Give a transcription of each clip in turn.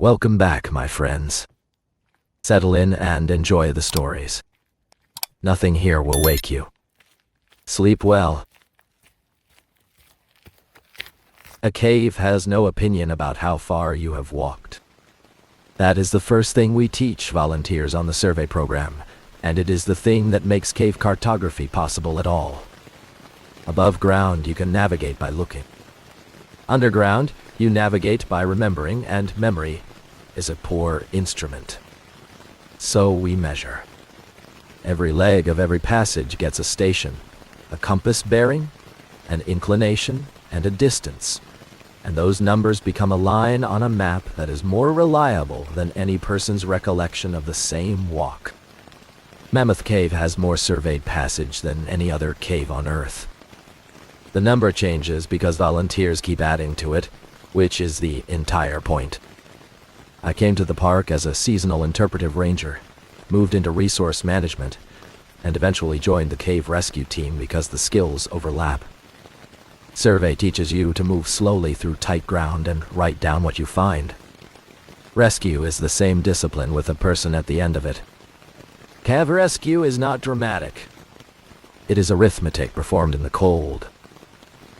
Welcome back, my friends. Settle in and enjoy the stories. Nothing here will wake you. Sleep well. A cave has no opinion about how far you have walked. That is the first thing we teach volunteers on the survey program, and it is the thing that makes cave cartography possible at all. Above ground, you can navigate by looking. Underground, you navigate by remembering, and memory is a poor instrument. So we measure. Every leg of every passage gets a station, a compass bearing, an inclination, and a distance. And those numbers become a line on a map that is more reliable than any person's recollection of the same walk. Mammoth Cave has more surveyed passage than any other cave on Earth. The number changes because volunteers keep adding to it, which is the entire point. I came to the park as a seasonal interpretive ranger, moved into resource management, and eventually joined the cave rescue team because the skills overlap. Survey teaches you to move slowly through tight ground and write down what you find. Rescue is the same discipline with a person at the end of it. Cave rescue is not dramatic. It is arithmetic performed in the cold.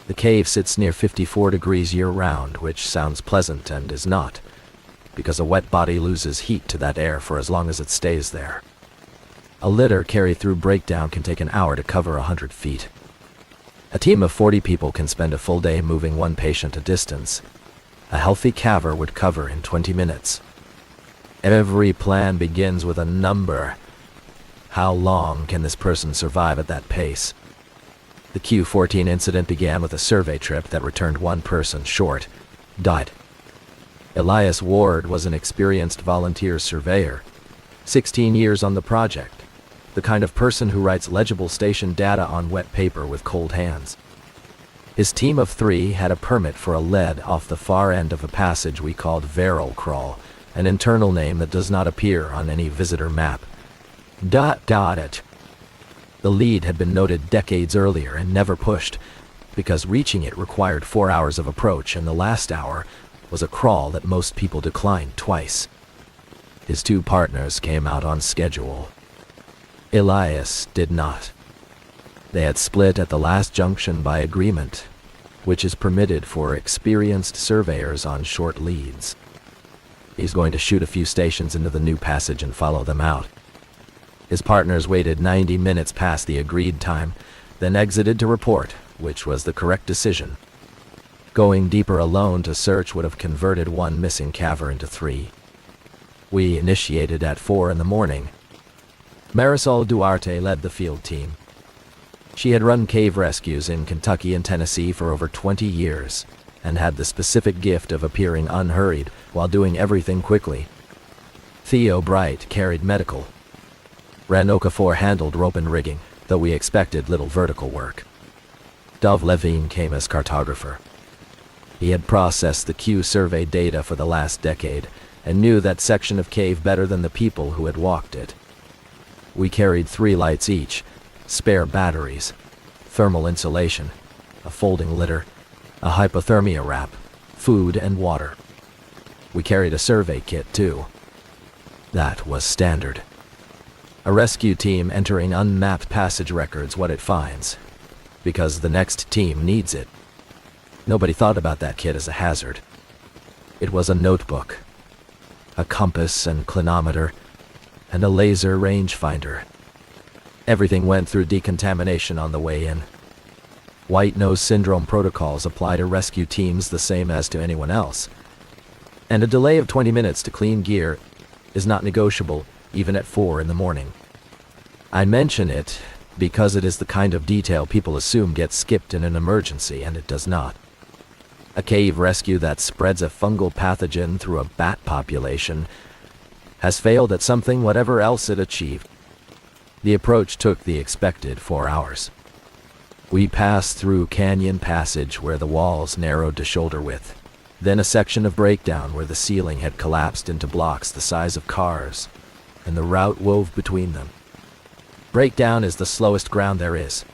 The cave sits near 54 degrees year-round, which sounds pleasant and is not, because a wet body loses heat to that air for as long as it stays there. A litter carried through breakdown can take an hour to cover 100 feet. A team of 40 people can spend a full day moving one patient a distance. A healthy caver would cover in 20 minutes. Every plan begins with a number. How long can this person survive at that pace? The Q14 incident began with a survey trip that returned one person short, died. Elias Ward was an experienced volunteer surveyor, 16 years on the project, the kind of person who writes legible station data on wet paper with cold hands. His team of 3 had a permit for a lead off the far end of a passage we called Verrill Crawl, an internal name that does not appear on any visitor map. It. The lead had been noted decades earlier and never pushed, because reaching it required 4 hours of approach, and the last hour was a crawl that most people declined twice. His 2 partners came out on schedule. Elias did not. They had split at the last junction by agreement, which is permitted for experienced surveyors on short leads. He's going to shoot a few stations into the new passage and follow them out. His partners waited 90 minutes past the agreed time, then exited to report, which was the correct decision. Going deeper alone to search would have converted one missing caver into 3. We initiated at 4 in the morning. Marisol Duarte led the field team. She had run cave rescues in Kentucky and Tennessee for over 20 years, and had the specific gift of appearing unhurried while doing everything quickly. Theo Bright carried medical. Ran Okafor handled rope and rigging, though we expected little vertical work. Dov Levine came as cartographer. He had processed the Q survey data for the last decade, and knew that section of cave better than the people who had walked it. We carried 3 lights each, spare batteries, thermal insulation, a folding litter, a hypothermia wrap, food and water. We carried a survey kit too. That was standard. A rescue team entering unmapped passage records what it finds, because the next team needs it. Nobody thought about that kit as a hazard. It was a notebook, a compass and clinometer, and a laser rangefinder. Everything went through decontamination on the way in. White nose syndrome protocols apply to rescue teams the same as to anyone else, and a delay of 20 minutes to clean gear is not negotiable even at 4 in the morning. I mention it because it is the kind of detail people assume gets skipped in an emergency, and it does not. A cave rescue that spreads a fungal pathogen through a bat population has failed at something whatever else it achieved. The approach took the expected 4 hours. We passed through Canyon Passage where the walls narrowed to shoulder width, then a section of breakdown where the ceiling had collapsed into blocks the size of cars, and the route wove between them. Breakdown is the slowest ground there is.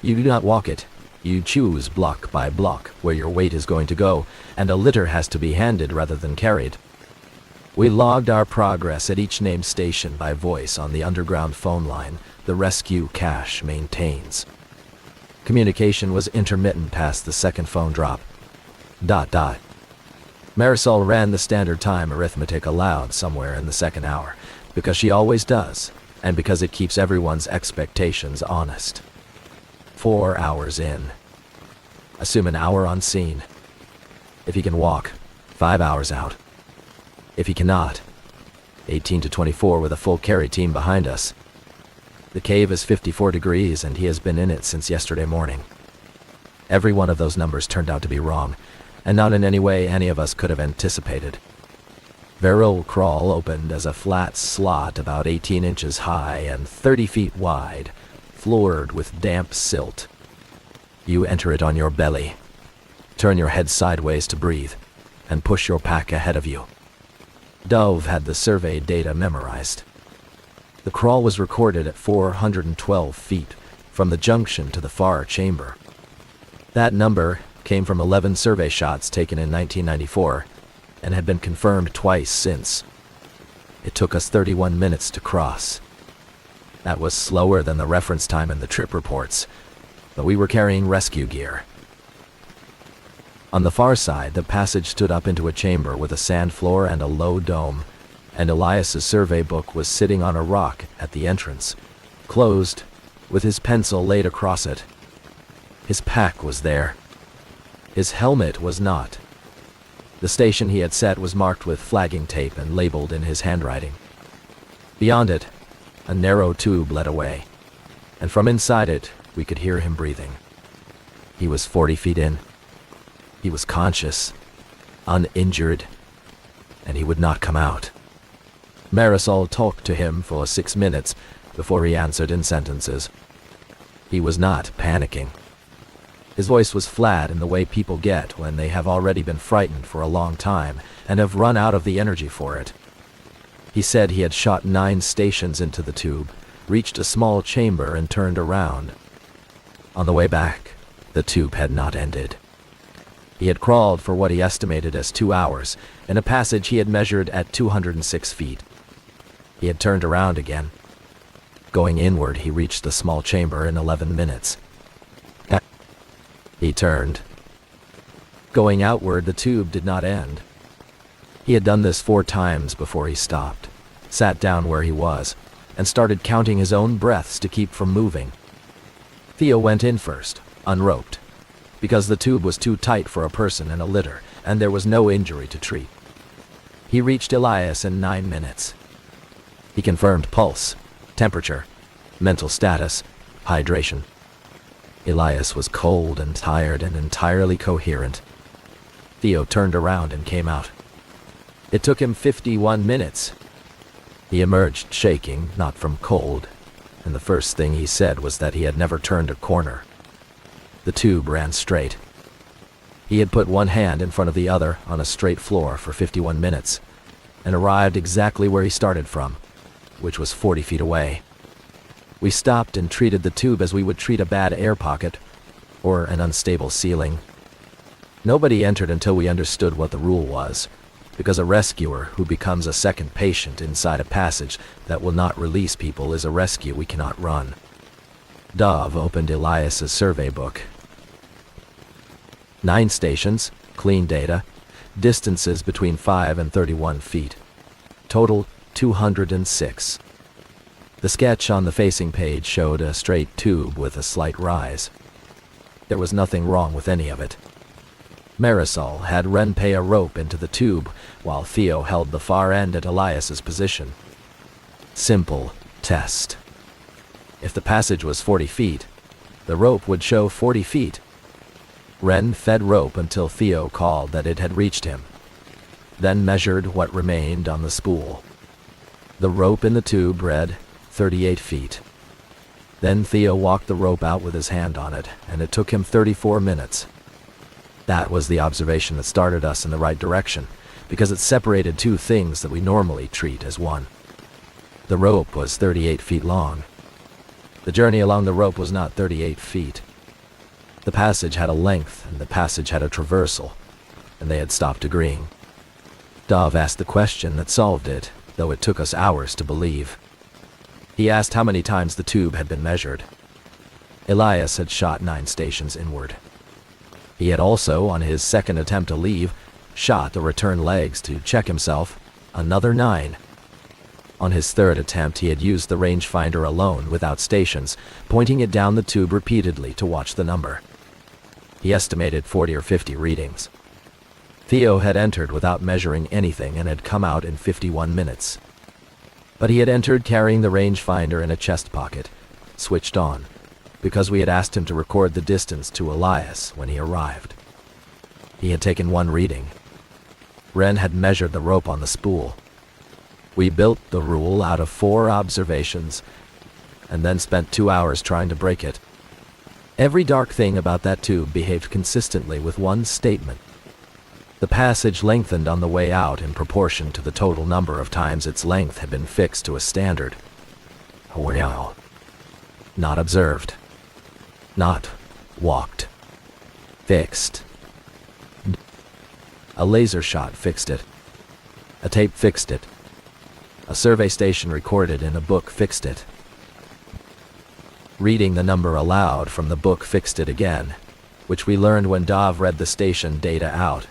You do not walk it. You choose block by block where your weight is going to go, and a litter has to be handed rather than carried. We logged our progress at each named station by voice on the underground phone line the rescue cache maintains. Communication was intermittent past the second phone drop. ... Marisol ran the standard time arithmetic aloud somewhere in the second hour, because she always does, and because it keeps everyone's expectations honest. 4 hours in. Assume an hour on scene. If he can walk, 5 hours out. If he cannot, 18 to 24 with a full carry team behind us. The cave is 54 degrees and he has been in it since yesterday morning. Every one of those numbers turned out to be wrong, and not in any way any of us could have anticipated. Verrill Crawl opened as a flat slot about 18 inches high and 30 feet wide, floored with damp silt. You enter it on your belly, turn your head sideways to breathe, and push your pack ahead of you. Dove had the survey data memorized. The crawl was recorded at 412 feet from the junction to the far chamber. That number came from 11 survey shots taken in 1994 and had been confirmed twice since. It took us 31 minutes to cross. That was slower than the reference time in the trip reports, but we were carrying rescue gear. On the far side, the passage stood up into a chamber with a sand floor and a low dome, and Elias's survey book was sitting on a rock at the entrance, closed, with his pencil laid across it. His pack was there. His helmet was not. The station he had set was marked with flagging tape and labeled in his handwriting. Beyond it, a narrow tube led away, and from inside it, we could hear him breathing. He was 40 feet in. He was conscious, uninjured, and he would not come out. Marisol talked to him for 6 minutes before he answered in sentences. He was not panicking. His voice was flat in the way people get when they have already been frightened for a long time and have run out of the energy for it. He said he had shot 9 stations into the tube, reached a small chamber and turned around. On the way back, the tube had not ended. He had crawled for what he estimated as 2 hours, in a passage he had measured at 206 feet. He had turned around again. Going inward, he reached the small chamber in 11 minutes. He turned. Going outward, the tube did not end. He had done this 4 times before he stopped, sat down where he was, and started counting his own breaths to keep from moving. Theo went in first, unroped, because the tube was too tight for a person in a litter, and there was no injury to treat. He reached Elias in 9 minutes. He confirmed pulse, temperature, mental status, hydration. Elias was cold and tired and entirely coherent. Theo turned around and came out. It took him 51 minutes. He emerged shaking, not from cold, and the first thing he said was that he had never turned a corner. The tube ran straight. He had put one hand in front of the other on a straight floor for 51 minutes, and arrived exactly where he started from, which was 40 feet away. We stopped and treated the tube as we would treat a bad air pocket or an unstable ceiling. Nobody entered until we understood what the rule was, because a rescuer who becomes a second patient inside a passage that will not release people is a rescue we cannot run. Dove opened Elias's survey book. 9 stations, clean data, distances between 5 and 31 feet. Total 206. The sketch on the facing page showed a straight tube with a slight rise. There was nothing wrong with any of it. Marisol had Renpei a rope into the tube, while Theo held the far end at Elias's position. Simple test. If the passage was 40 feet, the rope would show 40 feet. Ren fed rope until Theo called that it had reached him, then measured what remained on the spool. The rope in the tube read 38 feet. Then Theo walked the rope out with his hand on it, and it took him 34 minutes. That was the observation that started us in the right direction, because it separated 2 things that we normally treat as one. The rope was 38 feet long. The journey along the rope was not 38 feet. The passage had a length, and the passage had a traversal, and they had stopped agreeing. Dov asked the question that solved it, though it took us hours to believe. He asked how many times the tube had been measured. Elias had shot 9 stations inward. He had also, on his second attempt to leave, shot the return legs to check himself, another 9. On his third attempt, he had used the rangefinder alone without stations, pointing it down the tube repeatedly to watch the number. He estimated 40 or 50 readings. Theo had entered without measuring anything and had come out in 51 minutes. But he had entered carrying the rangefinder in a chest pocket, switched on, because we had asked him to record the distance to Elias when he arrived. He had taken 1 reading. Ren had measured the rope on the spool. We built the rule out of 4 observations, and then spent 2 hours trying to break it. Every dark thing about that tube behaved consistently with one statement. The passage lengthened on the way out in proportion to the total number of times its length had been fixed to a standard. Wow. Not observed. Not walked. Fixed. A laser shot fixed it. A tape fixed it. A survey station recorded in a book fixed it. Reading the number aloud from the book fixed it again, which we learned when Dov read the station data out,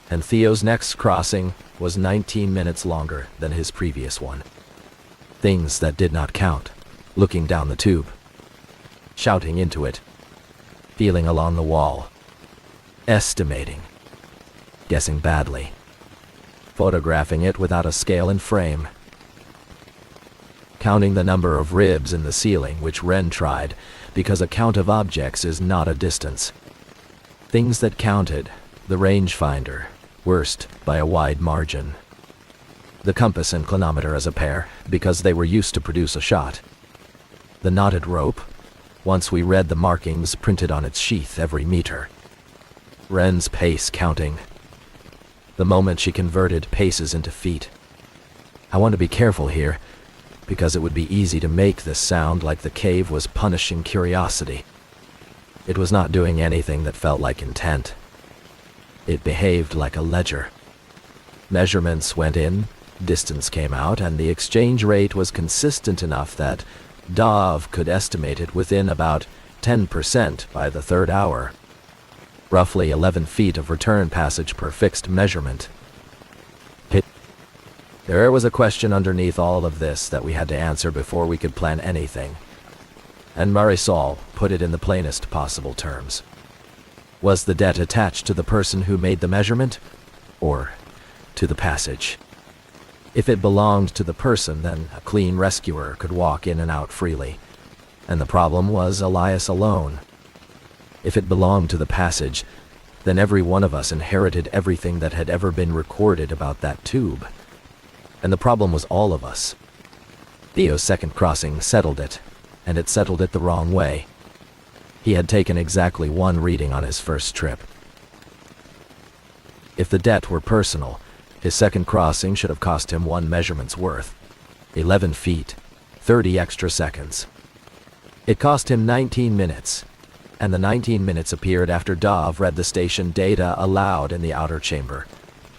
and Theo's next crossing was 19 minutes longer than his previous one. Things that did not count, looking down the tube, shouting into it, feeling along the wall, estimating, guessing badly, photographing it without a scale and frame, counting the number of ribs in the ceiling, which Ren tried, because a count of objects is not a distance. Things that counted, the rangefinder, worst by a wide margin. The compass and clinometer as a pair, because they were used to produce a shot. The knotted rope, once we read the markings printed on its sheath every meter. Ren's pace counting. The moment she converted paces into feet. I want to be careful here, because it would be easy to make this sound like the cave was punishing curiosity. It was not doing anything that felt like intent. It behaved like a ledger. Measurements went in, distance came out, and the exchange rate was consistent enough that Dov could estimate it within about 10% by the 3rd hour. Roughly 11 feet of return passage per fixed measurement. There was a question underneath all of this that we had to answer before we could plan anything. And Marisol put it in the plainest possible terms. Was the debt attached to the person who made the measurement, or to the passage? If it belonged to the person, then a clean rescuer could walk in and out freely, and the problem was Elias alone. If it belonged to the passage, then every one of us inherited everything that had ever been recorded about that tube. And the problem was all of us. Theo's second crossing settled it, and it settled it the wrong way. He had taken exactly 1 reading on his first trip. If the debt were personal, his second crossing should have cost him 1 measurement's worth. 11 feet, 30 extra seconds. It cost him 19 minutes, and the 19 minutes appeared after Dov read the station data aloud in the outer chamber,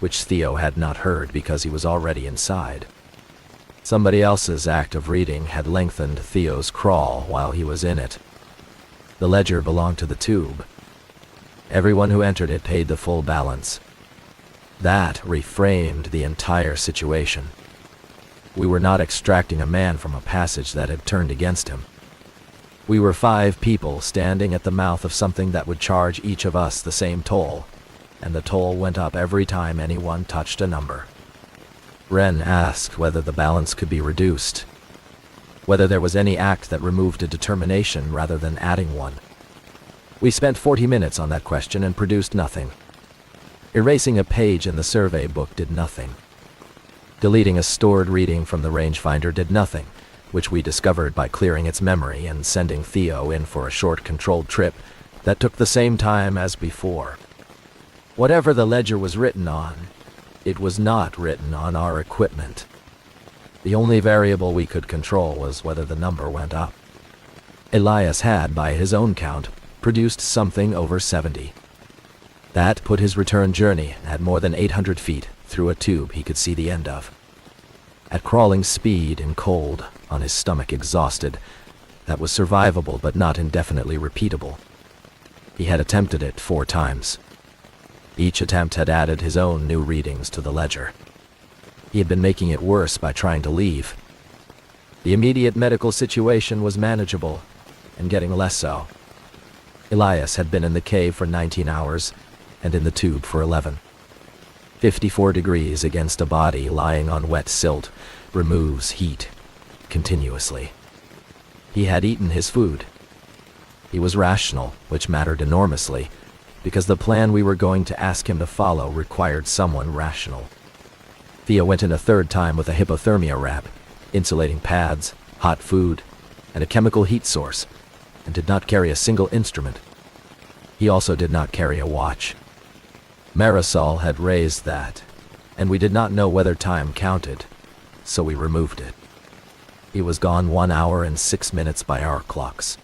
which Theo had not heard because he was already inside. Somebody else's act of reading had lengthened Theo's crawl while he was in it. The ledger belonged to the tube. Everyone who entered it paid the full balance. That reframed the entire situation. We were not extracting a man from a passage that had turned against him. We were 5 people standing at the mouth of something that would charge each of us the same toll, and the toll went up every time anyone touched a number. Ren asked whether the balance could be reduced, whether there was any act that removed a determination rather than adding one. We spent 40 minutes on that question and produced nothing. Erasing a page in the survey book did nothing. Deleting a stored reading from the rangefinder did nothing, which we discovered by clearing its memory and sending Theo in for a short controlled trip that took the same time as before. Whatever the ledger was written on, it was not written on our equipment. The only variable we could control was whether the number went up. Elias had, by his own count, produced something over 70. That put his return journey at more than 800 feet, through a tube he could see the end of. At crawling speed and cold, on his stomach exhausted, that was survivable but not indefinitely repeatable. He had attempted it 4 times. Each attempt had added his own new readings to the ledger. He had been making it worse by trying to leave. The immediate medical situation was manageable, and getting less so. Elias had been in the cave for 19 hours, and in the tube for 11. 54 degrees against a body lying on wet silt removes heat continuously. He had eaten his food. He was rational, which mattered enormously, because the plan we were going to ask him to follow required someone rational. Theo went in a 3rd time with a hypothermia wrap, insulating pads, hot food, and a chemical heat source, and did not carry a single instrument. He also did not carry a watch. Marisol had raised that, and we did not know whether time counted, so we removed it. He was gone 1 hour and 6 minutes by our clocks.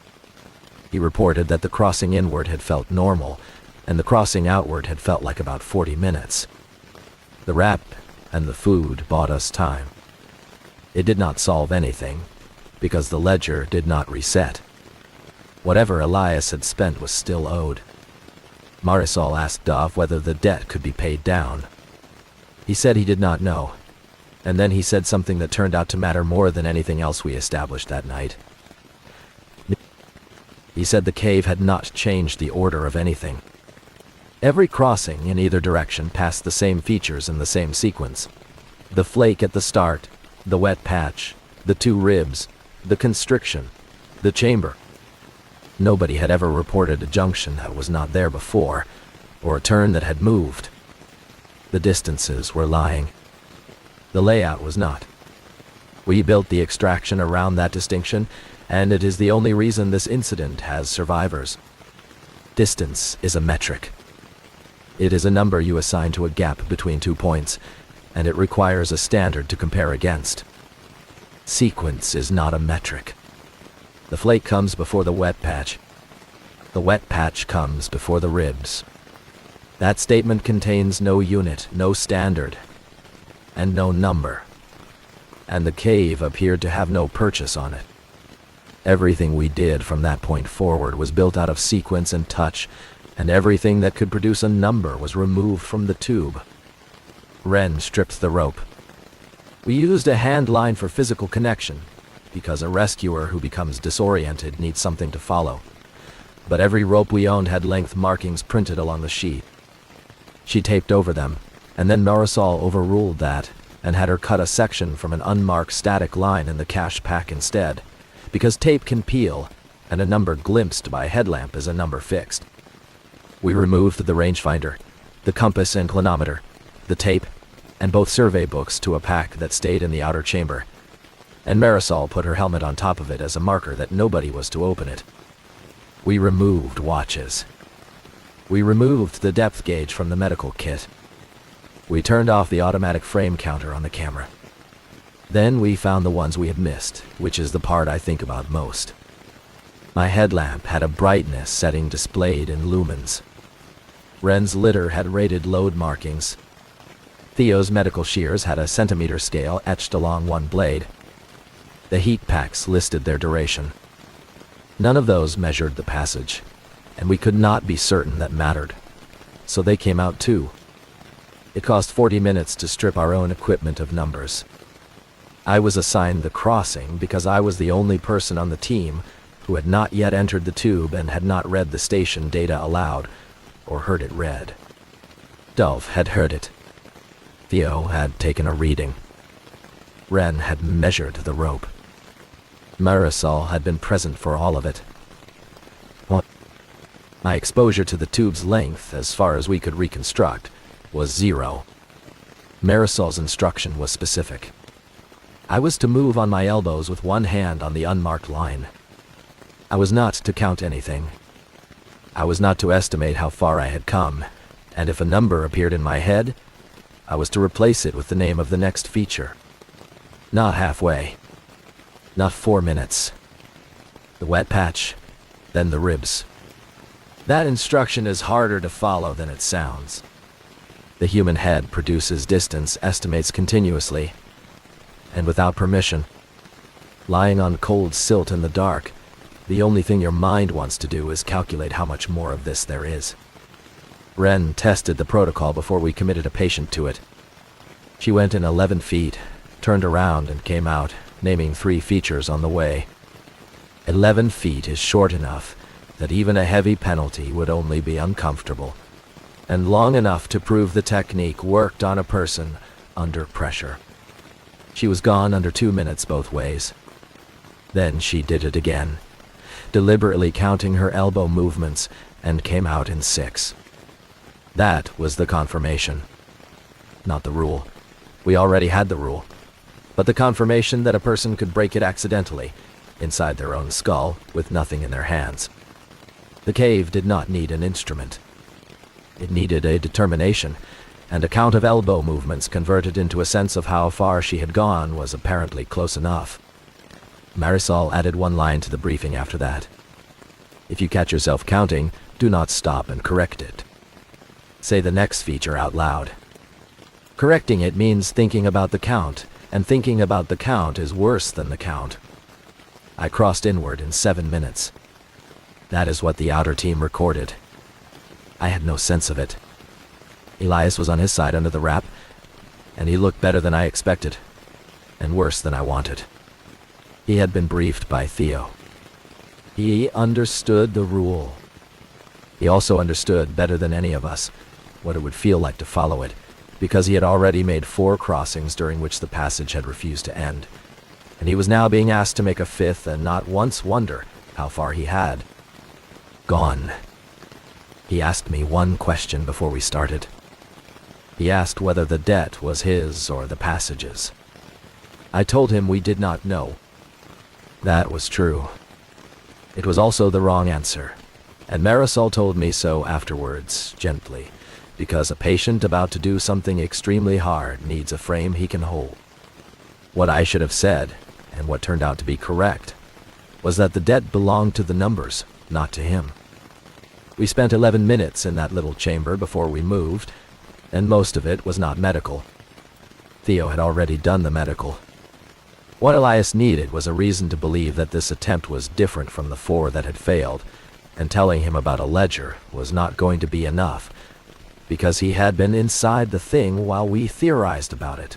He reported that the crossing inward had felt normal, and the crossing outward had felt like about 40 minutes. The wrap and the food bought us time. It did not solve anything, because the ledger did not reset. Whatever Elias had spent was still owed. Marisol asked Dov whether the debt could be paid down. He said he did not know, and then he said something that turned out to matter more than anything else we established that night. He said the cave had not changed the order of anything. Every crossing in either direction passed the same features in the same sequence. The flake at the start, the wet patch, the 2 ribs, the constriction, the chamber. Nobody had ever reported a junction that was not there before, or a turn that had moved. The distances were lying. The layout was not. We built the extraction around that distinction, and it is the only reason this incident has survivors. Distance is a metric. It is a number you assign to a gap between 2 points, and it requires a standard to compare against. Sequence is not a metric. The flake comes before the wet patch. The wet patch comes before the ribs. That statement contains no unit, no standard, and no number. And the cave appeared to have no purchase on it. Everything we did from that point forward was built out of sequence and touch, and everything that could produce a number was removed from the tube. Ren stripped the rope. We used a hand line for physical connection, because a rescuer who becomes disoriented needs something to follow. But every rope we owned had length markings printed along the sheet. She taped over them, and then Marisol overruled that, and had her cut a section from an unmarked static line in the cache pack instead, because tape can peel, and a number glimpsed by a headlamp is a number fixed. We removed the rangefinder, the compass and clinometer, the tape, and both survey books to a pack that stayed in the outer chamber, and Marisol put her helmet on top of it as a marker that nobody was to open it. We removed watches. We removed the depth gauge from the medical kit. We turned off the automatic frame counter on the camera. Then we found the ones we had missed, which is the part I think about most. My headlamp had a brightness setting displayed in lumens. Ren's litter had rated load markings. Theo's medical shears had a centimeter scale etched along one blade. The heat packs listed their duration. None of those measured the passage, and we could not be certain that mattered. So they came out too. It cost 40 minutes to strip our own equipment of numbers. I was assigned the crossing because I was the only person on the team who had not yet entered the tube and had not read the station data aloud, or heard it read. Dov had heard it. Theo had taken a reading. Ren had measured the rope. Marisol had been present for all of it. My exposure to the tube's length, as far as we could reconstruct, was 0. Marisol's instruction was specific. I was to move on my elbows with one hand on the unmarked line. I was not to count anything. I was not to estimate how far I had come, and if a number appeared in my head, I was to replace it with the name of the next feature. Not halfway. Not 4 minutes. The wet patch, then the ribs. That instruction is harder to follow than it sounds. The human head produces distance estimates continuously, and without permission. Lying on cold silt in the dark, the only thing your mind wants to do is calculate how much more of this there is. Ren tested the protocol before we committed a patient to it. She went in 11 feet, turned around and came out, naming 3 features on the way. 11 feet is short enough that even a heavy penalty would only be uncomfortable, and long enough to prove the technique worked on a person under pressure. She was gone under 2 minutes both ways. Then she did it again, deliberately counting her elbow movements, and came out in 6. That was the confirmation. Not the rule. We already had the rule. But the confirmation that a person could break it accidentally, inside their own skull, with nothing in their hands. The cave did not need an instrument. It needed a determination, and a count of elbow movements converted into a sense of how far she had gone was apparently close enough. Marisol added 1 line to the briefing after that. If you catch yourself counting, do not stop and correct it. Say the next feature out loud. Correcting it means thinking about the count, and thinking about the count is worse than the count. I crossed inward in 7 minutes. That is what the outer team recorded. I had no sense of it. Elias was on his side under the wrap, and he looked better than I expected, and worse than I wanted. He had been briefed by Theo. He understood the rule. He also understood better than any of us what it would feel like to follow it, because he had already made 4 crossings during which the passage had refused to end, and he was now being asked to make a 5th and not once wonder how far he had gone. He asked me 1 question before we started. He asked whether the debt was his or the passage's. I told him we did not know. That was true. It was also the wrong answer, and Marisol told me so afterwards, gently, because a patient about to do something extremely hard needs a frame he can hold. What I should have said, and what turned out to be correct, was that the debt belonged to the numbers, not to him. We spent 11 minutes in that little chamber before we moved, and most of it was not medical. Theo had already done the medical. What Elias needed was a reason to believe that this attempt was different from the 4 that had failed, and telling him about a ledger was not going to be enough, because he had been inside the thing while we theorized about it.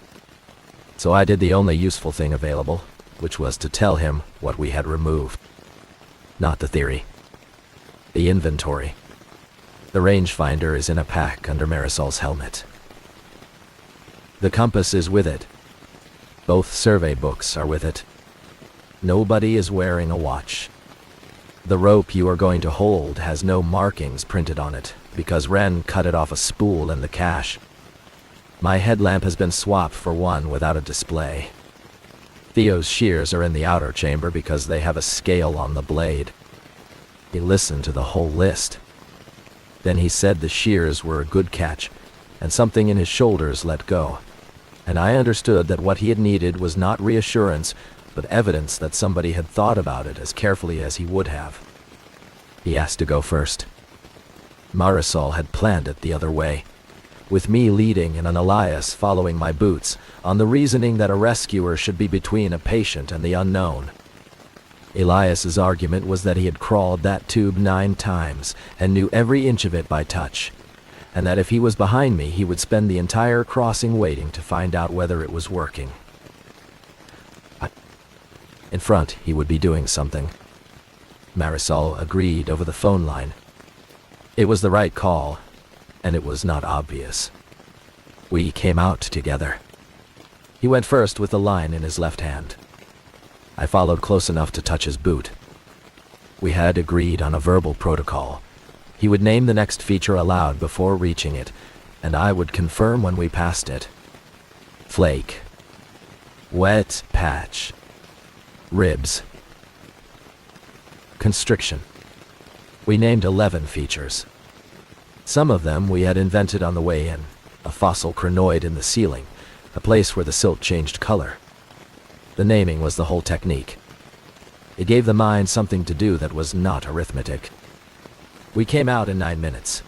So I did the only useful thing available, which was to tell him what we had removed. Not the theory. The inventory. The rangefinder is in a pack under Marisol's helmet. The compass is with it. Both survey books are with it. Nobody is wearing a watch. The rope you are going to hold has no markings printed on it, because Ren cut it off a spool in the cache. My headlamp has been swapped for one without a display. Theo's shears are in the outer chamber because they have a scale on the blade. He listened to the whole list. Then he said the shears were a good catch, and something in his shoulders let go. And I understood that what he had needed was not reassurance, but evidence that somebody had thought about it as carefully as he would have. He asked to go first. Marisol had planned it the other way, with me leading and an Elias following my boots, on the reasoning that a rescuer should be between a patient and the unknown. Elias's argument was that he had crawled that tube 9 times and knew every inch of it by touch, and that if he was behind me, he would spend the entire crossing waiting to find out whether it was working. In front, he would be doing something. Marisol agreed over the phone line. It was the right call, and it was not obvious. We came out together. He went first with the line in his left hand. I followed close enough to touch his boot. We had agreed on a verbal protocol. He would name the next feature aloud before reaching it, and I would confirm when we passed it. Flake. Wet patch. Ribs. Constriction. We named 11 features. Some of them we had invented on the way in. A fossil crinoid in the ceiling, a place where the silt changed color. The naming was the whole technique. It gave the mind something to do that was not arithmetic. We came out in 9 minutes.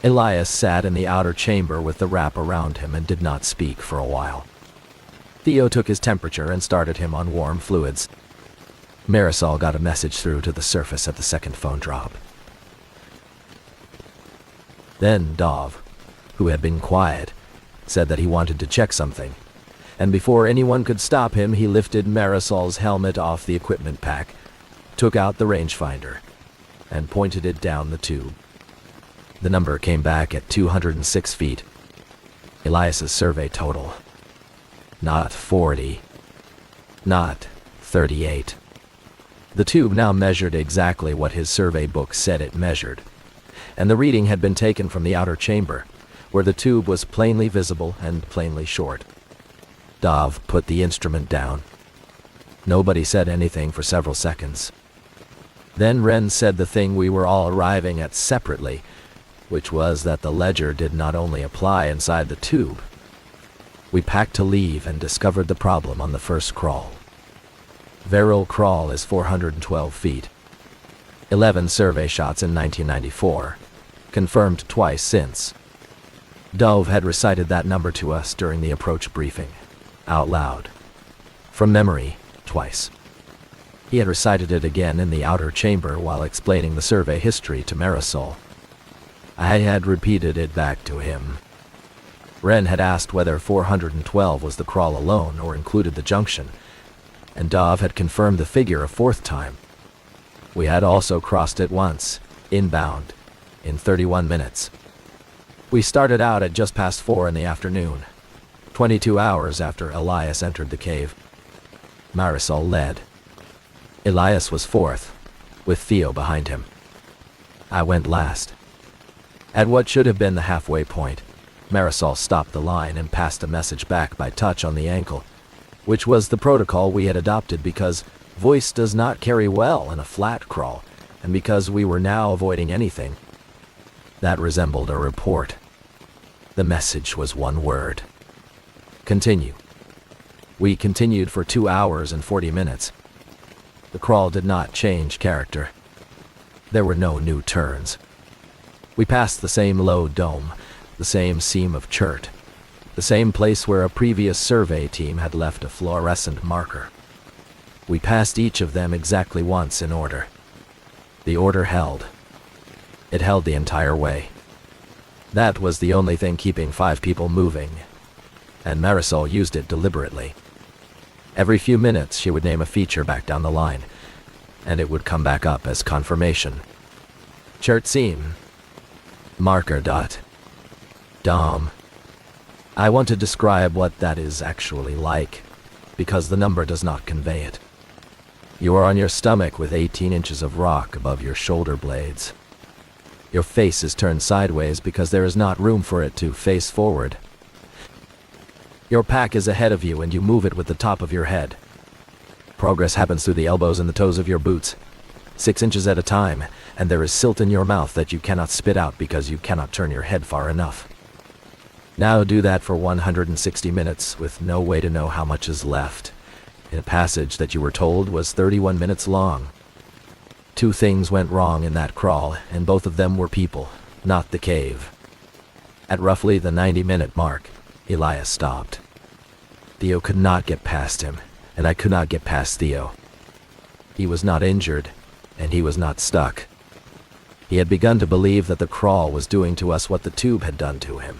Elias sat in the outer chamber with the wrap around him and did not speak for a while. Theo took his temperature and started him on warm fluids. Marisol got a message through to the surface at the second phone drop. Then Dov, who had been quiet, said that he wanted to check something, and before anyone could stop him, he lifted Marisol's helmet off the equipment pack, took out the rangefinder, and pointed it down the tube. The number came back at 206 feet. Elias's survey total. Not 40. Not 38. The tube now measured exactly what his survey book said it measured, and the reading had been taken from the outer chamber, where the tube was plainly visible and plainly short. Dov put the instrument down. Nobody said anything for several seconds. Then Ren said the thing we were all arriving at separately, which was that the ledger did not only apply inside the tube. We packed to leave and discovered the problem on the first crawl. Verrill crawl is 412 feet. 11 survey shots in 1994. Confirmed twice since. Dove had recited that number to us during the approach briefing, out loud. From memory, twice. He had recited it again in the outer chamber while explaining the survey history to Marisol. I had repeated it back to him. Ren had asked whether 412 was the crawl alone or included the junction, and Dov had confirmed the figure a fourth time. We had also crossed it once, inbound, in 31 minutes. We started out at just past 4 in the afternoon, 22 hours after Elias entered the cave. Marisol led. Elias was fourth, with Theo behind him. I went last. At what should have been the halfway point, Marisol stopped the line and passed a message back by touch on the ankle, which was the protocol we had adopted because voice does not carry well in a flat crawl, and because we were now avoiding anything that resembled a report. The message was one word. Continue. We continued for 2 hours and 40 minutes. The crawl did not change character. There were no new turns. We passed the same low dome, the same seam of chert, the same place where a previous survey team had left a fluorescent marker. We passed each of them exactly once in order. The order held. It held the entire way. That was the only thing keeping 5 people moving, and Marisol used it deliberately. Every few minutes she would name a feature back down the line, and it would come back up as confirmation. Chert seam. Marker dot. Dom. I want to describe what that is actually like, because the number does not convey it. You are on your stomach with 18 inches of rock above your shoulder blades. Your face is turned sideways because there is not room for it to face forward. Your pack is ahead of you and you move it with the top of your head. Progress happens through the elbows and the toes of your boots, 6 inches at a time, and there is silt in your mouth that you cannot spit out because you cannot turn your head far enough. Now do that for 160 minutes with no way to know how much is left, in a passage that you were told was 31 minutes long. 2 things went wrong in that crawl, and both of them were people, not the cave. At roughly the 90-minute mark, Elias stopped. Theo could not get past him, and I could not get past Theo. He was not injured, and he was not stuck. He had begun to believe that the crawl was doing to us what the tube had done to him,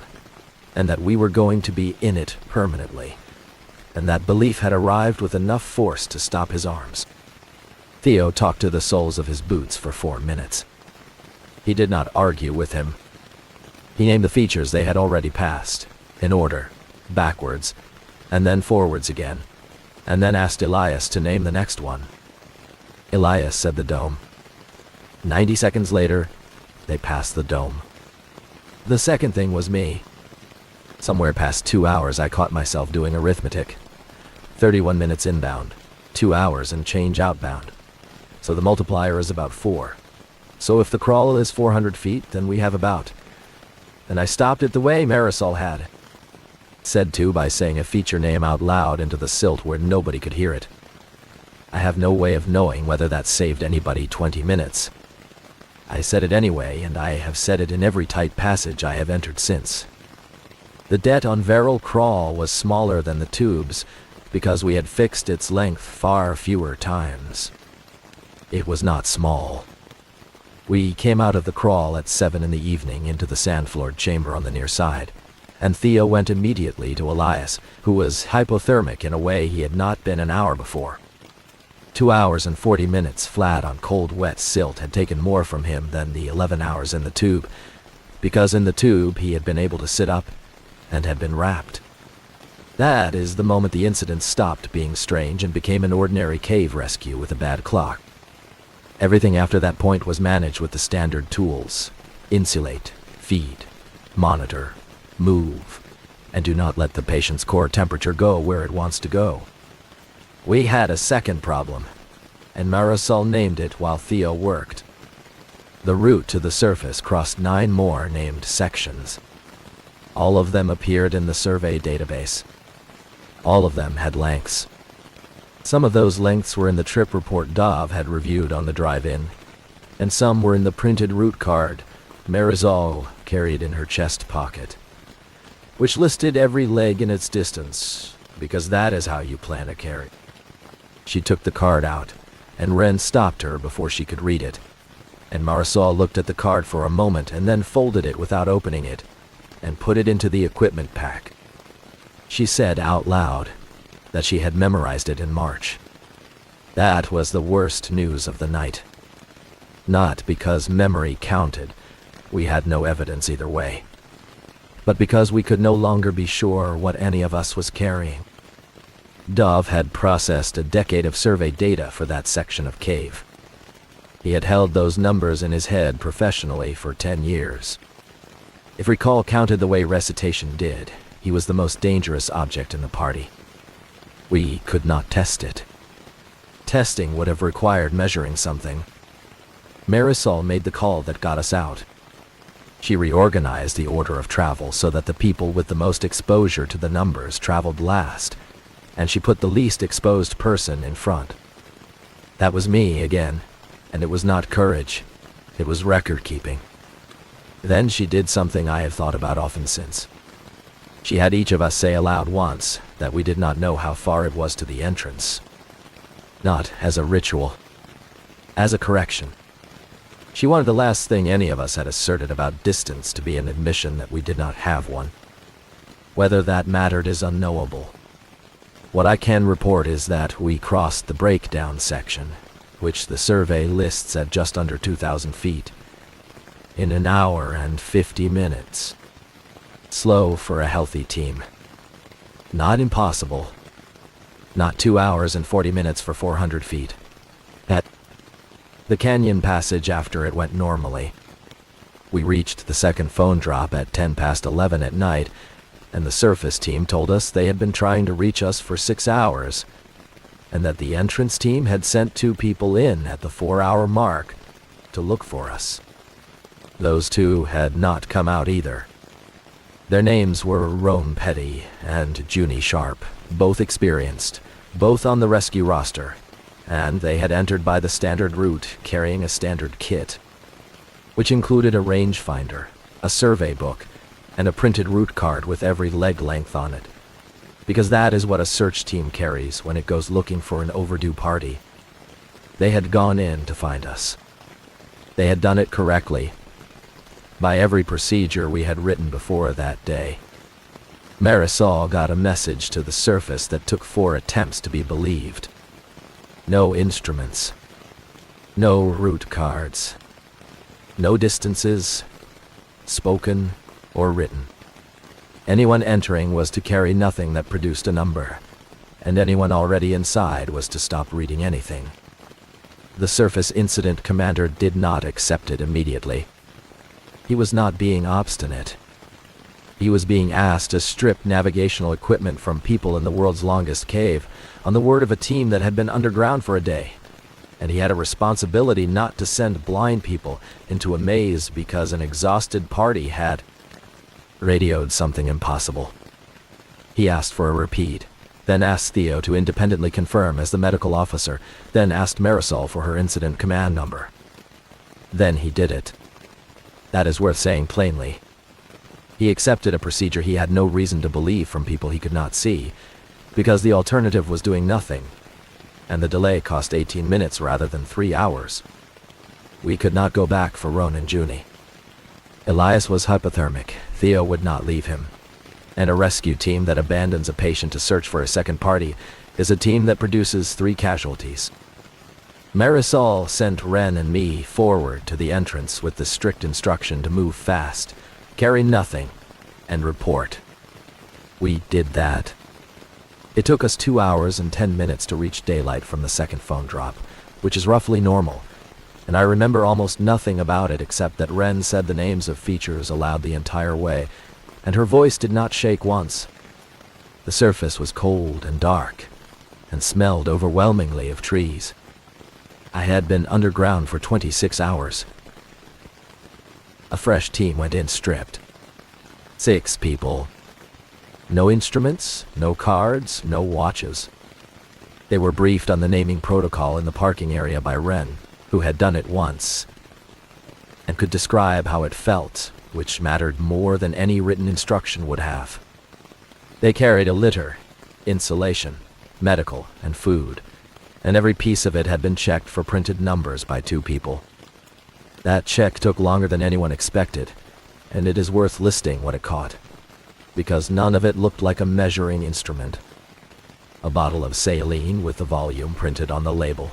and that we were going to be in it permanently, and that belief had arrived with enough force to stop his arms. Theo talked to the soles of his boots for 4 minutes. He did not argue with him. He named the features they had already passed, in order, backwards, and then forwards again, and then asked Elias to name the next one. Elias said the dome. 90 seconds later, they passed the dome. The second thing was me. Somewhere past 2 hours I caught myself doing arithmetic. 31 minutes inbound, 2 hours and change outbound. So the multiplier is about 4. So if the crawl is 400 feet, then we have about. And I stopped it the way Marisol had. Said to by saying a feature name out loud into the silt where nobody could hear it. I have no way of knowing whether that saved anybody 20 minutes. I said it anyway, and I have said it in every tight passage I have entered since. The det on Verrill Crawl was smaller than the tubes, because we had fixed its length far fewer times. It was not small. We came out of the crawl at 7 in the evening into the sand-floored chamber on the near side, and Theo went immediately to Elias, who was hypothermic in a way he had not been an hour before. 2 hours and 40 minutes flat on cold, wet silt had taken more from him than the 11 hours in the tube, because in the tube he had been able to sit up and had been wrapped. That is the moment the incident stopped being strange and became an ordinary cave rescue with a bad clock. Everything after that point was managed with the standard tools: insulate, feed, monitor, move, and do not let the patient's core temperature go where it wants to go. We had a second problem, and Marisol named it while Theo worked. The route to the surface crossed 9 more named sections. All of them appeared in the survey database. All of them had lengths. Some of those lengths were in the trip report Dov had reviewed on the drive-in, and some were in the printed route card Marisol carried in her chest pocket, which listed every leg in its distance, because that is how you plan a carry. She took the card out, and Ren stopped her before she could read it, and Marisol looked at the card for a moment and then folded it without opening it, and put it into the equipment pack. She said out loud that she had memorized it in March. That was the worst news of the night. Not because memory counted, we had no evidence either way, but because we could no longer be sure what any of us was carrying. Dov had processed a decade of survey data for that section of cave. He had held those numbers in his head professionally for 10 years. If recall counted the way recitation did, he was the most dangerous object in the party. We could not test it. Testing would have required measuring something. Marisol made the call that got us out. She reorganized the order of travel so that the people with the most exposure to the numbers traveled last, and she put the least exposed person in front. That was me again, and it was not courage, it was record-keeping. Then she did something I have thought about often since. She had each of us say aloud once that we did not know how far it was to the entrance. Not as a ritual, as a correction. She wanted the last thing any of us had asserted about distance to be an admission that we did not have one. Whether that mattered is unknowable. What I can report is that we crossed the breakdown section, which the survey lists at just under 2,000 feet, in an hour and 50 minutes. Slow for a healthy team. Not impossible. Not 2 hours and 40 minutes for 400 feet. At the canyon passage after it went normally. We reached the second phone drop at 10 past 11 at night, and the surface team told us they had been trying to reach us for 6 hours, and that the entrance team had sent 2 people in at the 4-hour mark to look for us. Those 2 had not come out either. Their names were Rome Petty and Junie Sharp, both experienced, both on the rescue roster, and they had entered by the standard route carrying a standard kit, which included a rangefinder, a survey book, and a printed route card with every leg length on it, because that is what a search team carries when it goes looking for an overdue party. They had gone in to find us. They had done it correctly, by every procedure we had written before that day. Marisol got a message to the surface that took 4 attempts to be believed. No instruments. No route cards. No distances, spoken or written. Anyone entering was to carry nothing that produced a number, and anyone already inside was to stop reading anything. The surface incident commander did not accept it immediately. He was not being obstinate. He was being asked to strip navigational equipment from people in the world's longest cave, on the word of a team that had been underground for a day, and he had a responsibility not to send blind people into a maze because an exhausted party had radioed something impossible. He asked for a repeat, then asked Theo to independently confirm as the medical officer, then asked Marisol for her incident command number. Then he did it. That is worth saying plainly. He accepted a procedure he had no reason to believe from people he could not see, because the alternative was doing nothing, and the delay cost 18 minutes rather than 3 hours. We could not go back for Ron and Junie. Elias was hypothermic. Theo would not leave him. And a rescue team that abandons a patient to search for a second party is a team that produces 3 casualties. Marisol sent Ren and me forward to the entrance with the strict instruction to move fast, carry nothing, and report. We did that. It took us 2 hours and 10 minutes to reach daylight from the second phone drop, which is roughly normal, and I remember almost nothing about it except that Ren said the names of features aloud the entire way, and her voice did not shake once. The surface was cold and dark, and smelled overwhelmingly of trees. I had been underground for 26 hours. A fresh team went in stripped. 6 people. No instruments, no cards, no watches. They were briefed on the naming protocol in the parking area by Ren, who had done it once, and could describe how it felt, which mattered more than any written instruction would have. They carried a litter, insulation, medical, and food, and every piece of it had been checked for printed numbers by 2 people. That check took longer than anyone expected, and it is worth listing what it caught, because none of it looked like a measuring instrument. A bottle of saline with the volume printed on the label.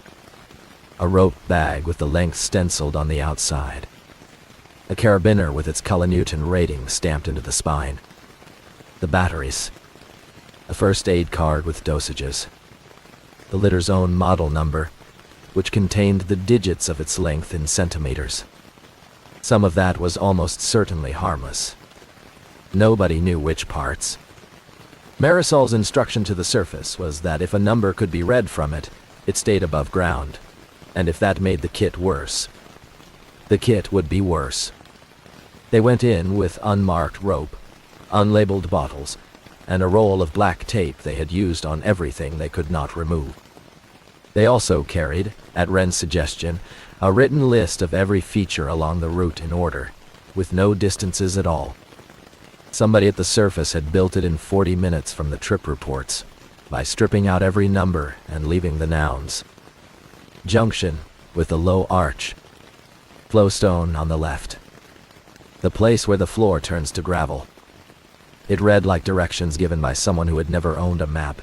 A rope bag with the length stenciled on the outside. A carabiner with its kilonewton rating stamped into the spine. The batteries. A first aid card with dosages. The litter's own model number, which contained the digits of its length in centimeters. Some of that was almost certainly harmless. Nobody knew which parts. Marisol's instruction to the surface was that if a number could be read from it, it stayed above ground, and if that made the kit worse, the kit would be worse. They went in with unmarked rope, unlabeled bottles, and a roll of black tape they had used on everything they could not remove. They also carried, at Ren's suggestion, a written list of every feature along the route in order, with no distances at all. Somebody at the surface had built it in 40 minutes from the trip reports, by stripping out every number and leaving the nouns. Junction, with a low arch. Flowstone on the left. The place where the floor turns to gravel. It read like directions given by someone who had never owned a map,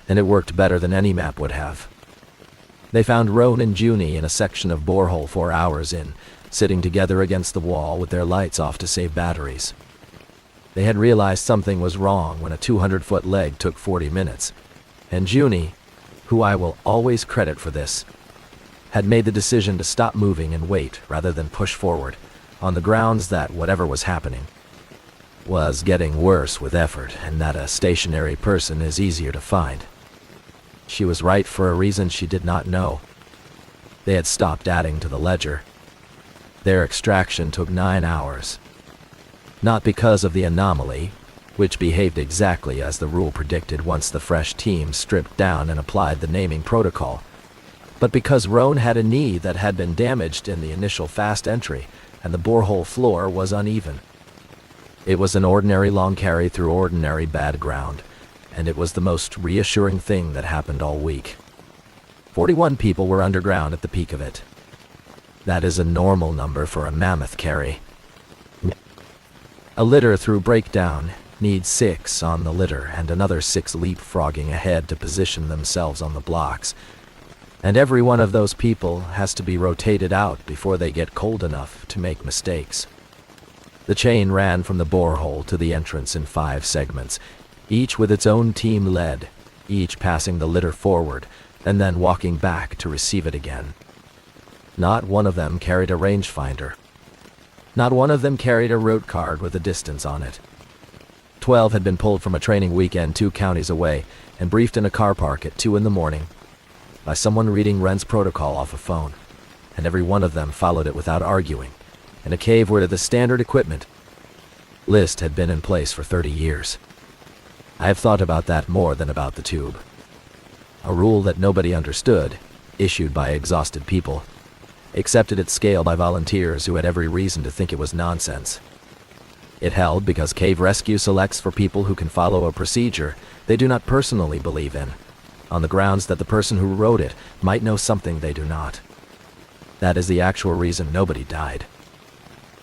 and it worked better than any map would have. They found Ron and Junie in a section of borehole 4 hours in, sitting together against the wall with their lights off to save batteries. They had realized something was wrong when a 200-foot leg took 40 minutes, and Junie, who I will always credit for this, had made the decision to stop moving and wait rather than push forward, on the grounds that whatever was happening was getting worse with effort, and that a stationary person is easier to find. She was right for a reason she did not know. They had stopped adding to the ledger. Their extraction took 9 hours. Not because of the anomaly, which behaved exactly as the rule predicted once the fresh team stripped down and applied the naming protocol, but because Ron had a knee that had been damaged in the initial fast entry, and the borehole floor was uneven. It was an ordinary long carry through ordinary bad ground, and it was the most reassuring thing that happened all week. 41 people were underground at the peak of it. That is a normal number for a mammoth carry. A litter through breakdown needs 6 on the litter and another 6 leapfrogging ahead to position themselves on the blocks, and every one of those people has to be rotated out before they get cold enough to make mistakes. The chain ran from the borehole to the entrance in 5 segments, each with its own team led, each passing the litter forward and then walking back to receive it again. Not one of them carried a rangefinder. Not one of them carried a route card with a distance on it. 12 had been pulled from a training weekend 2 counties away and briefed in a car park at 2 in the morning by someone reading Ren's protocol off a phone, and every one of them followed it without arguing, in a cave where the standard equipment list had been in place for 30 years. I have thought about that more than about the tube. A rule that nobody understood, issued by exhausted people, accepted its scale by volunteers who had every reason to think it was nonsense. It held because cave rescue selects for people who can follow a procedure they do not personally believe in, on the grounds that the person who wrote it might know something they do not. That is the actual reason nobody died.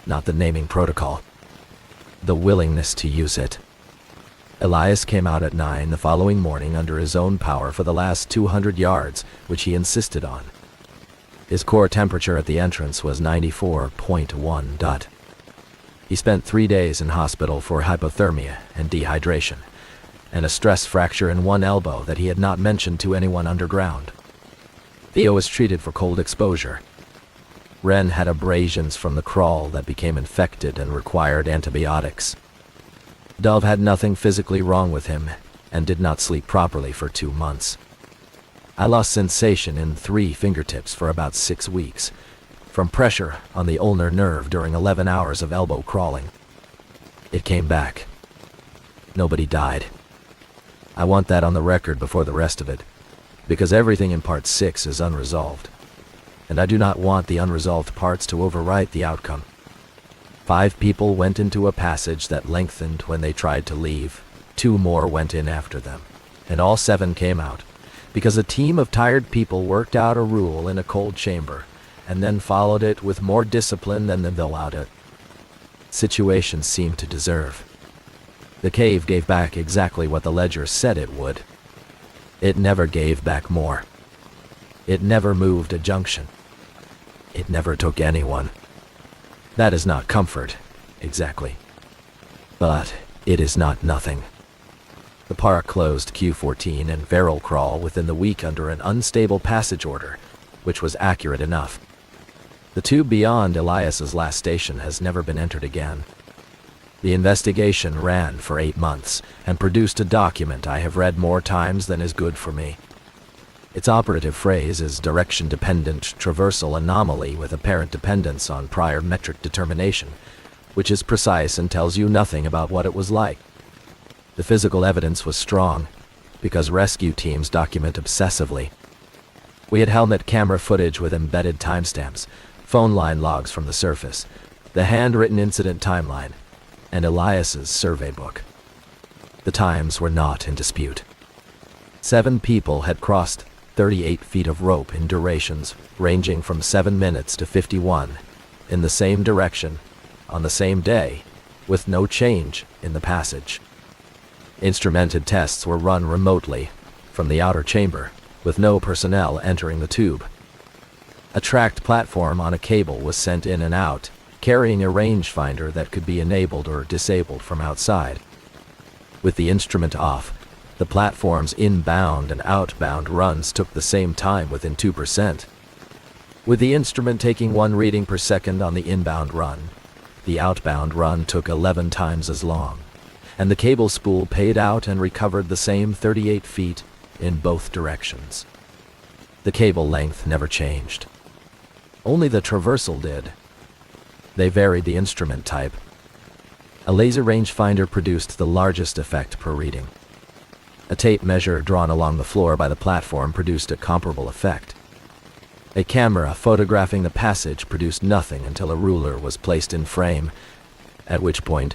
Not the naming protocol. The willingness to use it. Elias came out at 9 the following morning under his own power for the last 200 yards, which he insisted on. His core temperature at the entrance was 94.1. He spent 3 days in hospital for hypothermia and dehydration, and a stress fracture in one elbow that he had not mentioned to anyone underground. Theo was treated for cold exposure. Ren had abrasions from the crawl that became infected and required antibiotics. Dove had nothing physically wrong with him and did not sleep properly for 2 months. I lost sensation in 3 fingertips for about 6 weeks, from pressure on the ulnar nerve during 11 hours of elbow crawling. It came back. Nobody died. I want that on the record before the rest of it, because everything in Part 6 is unresolved, and I do not want the unresolved parts to overwrite the outcome. 5 people went into a passage that lengthened when they tried to leave. 2 more went in after them, and all 7 came out, because a team of tired people worked out a rule in a cold chamber, and then followed it with more discipline than they allowed it. Situation seemed to deserve. The cave gave back exactly what the ledger said it would. It never gave back more. It never moved a junction. It never took anyone. That is not comfort, exactly. But it is not nothing. The park closed Q14 and Verrill Crawl within the week under an unstable passage order, which was accurate enough. The tube beyond Elias's last station has never been entered again. The investigation ran for 8 months and produced a document I have read more times than is good for me. Its operative phrase is direction-dependent traversal anomaly with apparent dependence on prior metric determination, which is precise and tells you nothing about what it was like. The physical evidence was strong, because rescue teams document obsessively. We had helmet camera footage with embedded timestamps, phone line logs from the surface, the handwritten incident timeline, and Elias's survey book. The times were not in dispute. 7 people had crossed 38 feet of rope in durations ranging from 7 minutes to 51, in the same direction, on the same day, with no change in the passage. Instrumented tests were run remotely, from the outer chamber, with no personnel entering the tube. A tracked platform on a cable was sent in and out, carrying a rangefinder that could be enabled or disabled from outside. With the instrument off, the platform's inbound and outbound runs took the same time within 2%. With the instrument taking 1 reading per second on the inbound run, the outbound run took 11 times as long, and the cable spool paid out and recovered the same 38 feet in both directions. The cable length never changed. Only the traversal did. They varied the instrument type. A laser rangefinder produced the largest effect per reading. A tape measure drawn along the floor by the platform produced a comparable effect. A camera photographing the passage produced nothing until a ruler was placed in frame, at which point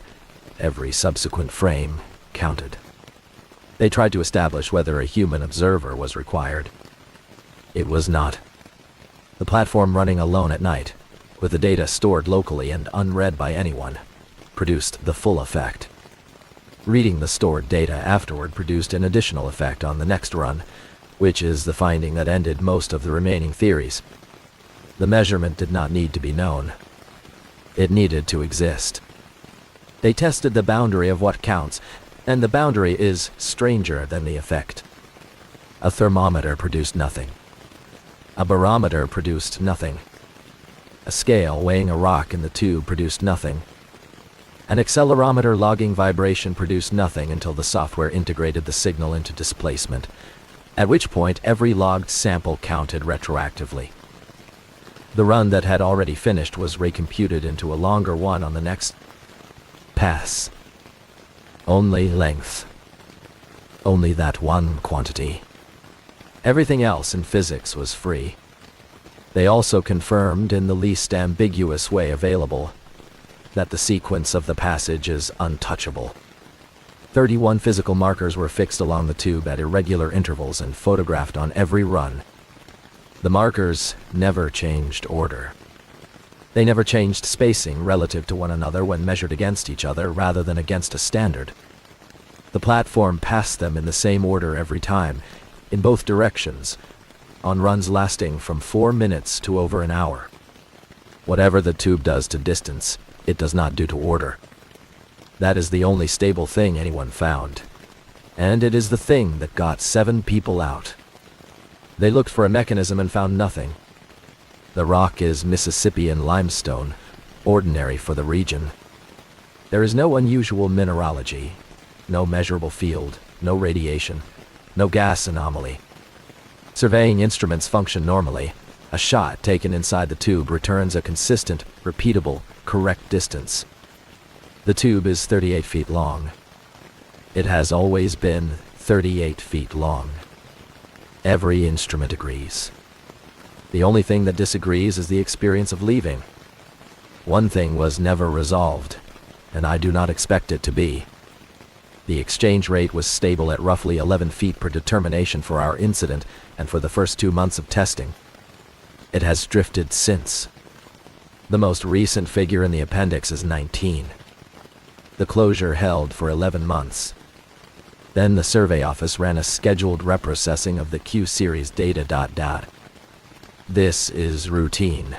every subsequent frame counted. They tried to establish whether a human observer was required. It was not. The platform running alone at night, with the data stored locally and unread by anyone, produced the full effect. Reading the stored data afterward produced an additional effect on the next run, which is the finding that ended most of the remaining theories. The measurement did not need to be known. It needed to exist. They tested the boundary of what counts, and the boundary is stranger than the effect. A thermometer produced nothing. A barometer produced nothing. A scale weighing a rock in the tube produced nothing. An accelerometer logging vibration produced nothing until the software integrated the signal into displacement, at which point every logged sample counted retroactively. The run that had already finished was recomputed into a longer one on the next pass. Only length. Only that one quantity. Everything else in physics was free. They also confirmed in the least ambiguous way available that the sequence of the passage is untouchable. 31 physical markers were fixed along the tube at irregular intervals and photographed on every run. The markers never changed order. They never changed spacing relative to one another when measured against each other rather than against a standard. The platform passed them in the same order every time, in both directions, on runs lasting from 4 minutes to over an hour. Whatever the tube does to distance, it does not do to order. That is the only stable thing anyone found, and it is the thing that got 7 people out. They looked for a mechanism and found nothing. The rock is Mississippian limestone, ordinary for the region. There is no unusual mineralogy, no measurable field, no radiation, no gas anomaly. Surveying instruments function normally. A shot taken inside the tube returns a consistent, repeatable, correct distance. The tube is 38 feet long. It has always been 38 feet long. Every instrument agrees. The only thing that disagrees is the experience of leaving. One thing was never resolved, and I do not expect it to be. The exchange rate was stable at roughly 11 feet per determination for our incident and for the first 2 months of testing. It has drifted since. The most recent figure in the appendix is 19. The closure held for 11 months. Then the survey office ran a scheduled reprocessing of the Q-series data. This is routine.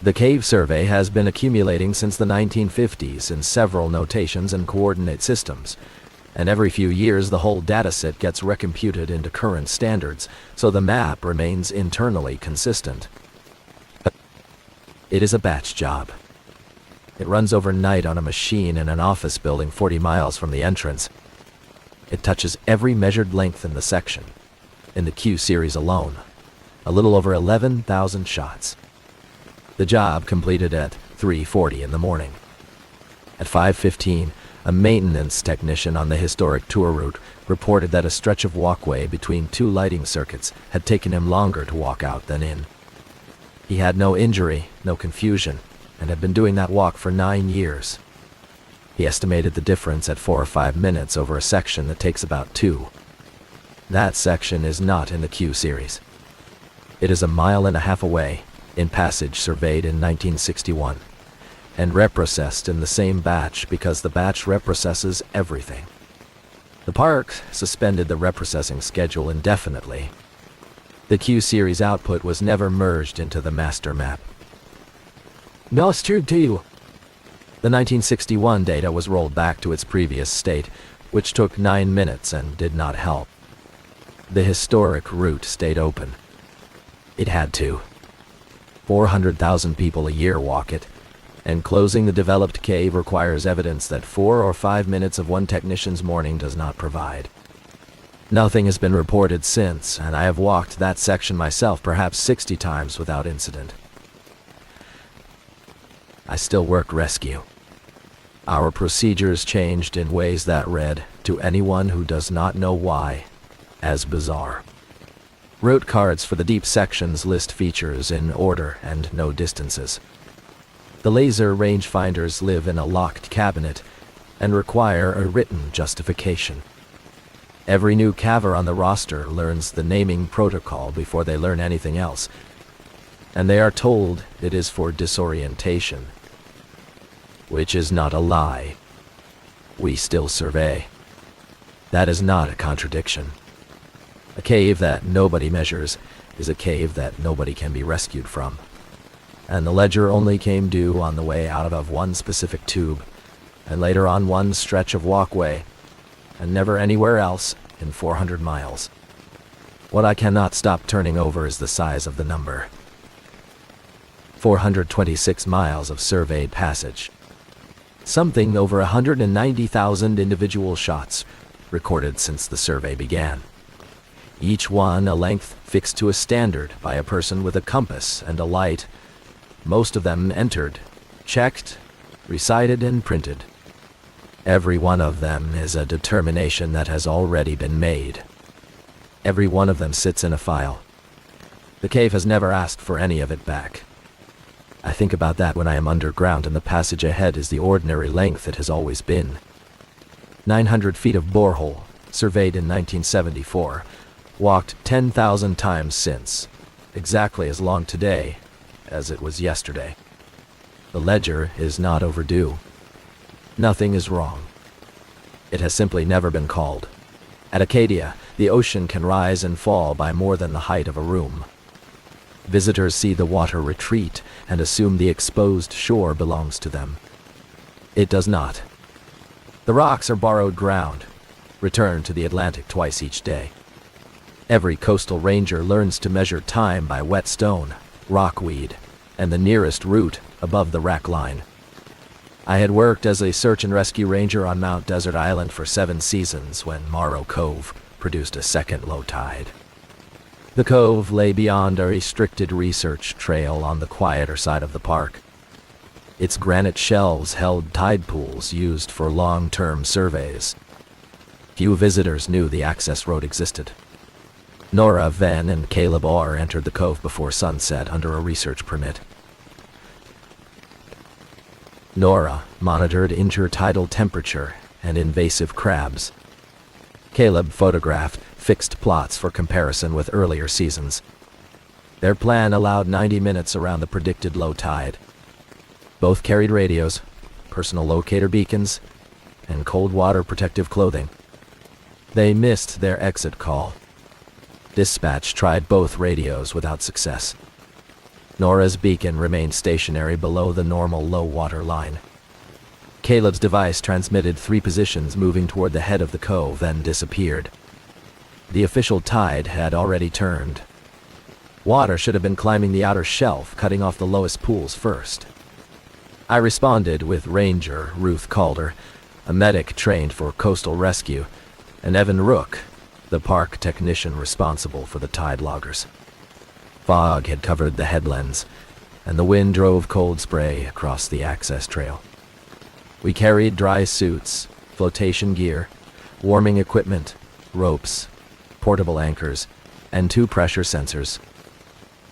The cave survey has been accumulating since the 1950s in several notations and coordinate systems, and every few years the whole dataset gets recomputed into current standards, so the map remains internally consistent. It is a batch job. It runs overnight on a machine in an office building 40 miles from the entrance. It touches every measured length in the section, in the Q-series alone. A little over 11,000 shots. The job completed at 3:40 in the morning. At 5:15, a maintenance technician on the historic tour route reported that a stretch of walkway between 2 lighting circuits had taken him longer to walk out than in. He had no injury, no confusion, and had been doing that walk for 9 years. He estimated the difference at 4 or 5 minutes over a section that takes about 2. That section is not in the Q-series. It is a mile and a half away, in passage surveyed in 1961, and reprocessed in the same batch because the batch reprocesses everything. The park suspended the reprocessing schedule indefinitely. The Q-series output was never merged into the master map. No, it's true to you. The 1961 data was rolled back to its previous state, which took 9 minutes and did not help. The historic route stayed open. It had to. 400,000 people a year walk it, and closing the developed cave requires evidence that 4 or 5 minutes of one technician's morning does not provide. Nothing has been reported since, and I have walked that section myself perhaps 60 times without incident. I still work rescue. Our procedures changed in ways that read, to anyone who does not know why, as bizarre. Route cards for the deep sections list features in order and no distances. The laser rangefinders live in a locked cabinet and require a written justification. Every new caver on the roster learns the naming protocol before they learn anything else, and they are told it is for disorientation, which is not a lie. We still survey. That is not a contradiction. A cave that nobody measures is a cave that nobody can be rescued from. And the ledger only came due on the way out of one specific tube, and later on one stretch of walkway, and never anywhere else in 400 miles. What I cannot stop turning over is the size of the number. 426 miles of surveyed passage. Something over 190,000 individual shots recorded since the survey began. Each one a length fixed to a standard by a person with a compass and a light. Most of them entered, checked, recited, and printed. Every one of them is a determination that has already been made. Every one of them sits in a file. The cave has never asked for any of it back. I think about that when I am underground and the passage ahead is the ordinary length it has always been. 900 feet of borehole, surveyed in 1974, walked 10,000 times since, exactly as long today as it was yesterday. The ledger is not overdue. Nothing is wrong. It has simply never been called. At Acadia, the ocean can rise and fall by more than the height of a room. Visitors see the water retreat and assume the exposed shore belongs to them. It does not. The rocks are borrowed ground, returned to the Atlantic twice each day. Every coastal ranger learns to measure time by wet stone, rockweed, and the nearest root above the rack line. I had worked as a search and rescue ranger on Mount Desert Island for 7 seasons when Morrow Cove produced a second low tide. The cove lay beyond a restricted research trail on the quieter side of the park. Its granite shelves held tide pools used for long-term surveys. Few visitors knew the access road existed. Nora, Ven, and Caleb Orr entered the cove before sunset under a research permit. Nora monitored intertidal temperature and invasive crabs. Caleb photographed fixed plots for comparison with earlier seasons. Their plan allowed 90 minutes around the predicted low tide. Both carried radios, personal locator beacons, and cold water protective clothing. They missed their exit call. Dispatch tried both radios without success. Nora's beacon remained stationary below the normal low water line. Caleb's device transmitted 3 positions moving toward the head of the cove, then disappeared. The official tide had already turned. Water should have been climbing the outer shelf, cutting off the lowest pools first. I responded with Ranger Ruth Calder, a medic trained for coastal rescue, and Evan Rook, the park technician responsible for the tide loggers. Fog had covered the headlands, and the wind drove cold spray across the access trail. We carried dry suits, flotation gear, warming equipment, ropes, portable anchors, and 2 pressure sensors.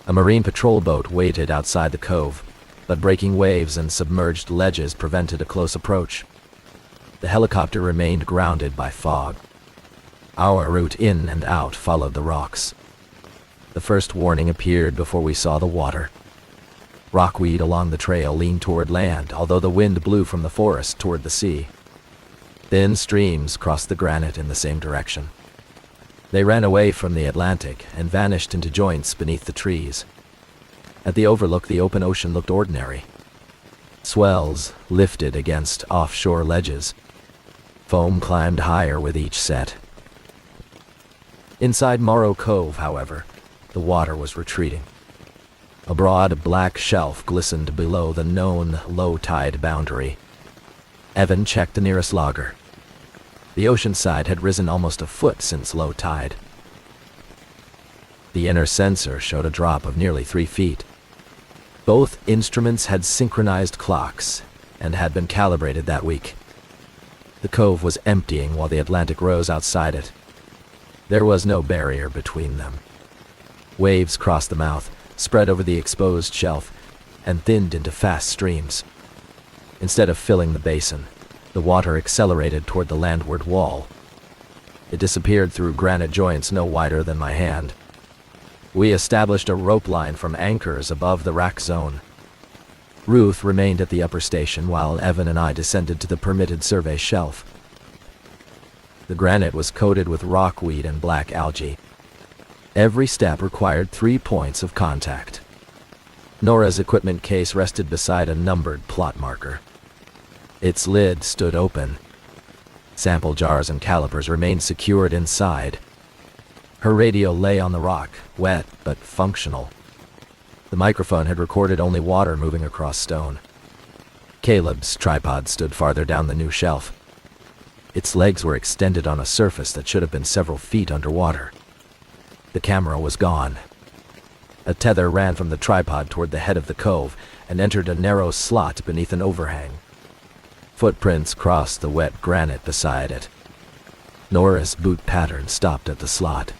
A marine patrol boat waited outside the cove, but breaking waves and submerged ledges prevented a close approach. The helicopter remained grounded by fog. Our route in and out followed the rocks. The first warning appeared before we saw the water. Rockweed along the trail leaned toward land, although the wind blew from the forest toward the sea. Thin streams crossed the granite in the same direction. They ran away from the Atlantic and vanished into joints beneath the trees. At the overlook, the open ocean looked ordinary. Swells lifted against offshore ledges. Foam climbed higher with each set. Inside Morrow Cove, however, the water was retreating. A broad black shelf glistened below the known low-tide boundary. Evan checked the nearest logger. The ocean side had risen almost a foot since low tide. The inner sensor showed a drop of nearly 3 feet. Both instruments had synchronized clocks and had been calibrated that week. The cove was emptying while the Atlantic rose outside it. There was no barrier between them. Waves crossed the mouth, spread over the exposed shelf, and thinned into fast streams. Instead of filling the basin, the water accelerated toward the landward wall. It disappeared through granite joints no wider than my hand. We established a rope line from anchors above the rack zone. Ruth remained at the upper station while Evan and I descended to the permitted survey shelf. The granite was coated with rockweed and black algae. Every step required 3 points of contact. Nora's equipment case rested beside a numbered plot marker. Its lid stood open. Sample jars and calipers remained secured inside. Her radio lay on the rock, wet but functional. The microphone had recorded only water moving across stone. Caleb's tripod stood farther down the new shelf. Its legs were extended on a surface that should have been several feet underwater. The camera was gone. A tether ran from the tripod toward the head of the cove and entered a narrow slot beneath an overhang. Footprints crossed the wet granite beside it. Nora's boot pattern stopped at the slot.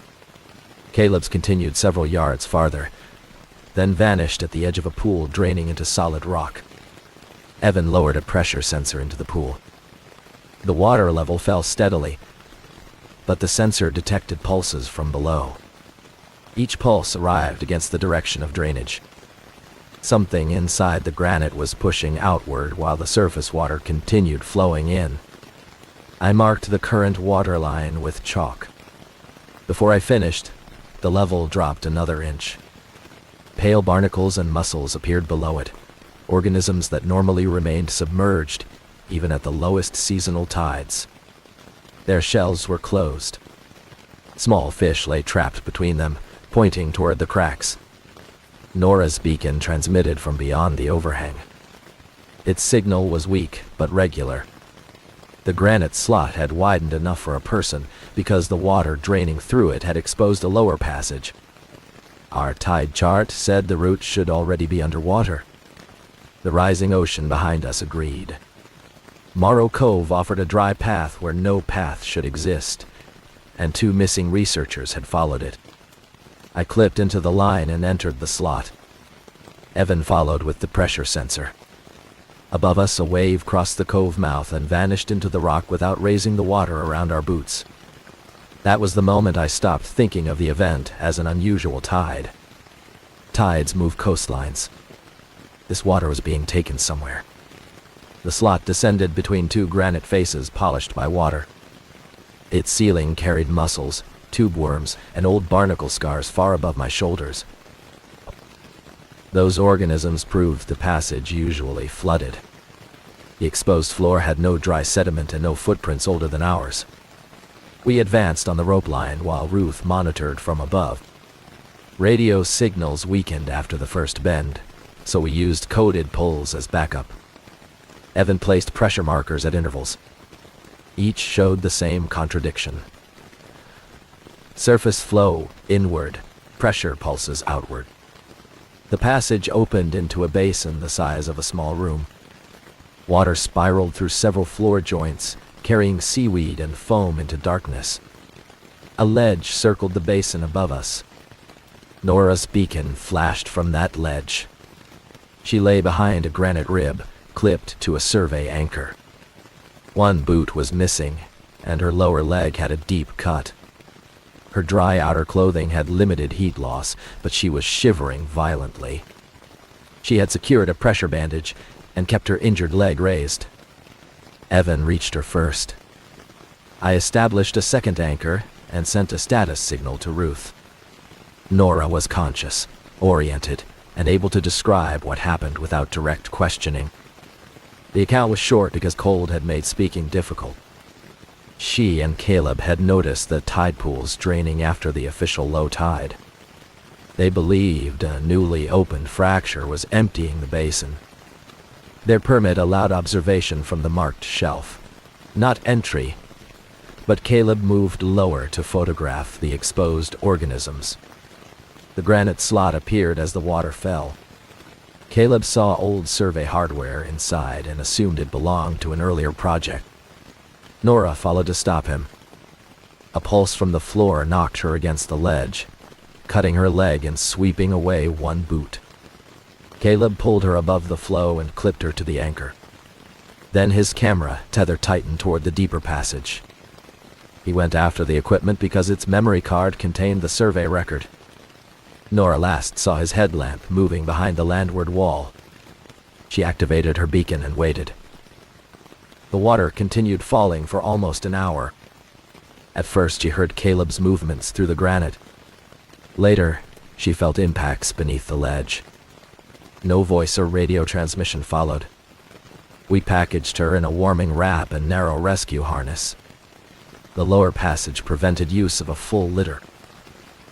Caleb's continued several yards farther, then vanished at the edge of a pool draining into solid rock. Evan lowered a pressure sensor into the pool. The water level fell steadily, but the sensor detected pulses from below. Each pulse arrived against the direction of drainage. Something inside the granite was pushing outward while the surface water continued flowing in. I marked the current water line with chalk. Before I finished, the level dropped another inch. Pale barnacles and mussels appeared below it, organisms that normally remained submerged even at the lowest seasonal tides. Their shells were closed. Small fish lay trapped between them, pointing toward the cracks. Nora's beacon transmitted from beyond the overhang. Its signal was weak but regular. The granite slot had widened enough for a person because the water draining through it had exposed a lower passage. Our tide chart said the route should already be underwater. The rising ocean behind us agreed. Morrow Cove offered a dry path where no path should exist, and 2 missing researchers had followed it. I clipped into the line and entered the slot. Evan followed with the pressure sensor. Above us, a wave crossed the cove mouth and vanished into the rock without raising the water around our boots. That was the moment I stopped thinking of the event as an unusual tide. Tides move coastlines. This water was being taken somewhere. The slot descended between 2 granite faces polished by water. Its ceiling carried mussels, tube worms, and old barnacle scars far above my shoulders. Those organisms proved the passage usually flooded. The exposed floor had no dry sediment and no footprints older than ours. We advanced on the rope line while Ruth monitored from above. Radio signals weakened after the first bend, so we used coded pulls as backup. Evan placed pressure markers at intervals. Each showed the same contradiction. Surface flow inward, pressure pulses outward. The passage opened into a basin the size of a small room. Water spiraled through several floor joints, carrying seaweed and foam into darkness. A ledge circled the basin above us. Nora's beacon flashed from that ledge. She lay behind a granite rib, clipped to a survey anchor. One boot was missing, and her lower leg had a deep cut. Her dry outer clothing had limited heat loss, but she was shivering violently. She had secured a pressure bandage and kept her injured leg raised. Evan reached her first. I established a second anchor and sent a status signal to Ruth. Nora was conscious, oriented, and able to describe what happened without direct questioning. The account was short because cold had made speaking difficult. She and Caleb had noticed the tide pools draining after the official low tide. They believed a newly opened fracture was emptying the basin. Their permit allowed observation from the marked shelf. Not entry, but Caleb moved lower to photograph the exposed organisms. The granite slot appeared as the water fell. Caleb saw old survey hardware inside and assumed it belonged to an earlier project. Nora followed to stop him. A pulse from the floor knocked her against the ledge, cutting her leg and sweeping away one boot. Caleb pulled her above the flow and clipped her to the anchor. Then his camera tether tightened toward the deeper passage. He went after the equipment because its memory card contained the survey record. Nora last saw his headlamp moving behind the landward wall. She activated her beacon and waited. The water continued falling for almost an hour. At first she heard Caleb's movements through the granite. Later, she felt impacts beneath the ledge. No voice or radio transmission followed. We packaged her in a warming wrap and narrow rescue harness. The lower passage prevented use of a full litter.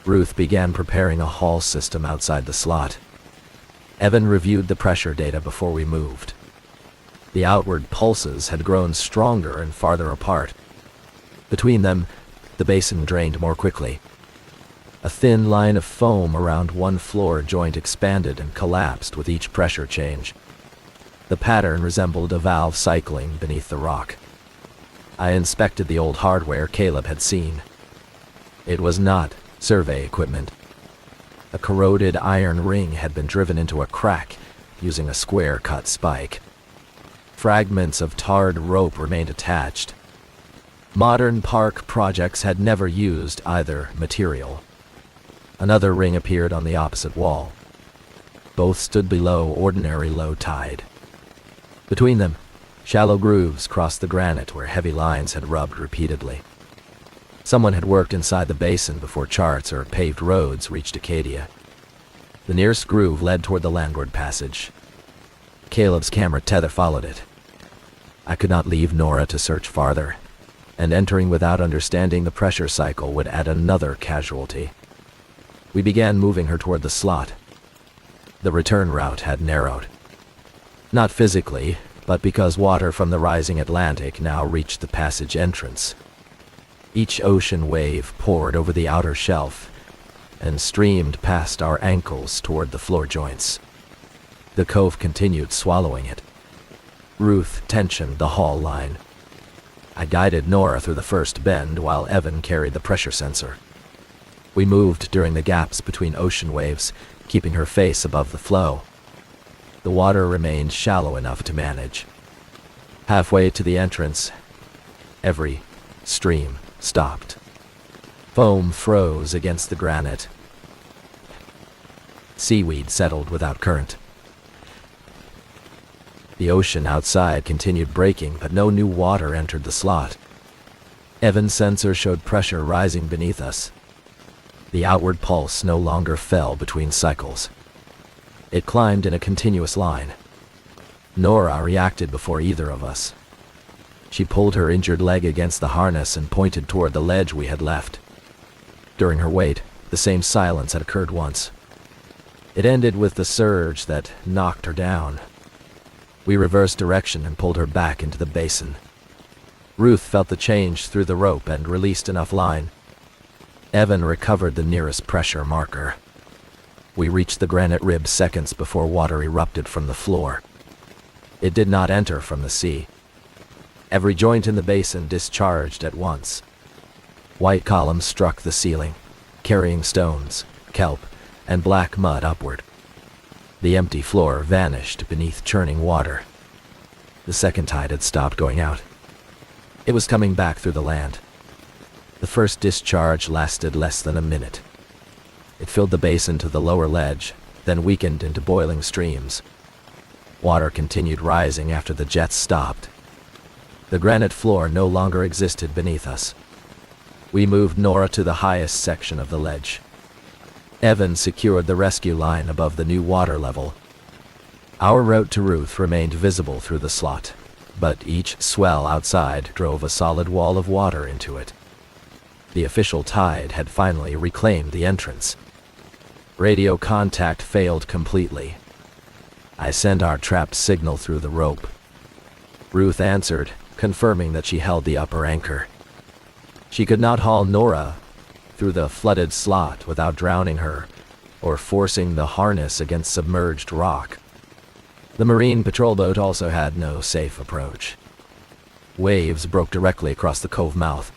Ruth began preparing a haul system outside the slot. Evan reviewed the pressure data before we moved. The outward pulses had grown stronger and farther apart. Between them, the basin drained more quickly. A thin line of foam around one floor joint expanded and collapsed with each pressure change. The pattern resembled a valve cycling beneath the rock. I inspected the old hardware Caleb had seen. It was not survey equipment. A corroded iron ring had been driven into a crack using a square-cut spike. Fragments of tarred rope remained attached. Modern park projects had never used either material. Another ring appeared on the opposite wall. Both stood below ordinary low tide. Between them, shallow grooves crossed the granite where heavy lines had rubbed repeatedly. Someone had worked inside the basin before charts or paved roads reached Acadia. The nearest groove led toward the landward passage. Caleb's camera tether followed it. I could not leave Nora to search farther, and entering without understanding the pressure cycle would add another casualty. We began moving her toward the slot. The return route had narrowed. Not physically, but because water from the rising Atlantic now reached the passage entrance. Each ocean wave poured over the outer shelf and streamed past our ankles toward the floor joints. The cove continued swallowing it. Ruth tensioned the haul line. I guided Nora through the first bend while Evan carried the pressure sensor. We moved during the gaps between ocean waves, keeping her face above the flow. The water remained shallow enough to manage. Halfway to the entrance, every stream stopped. Foam froze against the granite. Seaweed settled without current. The ocean outside continued breaking, but no new water entered the slot. Evan's sensor showed pressure rising beneath us. The outward pulse no longer fell between cycles. It climbed in a continuous line. Nora reacted before either of us. She pulled her injured leg against the harness and pointed toward the ledge we had left. During her wait, the same silence had occurred once. It ended with the surge that knocked her down. We reversed direction and pulled her back into the basin. Ruth felt the change through the rope and released enough line. Evan recovered the nearest pressure marker. We reached the granite rib seconds before water erupted from the floor. It did not enter from the sea. Every joint in the basin discharged at once. White columns struck the ceiling, carrying stones, kelp, and black mud upward. The empty floor vanished beneath churning water. The second tide had stopped going out. It was coming back through the land. The first discharge lasted less than a minute. It filled the basin to the lower ledge, then weakened into boiling streams. Water continued rising after the jets stopped. The granite floor no longer existed beneath us. We moved Nora to the highest section of the ledge. Evan secured the rescue line above the new water level. Our route to Ruth remained visible through the slot, but each swell outside drove a solid wall of water into it. The official tide had finally reclaimed the entrance. Radio contact failed completely. I sent our trapped signal through the rope. Ruth answered, confirming that she held the upper anchor. She could not haul Nora through the flooded slot without drowning her or forcing the harness against submerged rock. The Marine patrol boat also had no safe approach. Waves broke directly across the cove mouth.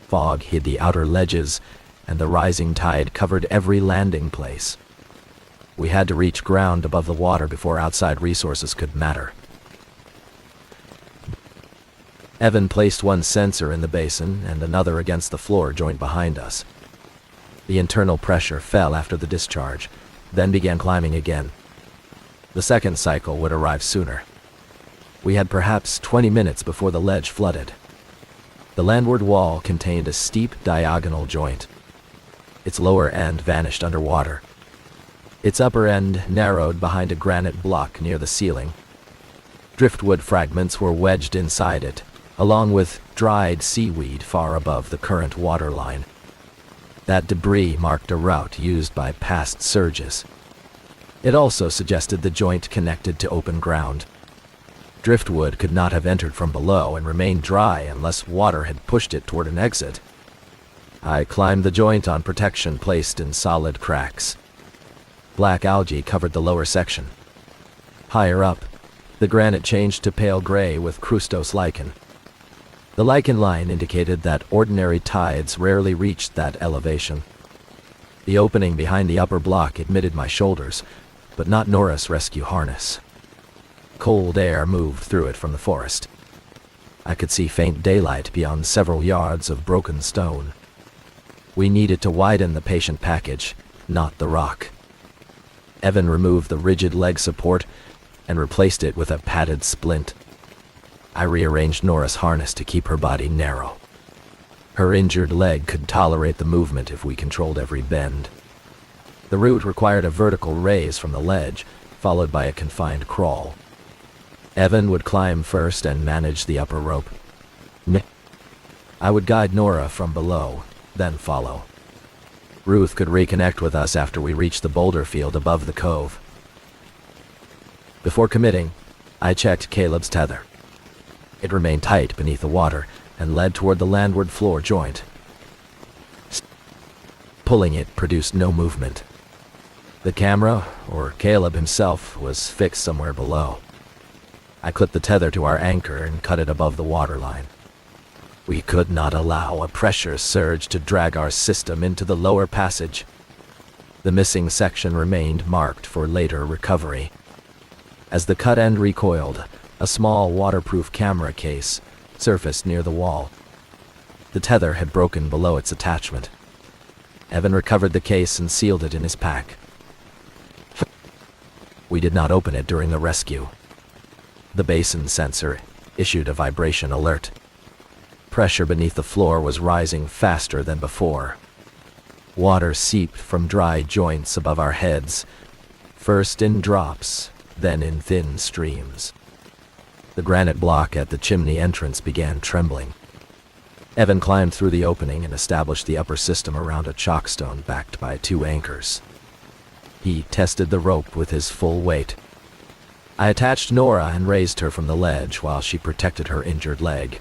Fog hid the outer ledges, and the rising tide covered every landing place. We had to reach ground above the water before outside resources could matter. Evan placed one sensor in the basin and another against the floor joint behind us. The internal pressure fell after the discharge, then began climbing again. The second cycle would arrive sooner. We had perhaps 20 minutes before the ledge flooded. The landward wall contained a steep diagonal joint. Its lower end vanished underwater. Its upper end narrowed behind a granite block near the ceiling. Driftwood fragments were wedged inside it, along with dried seaweed far above the current water line. That debris marked a route used by past surges. It also suggested the joint connected to open ground. Driftwood could not have entered from below and remained dry unless water had pushed it toward an exit. I climbed the joint on protection placed in solid cracks. Black algae covered the lower section. Higher up, the granite changed to pale gray with crustose lichen. The lichen line indicated that ordinary tides rarely reached that elevation. The opening behind the upper block admitted my shoulders, but not Nora's rescue harness. Cold air moved through it from the forest. I could see faint daylight beyond several yards of broken stone. We needed to widen the patient package, not the rock. Evan removed the rigid leg support and replaced it with a padded splint. I rearranged Nora's harness to keep her body narrow. Her injured leg could tolerate the movement if we controlled every bend. The route required a vertical raise from the ledge, followed by a confined crawl. Evan would climb first and manage the upper rope. I would guide Nora from below, then follow. Ruth could reconnect with us after we reached the boulder field above the cove. Before committing, I checked Caleb's tether. It remained tight beneath the water and led toward the landward floor joint. Pulling it produced no movement. The camera, or Caleb himself, was fixed somewhere below. I clipped the tether to our anchor and cut it above the waterline. We could not allow a pressure surge to drag our system into the lower passage. The missing section remained marked for later recovery. As the cut end recoiled, a small waterproof camera case surfaced near the wall. The tether had broken below its attachment. Evan recovered the case and sealed it in his pack. We did not open it during the rescue. The basin sensor issued a vibration alert. Pressure beneath the floor was rising faster than before. Water seeped from dry joints above our heads, first in drops, then in thin streams. The granite block at the chimney entrance began trembling. Evan climbed through the opening and established the upper system around a chockstone backed by 2 anchors. He tested the rope with his full weight. I attached Nora and raised her from the ledge while she protected her injured leg.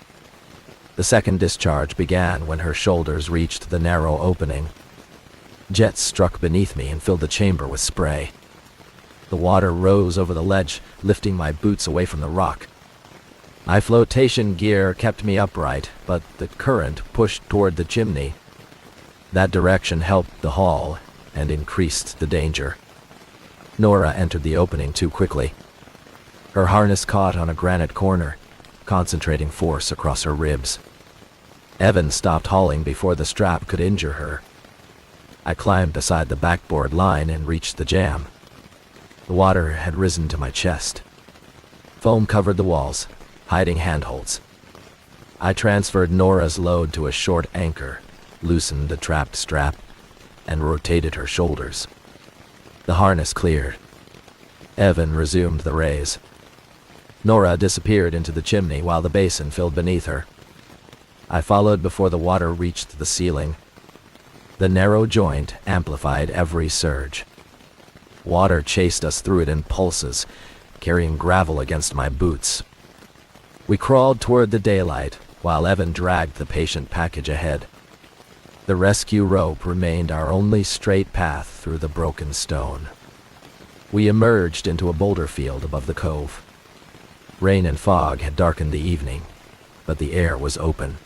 The second discharge began when her shoulders reached the narrow opening. Jets struck beneath me and filled the chamber with spray. The water rose over the ledge, lifting my boots away from the rock. My flotation gear kept me upright, but the current pushed toward the chimney. That direction helped the haul and increased the danger. Nora entered the opening too quickly. Her harness caught on a granite corner, concentrating force across her ribs. Evan stopped hauling before the strap could injure her. I climbed beside the backboard line and reached the jam. The water had risen to my chest. Foam covered the walls, hiding handholds. I transferred Nora's load to a short anchor, loosened the trapped strap, and rotated her shoulders. The harness cleared. Evan resumed the raise. Nora disappeared into the chimney while the basin filled beneath her. I followed before the water reached the ceiling. The narrow joint amplified every surge. Water chased us through it in pulses, carrying gravel against my boots. We crawled toward the daylight while Evan dragged the patient package ahead. The rescue rope remained our only straight path through the broken stone. We emerged into a boulder field above the cove. Rain and fog had darkened the evening, but the air was open.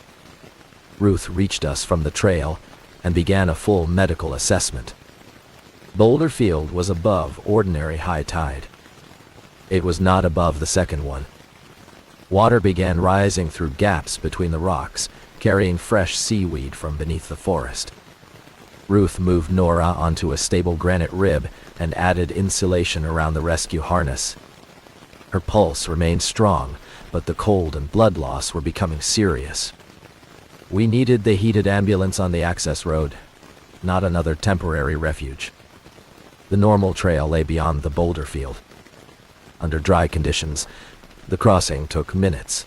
Ruth reached us from the trail and began a full medical assessment. Boulder Field was above ordinary high tide. It was not above the second one. Water began rising through gaps between the rocks, carrying fresh seaweed from beneath the forest. Ruth moved Nora onto a stable granite rib and added insulation around the rescue harness. Her pulse remained strong, but the cold and blood loss were becoming serious. We needed the heated ambulance on the access road, not another temporary refuge. The normal trail lay beyond the boulder field. Under dry conditions, the crossing took minutes.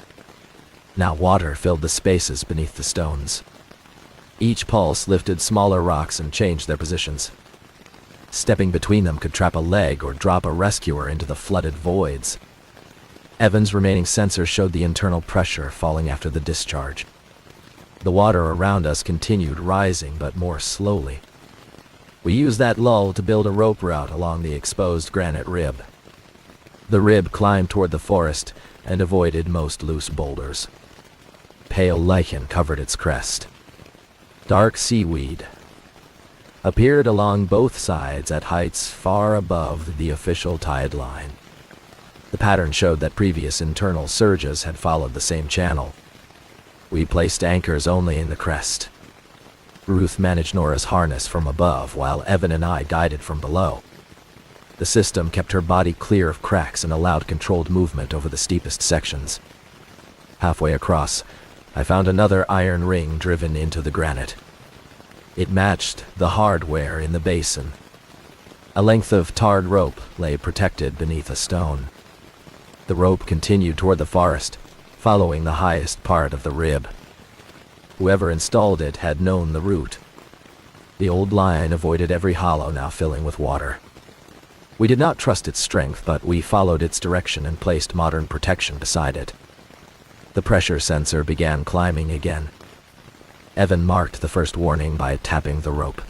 Now water filled the spaces beneath the stones. Each pulse lifted smaller rocks and changed their positions. Stepping between them could trap a leg or drop a rescuer into the flooded voids. Evan's remaining sensor showed the internal pressure falling after the discharge. The water around us continued rising, but more slowly. We used that lull to build a rope route along the exposed granite rib. The rib climbed toward the forest and avoided most loose boulders. Pale lichen covered its crest. Dark seaweed appeared along both sides at heights far above the official tide line. The pattern showed that previous internal surges had followed the same channel. We placed anchors only in the crest. Ruth managed Nora's harness from above, while Evan and I guided from below. The system kept her body clear of cracks and allowed controlled movement over the steepest sections. Halfway across, I found another iron ring driven into the granite. It matched the hardware in the basin. A length of tarred rope lay protected beneath a stone. The rope continued toward the forest, following the highest part of the rib. Whoever installed it had known the route. The old line avoided every hollow now filling with water. We did not trust its strength, but we followed its direction and placed modern protection beside it. The pressure sensor began climbing again. Evan marked the first warning by tapping the rope.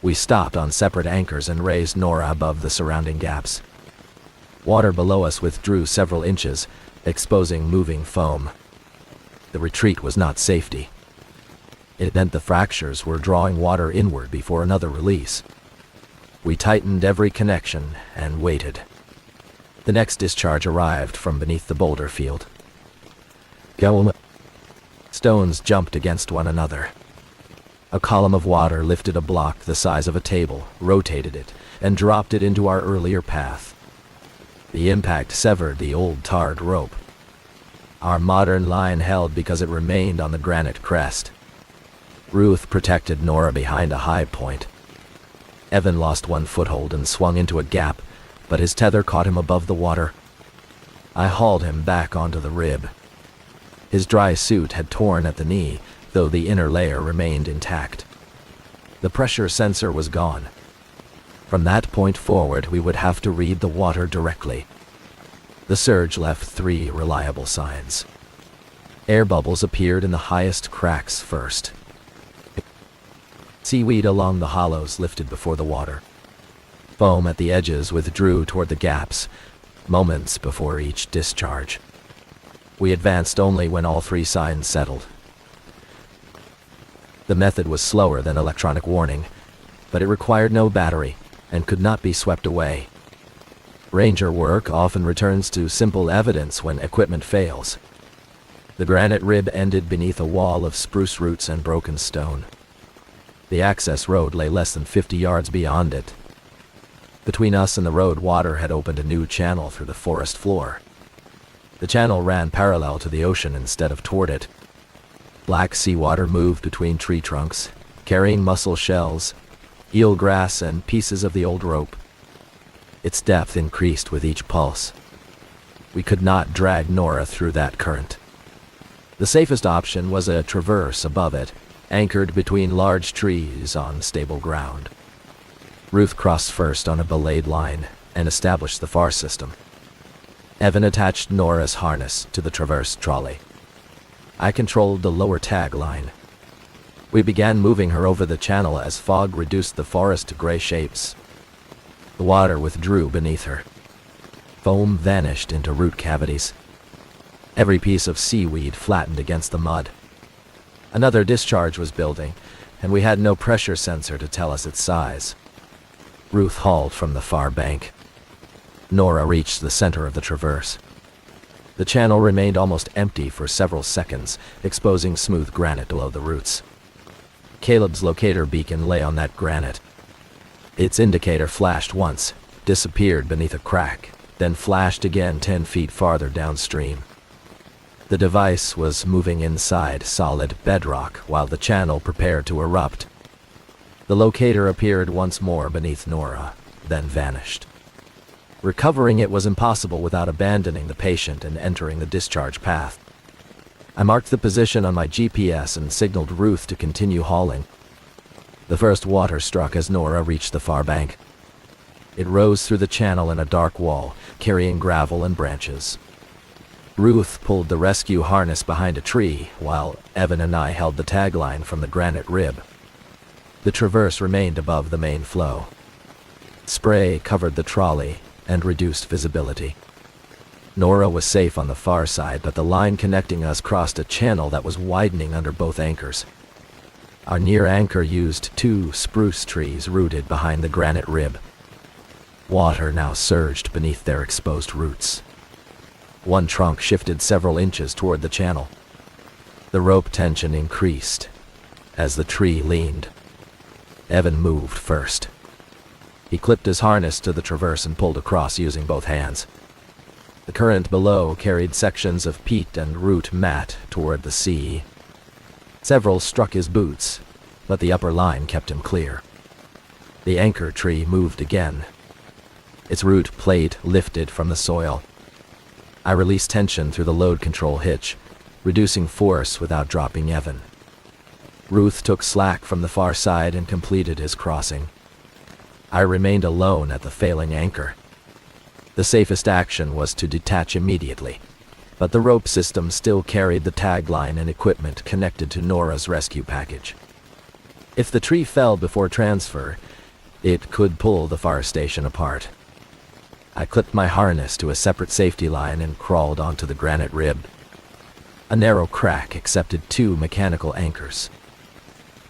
We stopped on separate anchors and raised Nora above the surrounding gaps. Water below us withdrew several inches, exposing moving foam. The retreat was not safety. It meant the fractures were drawing water inward before another release. We tightened every connection and waited. The next discharge arrived from beneath the boulder field. Go. Stones jumped against one another. A column of water lifted a block the size of a table, rotated it, and dropped it into our earlier path. The impact severed the old tarred rope. Our modern line held because it remained on the granite crest. Ruth protected Nora behind a high point. Evan lost one foothold and swung into a gap, but his tether caught him above the water. I hauled him back onto the rib. His dry suit had torn at the knee, though the inner layer remained intact. The pressure sensor was gone. From that point forward, we would have to read the water directly. The surge left 3 reliable signs. Air bubbles appeared in the highest cracks first. Seaweed along the hollows lifted before the water. Foam at the edges withdrew toward the gaps, moments before each discharge. We advanced only when all 3 signs settled. The method was slower than electronic warning, but it required no battery and could not be swept away. Ranger work often returns to simple evidence when equipment fails. The granite rib ended beneath a wall of spruce roots and broken stone. The access road lay less than 50 yards beyond it. Between us and the road, water had opened a new channel through the forest floor. The channel ran parallel to the ocean instead of toward it. Black seawater moved between tree trunks, carrying mussel shells, eelgrass, and pieces of the old rope. Its depth increased with each pulse. We could not drag Nora through that current. The safest option was a traverse above it, anchored between large trees on stable ground. Ruth crossed first on a belayed line and established the FAR system. Evan attached Nora's harness to the traverse trolley. I controlled the lower tag line. We began moving her over the channel as fog reduced the forest to gray shapes. The water withdrew beneath her. Foam vanished into root cavities. Every piece of seaweed flattened against the mud. Another discharge was building, and we had no pressure sensor to tell us its size. Ruth hauled from the far bank. Nora reached the center of the traverse. The channel remained almost empty for several seconds, exposing smooth granite below the roots. Caleb's locator beacon lay on that granite. Its indicator flashed once, disappeared beneath a crack, then flashed again 10 feet farther downstream. The device was moving inside solid bedrock while the channel prepared to erupt. The locator appeared once more beneath Nora, then vanished. Recovering it was impossible without abandoning the patient and entering the discharge path. I marked the position on my GPS and signaled Ruth to continue hauling. The first water struck as Nora reached the far bank. It rose through the channel in a dark wall, carrying gravel and branches. Ruth pulled the rescue harness behind a tree, while Evan and I held the tagline from the granite rib. The traverse remained above the main flow. Spray covered the trolley and reduced visibility. Nora was safe on the far side, but the line connecting us crossed a channel that was widening under both anchors. Our near anchor used 2 spruce trees rooted behind the granite rib. Water now surged beneath their exposed roots. One trunk shifted several inches toward the channel. The rope tension increased as the tree leaned. Evan moved first. He clipped his harness to the traverse and pulled across using both hands. The current below carried sections of peat and root mat toward the sea. Several struck his boots, but the upper line kept him clear. The anchor tree moved again. Its root plate lifted from the soil. I released tension through the load control hitch, reducing force without dropping Evan. Ruth took slack from the far side and completed his crossing. I remained alone at the failing anchor. The safest action was to detach immediately, but the rope system still carried the tagline and equipment connected to Nora's rescue package. If the tree fell before transfer, it could pull the fire station apart. I clipped my harness to a separate safety line and crawled onto the granite rib. A narrow crack accepted 2 mechanical anchors.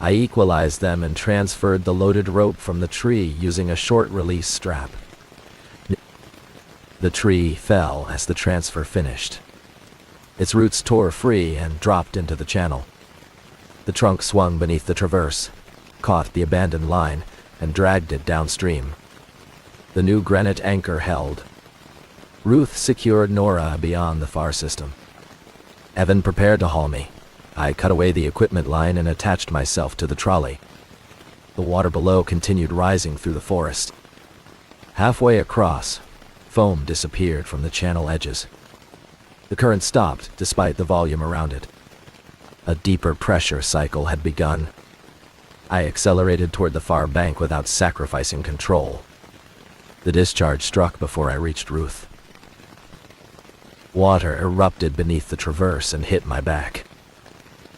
I equalized them and transferred the loaded rope from the tree using a short-release strap. The tree fell as the transfer finished. Its roots tore free and dropped into the channel. The trunk swung beneath the traverse, caught the abandoned line, and dragged it downstream. The new granite anchor held. Ruth secured Nora beyond the far system. Evan prepared to haul me. I cut away the equipment line and attached myself to the trolley. The water below continued rising through the forest. Halfway across, foam disappeared from the channel edges. The current stopped despite the volume around it. A deeper pressure cycle had begun. I accelerated toward the far bank without sacrificing control. The discharge struck before I reached Ruth. Water erupted beneath the traverse and hit my back.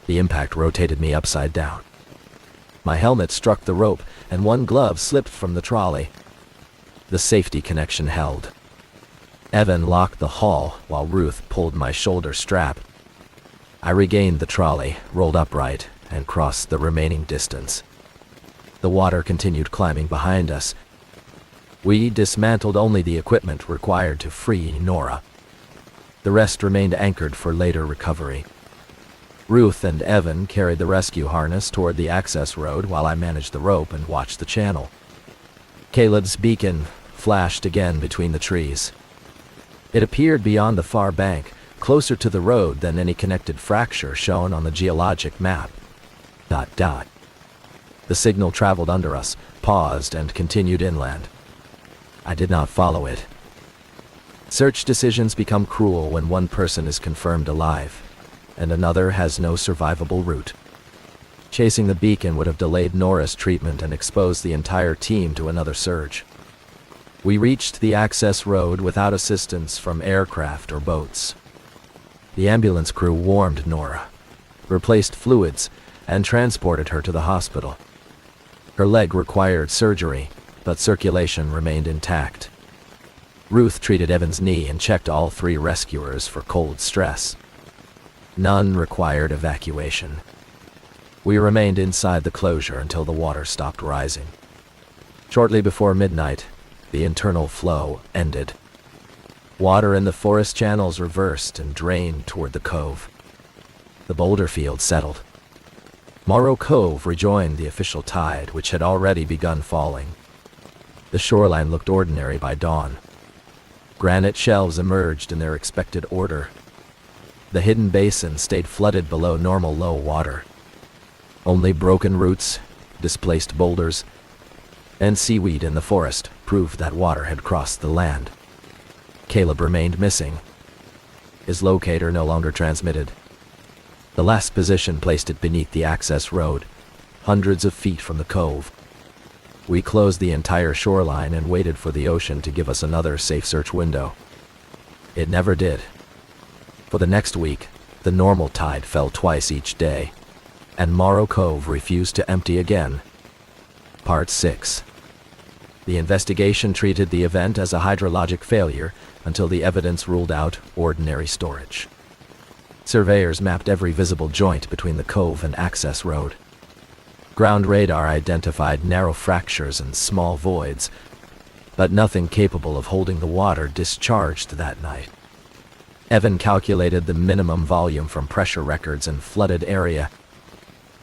The impact rotated me upside down. My helmet struck the rope, and one glove slipped from the trolley. The safety connection held. Evan locked the haul while Ruth pulled my shoulder strap. I regained the trolley, rolled upright, and crossed the remaining distance. The water continued climbing behind us. We dismantled only the equipment required to free Nora. The rest remained anchored for later recovery. Ruth and Evan carried the rescue harness toward the access road while I managed the rope and watched the channel. Caleb's beacon flashed again between the trees. It appeared beyond the far bank, closer to the road than any connected fracture shown on the geologic map. ... The signal traveled under us, paused, and continued inland. I did not follow it. Search decisions become cruel when one person is confirmed alive, and another has no survivable route. Chasing the beacon would have delayed Nora's treatment and exposed the entire team to another surge. We reached the access road without assistance from aircraft or boats. The ambulance crew warmed Nora, replaced fluids, and transported her to the hospital. Her leg required surgery, but circulation remained intact. Ruth treated Evan's knee and checked all 3 rescuers for cold stress. None required evacuation. We remained inside the closure until the water stopped rising. Shortly before midnight, the internal flow ended. Water in the forest channels reversed and drained toward the cove. The boulder field settled. Morrow Cove rejoined the official tide, which had already begun falling. The shoreline looked ordinary by dawn. Granite shelves emerged in their expected order. The hidden basin stayed flooded below normal low water. Only broken roots, displaced boulders, and seaweed in the forest proved that water had crossed the land. Caleb remained missing. His locator no longer transmitted. The last position placed it beneath the access road, hundreds of feet from the cove. We closed the entire shoreline and waited for the ocean to give us another safe search window. It never did. For the next week, the normal tide fell twice each day, and Morrow Cove refused to empty again. Part 6. The investigation treated the event as a hydrologic failure until the evidence ruled out ordinary storage. Surveyors mapped every visible joint between the cove and access road. Ground radar identified narrow fractures and small voids, but nothing capable of holding the water discharged that night. Evan calculated the minimum volume from pressure records and flooded area.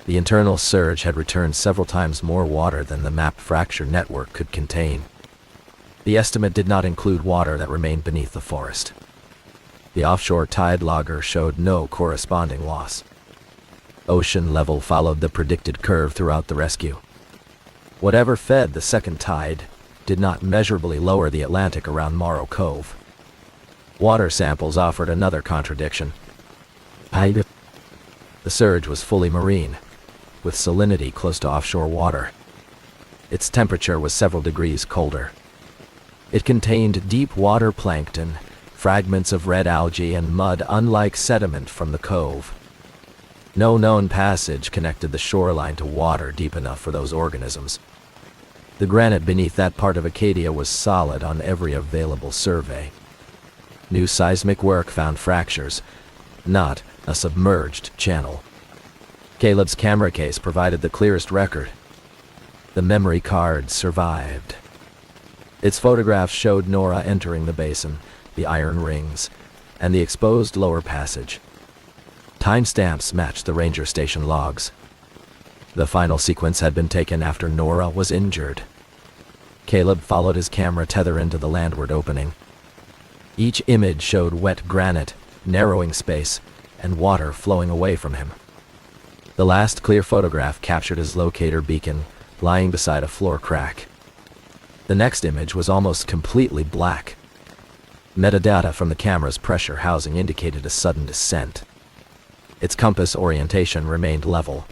The internal surge had returned several times more water than the mapped fracture network could contain. The estimate did not include water that remained beneath the forest. The offshore tide logger showed no corresponding loss. Ocean level followed the predicted curve throughout the rescue. Whatever fed the second tide did not measurably lower the Atlantic around Morrow Cove. Water samples offered another contradiction. The surge was fully marine, with salinity close to offshore water. Its temperature was several degrees colder. It contained deep water plankton, fragments of red algae, and mud unlike sediment from the cove. No known passage connected the shoreline to water deep enough for those organisms. The granite beneath that part of Acadia was solid on every available survey. New seismic work found fractures, not a submerged channel. Caleb's camera case provided the clearest record. The memory card survived. Its photographs showed Nora entering the basin, the iron rings, and the exposed lower passage. Timestamps matched the ranger station logs. The final sequence had been taken after Nora was injured. Caleb followed his camera tether into the landward opening. Each image showed wet granite, narrowing space, and water flowing away from him. The last clear photograph captured his locator beacon lying beside a floor crack. The next image was almost completely black. Metadata from the camera's pressure housing indicated a sudden descent. Its compass orientation remained level,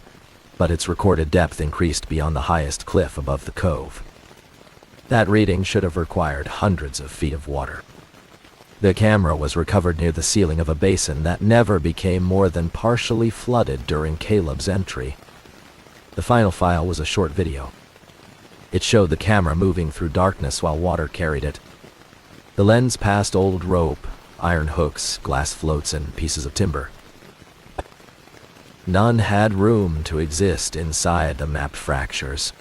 but its recorded depth increased beyond the highest cliff above the cove. That reading should have required hundreds of feet of water. The camera was recovered near the ceiling of a basin that never became more than partially flooded during Caleb's entry. The final file was a short video. It showed the camera moving through darkness while water carried it. The lens passed old rope, iron hooks, glass floats, and pieces of timber. None had room to exist inside the mapped fractures.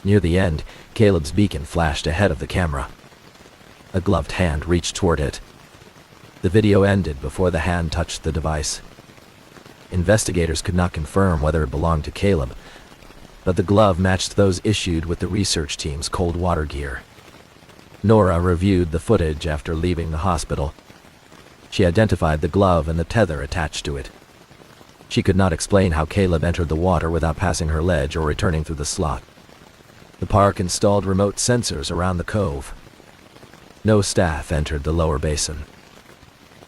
Near the end, Caleb's beacon flashed ahead of the camera. A gloved hand reached toward it. The video ended before the hand touched the device. Investigators could not confirm whether it belonged to Caleb, but the glove matched those issued with the research team's cold water gear. Nora reviewed the footage after leaving the hospital. She identified the glove and the tether attached to it. She could not explain how Caleb entered the water without passing her ledge or returning through the slot. The park installed remote sensors around the cove. No staff entered the lower basin.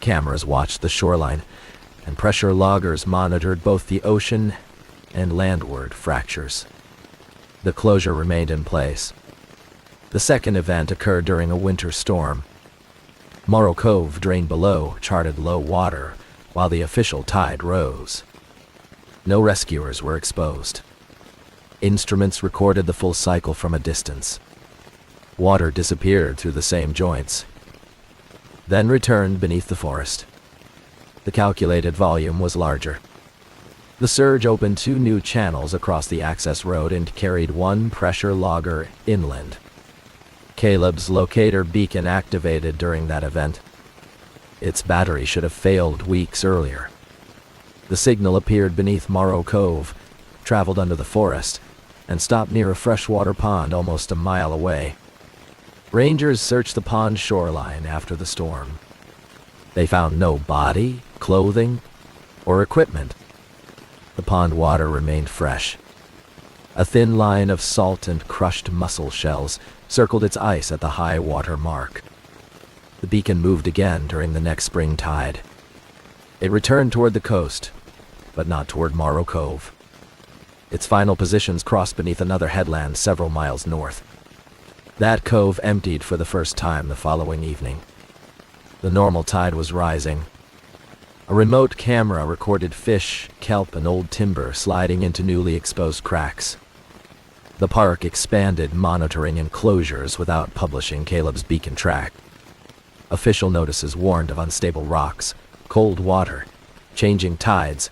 Cameras watched the shoreline, and pressure loggers monitored both the ocean and landward fractures. The closure remained in place. The second event occurred during a winter storm. Morrow Cove drained below charted low water, while the official tide rose. No rescuers were exposed. Instruments recorded the full cycle from a distance. Water disappeared through the same joints, then returned beneath the forest. The calculated volume was larger. The surge opened 2 new channels across the access road and carried 1 pressure logger inland. Caleb's locator beacon activated during that event. Its battery should have failed weeks earlier. The signal appeared beneath Morrow Cove, traveled under the forest, and stopped near a freshwater pond almost a mile away. Rangers searched the pond shoreline after the storm. They found no body, clothing, or equipment. The pond water remained fresh. A thin line of salt and crushed mussel shells circled its ice at the high water mark. The beacon moved again during the next spring tide. It returned toward the coast, but not toward Morrow Cove. Its final positions crossed beneath another headland several miles north. That cove emptied for the first time the following evening. The normal tide was rising. A remote camera recorded fish, kelp, and old timber sliding into newly exposed cracks. The park expanded monitoring enclosures without publishing Caleb's beacon track. Official notices warned of unstable rocks, cold water, changing tides,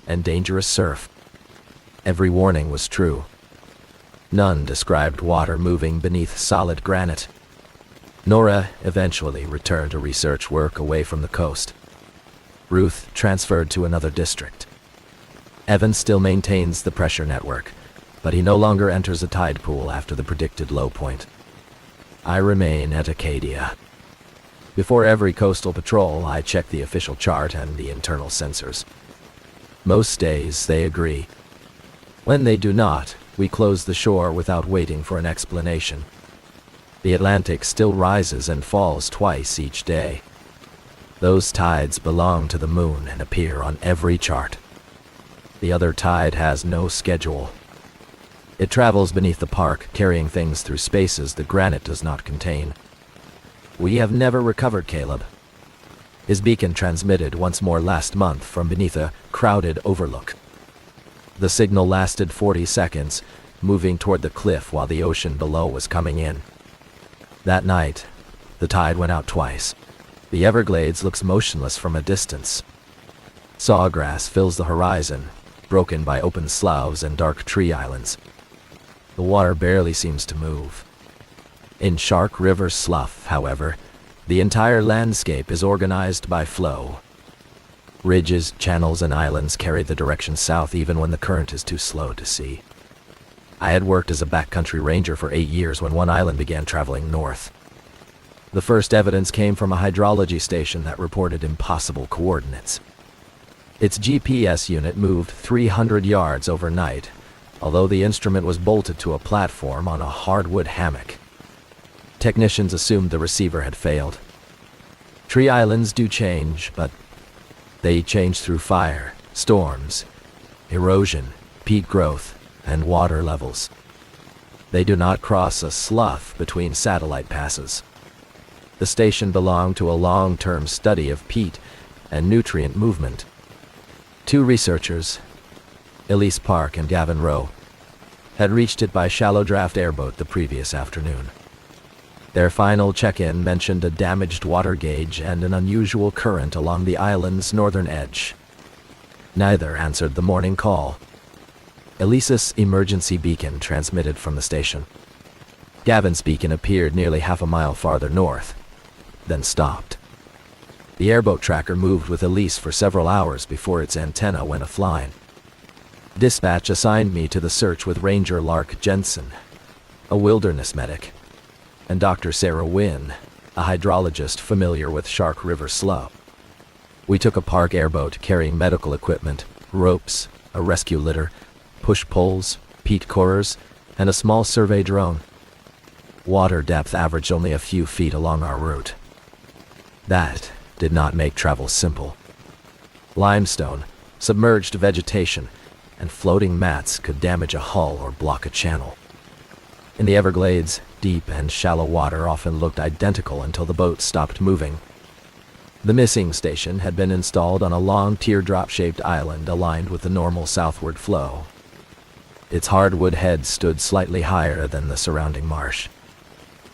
and dangerous surf. Every warning was true. None described water moving beneath solid granite. Nora eventually returned to research work away from the coast. Ruth transferred to another district. Evan still maintains the pressure network, but he no longer enters a tide pool after the predicted low point. I remain at Acadia. Before every coastal patrol, I check the official chart and the internal sensors. Most days, they agree. When they do not, we close the shore without waiting for an explanation. The Atlantic still rises and falls twice each day. Those tides belong to the moon and appear on every chart. The other tide has no schedule. It travels beneath the park, carrying things through spaces the granite does not contain. We have never recovered Caleb. His beacon transmitted once more last month from beneath a crowded overlook. The signal lasted 40 seconds, moving toward the cliff while the ocean below was coming in. That night, the tide went out twice. The Everglades looks motionless from a distance. Sawgrass fills the horizon, broken by open sloughs and dark tree islands. The water barely seems to move. In Shark River Slough, however, the entire landscape is organized by flow. Ridges, channels, and islands carry the direction south even when the current is too slow to see. I had worked as a backcountry ranger for 8 years when one island began traveling north. The first evidence came from a hydrology station that reported impossible coordinates. Its GPS unit moved 300 yards overnight, although the instrument was bolted to a platform on a hardwood hammock. Technicians assumed the receiver had failed. Tree islands do change, but they change through fire, storms, erosion, peat growth, and water levels. They do not cross a slough between satellite passes. The station belonged to a long-term study of peat and nutrient movement. 2 researchers, Elise Park and Gavin Rowe, had reached it by shallow draft airboat the previous afternoon. Their final check-in mentioned a damaged water gauge and an unusual current along the island's northern edge. Neither answered the morning call. Elise's emergency beacon transmitted from the station. Gavin's beacon appeared nearly half a mile farther north, then stopped. The airboat tracker moved with Elise for several hours before its antenna went offline. Dispatch assigned me to the search with Ranger Lark Jensen, a wilderness medic, and Dr. Sarah Wynn, a hydrologist familiar with Shark River Slough. We took a park airboat carrying medical equipment, ropes, a rescue litter, push poles, peat corers, and a small survey drone. Water depth averaged only a few feet along our route. That did not make travel simple. Limestone, submerged vegetation, and floating mats could damage a hull or block a channel. In the Everglades, deep and shallow water often looked identical until the boat stopped moving. The missing station had been installed on a long teardrop-shaped island aligned with the normal southward flow. Its hardwood head stood slightly higher than the surrounding marsh.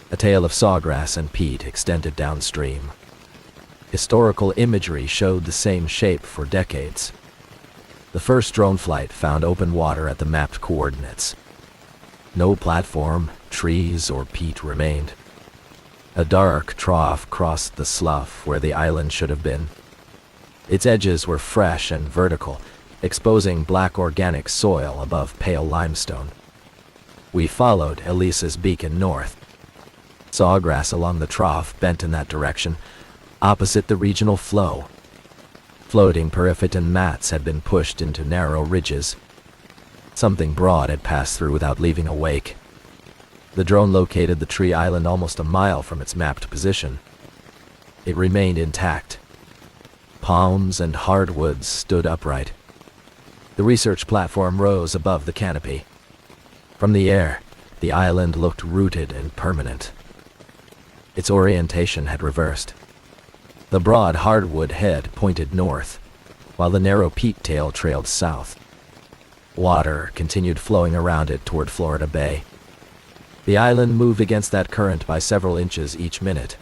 A tail of sawgrass and peat extended downstream. Historical imagery showed the same shape for decades. The first drone flight found open water at the mapped coordinates. No platform, trees, or peat remained. A dark trough crossed the slough where the island should have been. Its edges were fresh and vertical, exposing black organic soil above pale limestone. We followed Elise's beacon north. Sawgrass along the trough bent in that direction, opposite the regional flow. Floating periphyton mats had been pushed into narrow ridges. Something broad had passed through without leaving a wake. The drone located the tree island almost a mile from its mapped position. It remained intact. Palms and hardwoods stood upright. The research platform rose above the canopy. From the air, the island looked rooted and permanent. Its orientation had reversed. The broad hardwood head pointed north, while the narrow peat tail trailed south. Water continued flowing around it toward Florida Bay. The island moved against that current by several inches each minute.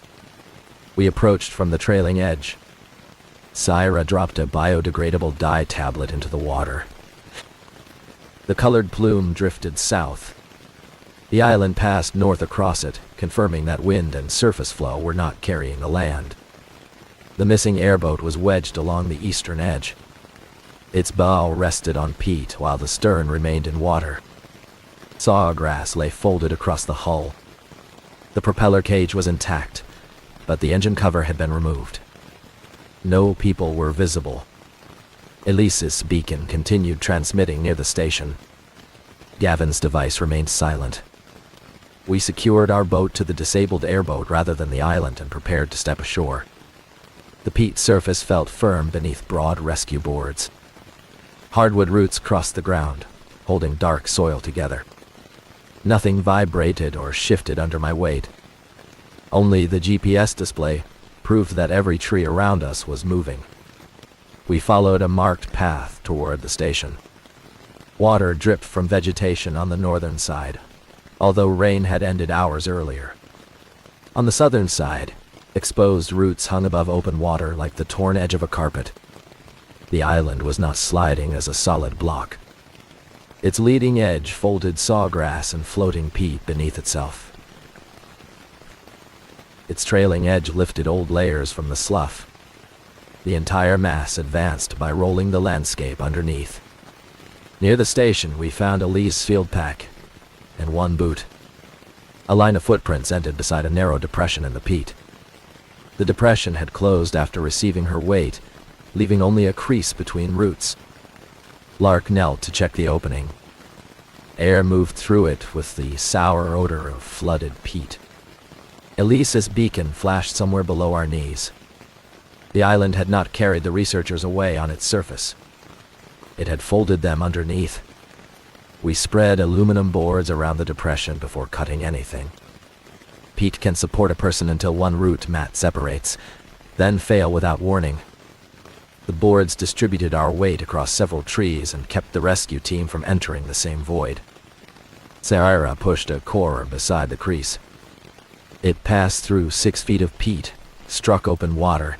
We approached from the trailing edge. Syra dropped a biodegradable dye tablet into the water. The colored plume drifted south. The island passed north across it, confirming that wind and surface flow were not carrying the land. The missing airboat was wedged along the eastern edge. Its bow rested on peat while the stern remained in water. Sawgrass lay folded across the hull. The propeller cage was intact, but the engine cover had been removed. No people were visible. Elise's beacon continued transmitting near the station. Gavin's device remained silent. We secured our boat to the disabled airboat rather than the island and prepared to step ashore. The peat surface felt firm beneath broad rescue boards. Hardwood roots crossed the ground, holding dark soil together. Nothing vibrated or shifted under my weight. Only the GPS display proved that every tree around us was moving. We followed a marked path toward the station. Water dripped from vegetation on the northern side, although rain had ended hours earlier. On the southern side, exposed roots hung above open water like the torn edge of a carpet. The island was not sliding as a solid block. Its leading edge folded sawgrass and floating peat beneath itself. Its trailing edge lifted old layers from the slough. The entire mass advanced by rolling the landscape underneath. Near the station, we found Elise's field pack and one boot. A line of footprints ended beside a narrow depression in the peat. The depression had closed after receiving her weight, leaving only a crease between roots. Lark knelt to check the opening. Air moved through it with the sour odor of flooded peat. Elise's beacon flashed somewhere below our knees. The island had not carried the researchers away on its surface. It had folded them underneath. We spread aluminum boards around the depression before cutting anything. Peat can support a person until one root mat separates, then fail without warning. The boards distributed our weight across several trees and kept the rescue team from entering the same void. Sarah pushed a core beside the crease. It passed through 6 feet of peat, struck open water,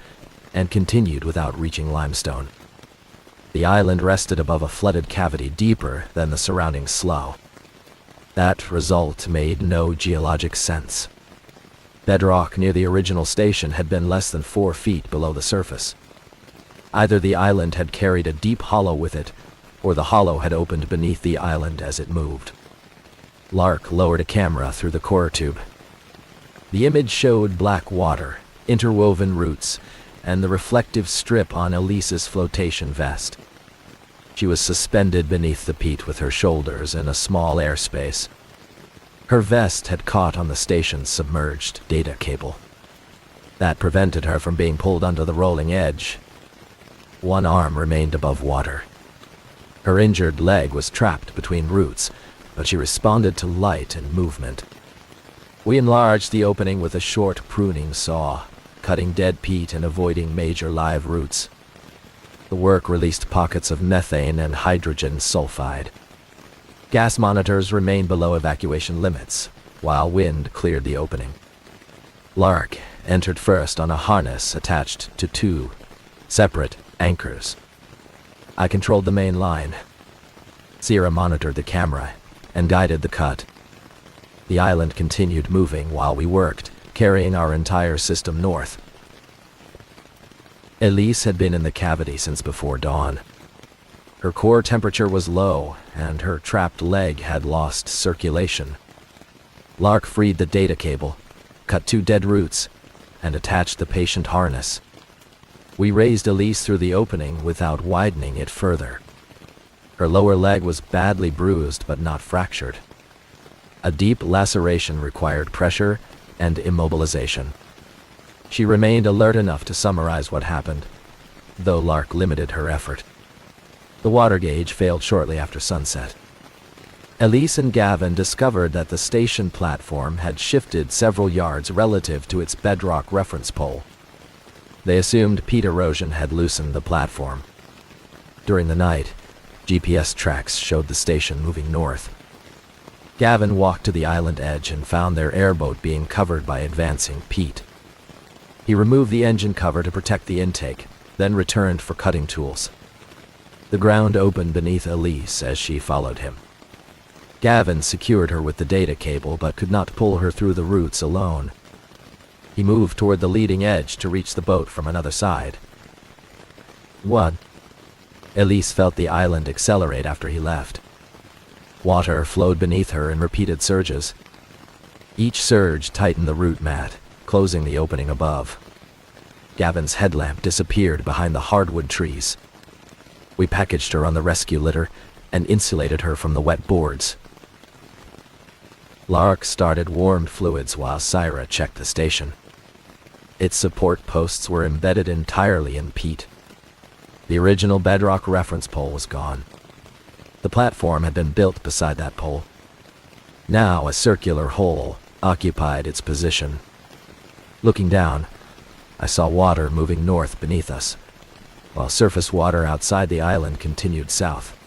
and continued without reaching limestone. The island rested above a flooded cavity deeper than the surrounding slough. That result made no geologic sense. Bedrock near the original station had been less than 4 feet below the surface. Either the island had carried a deep hollow with it, or the hollow had opened beneath the island as it moved. Lark lowered a camera through the core tube. The image showed black water, interwoven roots, and the reflective strip on Elise's flotation vest. She was suspended beneath the peat with her shoulders in a small airspace. Her vest had caught on the station's submerged data cable. That prevented her from being pulled under the rolling edge. One arm remained above water. Her injured leg was trapped between roots, but she responded to light and movement. We enlarged the opening with a short pruning saw, cutting dead peat and avoiding major live roots. The work released pockets of methane and hydrogen sulfide. Gas monitors remained below evacuation limits, while wind cleared the opening. Lark entered first on a harness attached to 2 separate anchors. I controlled the main line. Sierra monitored the camera and guided the cut. The island continued moving while we worked, carrying our entire system north. Elise had been in the cavity since before dawn. Her core temperature was low, and her trapped leg had lost circulation. Lark freed the data cable, cut 2 dead roots, and attached the patient harness. We raised Elise through the opening without widening it further. Her lower leg was badly bruised but not fractured. A deep laceration required pressure and immobilization. She remained alert enough to summarize what happened, though Lark limited her effort. The water gauge failed shortly after sunset. Elise and Gavin discovered that the station platform had shifted several yards relative to its bedrock reference pole. They assumed peat erosion had loosened the platform. During the night, GPS tracks showed the station moving north. Gavin walked to the island edge and found their airboat being covered by advancing peat. He removed the engine cover to protect the intake, then returned for cutting tools. The ground opened beneath Elise as she followed him. Gavin secured her with the data cable but could not pull her through the roots alone. He moved toward the leading edge to reach the boat from another side. What? Elise felt the island accelerate after he left. Water flowed beneath her in repeated surges. Each surge tightened the root mat, closing the opening above. Gavin's headlamp disappeared behind the hardwood trees. We packaged her on the rescue litter and insulated her from the wet boards. Lark started warmed fluids while Syra checked the station. Its support posts were embedded entirely in peat. The original bedrock reference pole was gone. The platform had been built beside that pole. Now a circular hole occupied its position. Looking down, I saw water moving north beneath us, while surface water outside the island continued south.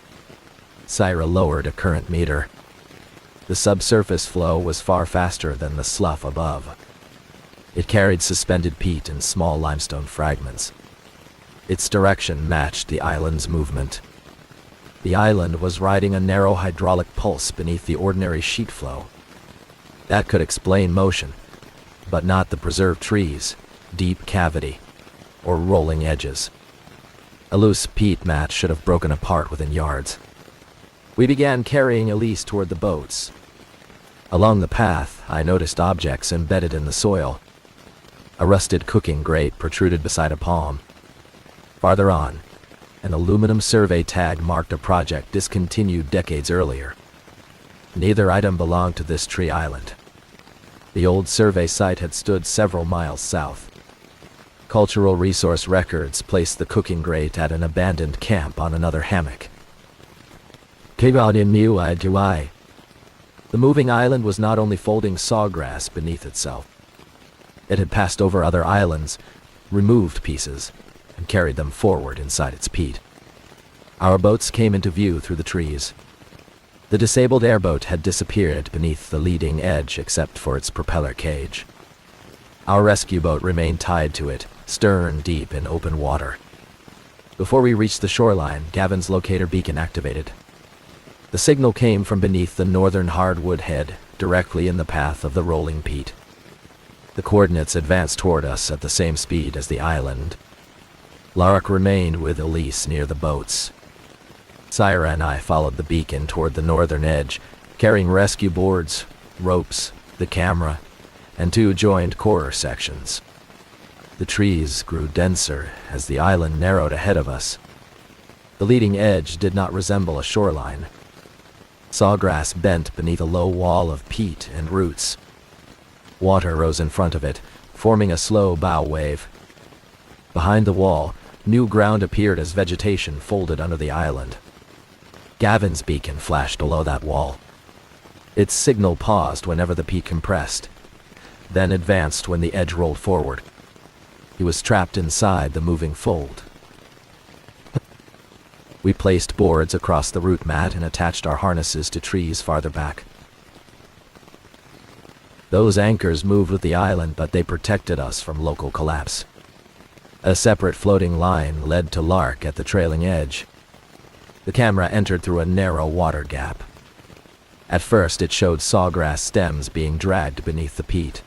Syra lowered a current meter. The subsurface flow was far faster than the slough above. It carried suspended peat and small limestone fragments. Its direction matched the island's movement. The island was riding a narrow hydraulic pulse beneath the ordinary sheet flow. That could explain motion, but not the preserved trees, deep cavity, or rolling edges. A loose peat mat should have broken apart within yards. We began carrying Elise toward the boats. Along the path, I noticed objects embedded in the soil. A rusted cooking grate protruded beside a palm. Farther on, an aluminum survey tag marked a project discontinued decades earlier. Neither item belonged to this tree island. The old survey site had stood several miles south. Cultural resource records placed the cooking grate at an abandoned camp on another hammock. The moving island was not only folding sawgrass beneath itself. It had passed over other islands, removed pieces, and carried them forward inside its peat. Our boats came into view through the trees. The disabled airboat had disappeared beneath the leading edge except for its propeller cage. Our rescue boat remained tied to it, stern deep in open water. Before we reached the shoreline, Gavin's locator beacon activated. The signal came from beneath the northern hardwood head, directly in the path of the rolling peat. The coordinates advanced toward us at the same speed as the island. Lark remained with Elise near the boats. Syra and I followed the beacon toward the northern edge, carrying rescue boards, ropes, the camera, and 2 joined corer sections. The trees grew denser as the island narrowed ahead of us. The leading edge did not resemble a shoreline. Sawgrass bent beneath a low wall of peat and roots. Water rose in front of it, forming a slow bow wave. Behind the wall, new ground appeared as vegetation folded under the island. Gavin's beacon flashed below that wall. Its signal paused whenever the peat compressed, then advanced when the edge rolled forward. He was trapped inside the moving fold. We placed boards across the root mat and attached our harnesses to trees farther back. Those anchors moved with the island, but they protected us from local collapse. A separate floating line led to Lark at the trailing edge. The camera entered through a narrow water gap. At first, it showed sawgrass stems being dragged beneath the peat.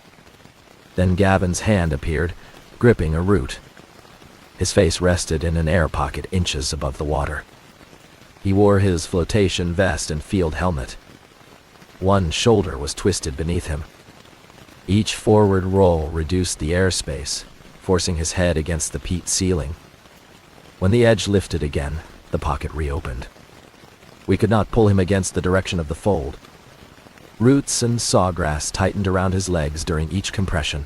Then Gavin's hand appeared, gripping a root. His face rested in an air pocket inches above the water. He wore his flotation vest and field helmet. One shoulder was twisted beneath him. Each forward roll reduced the airspace, forcing his head against the peat ceiling. When the edge lifted again, the pocket reopened. We could not pull him against the direction of the fold. Roots and sawgrass tightened around his legs during each compression.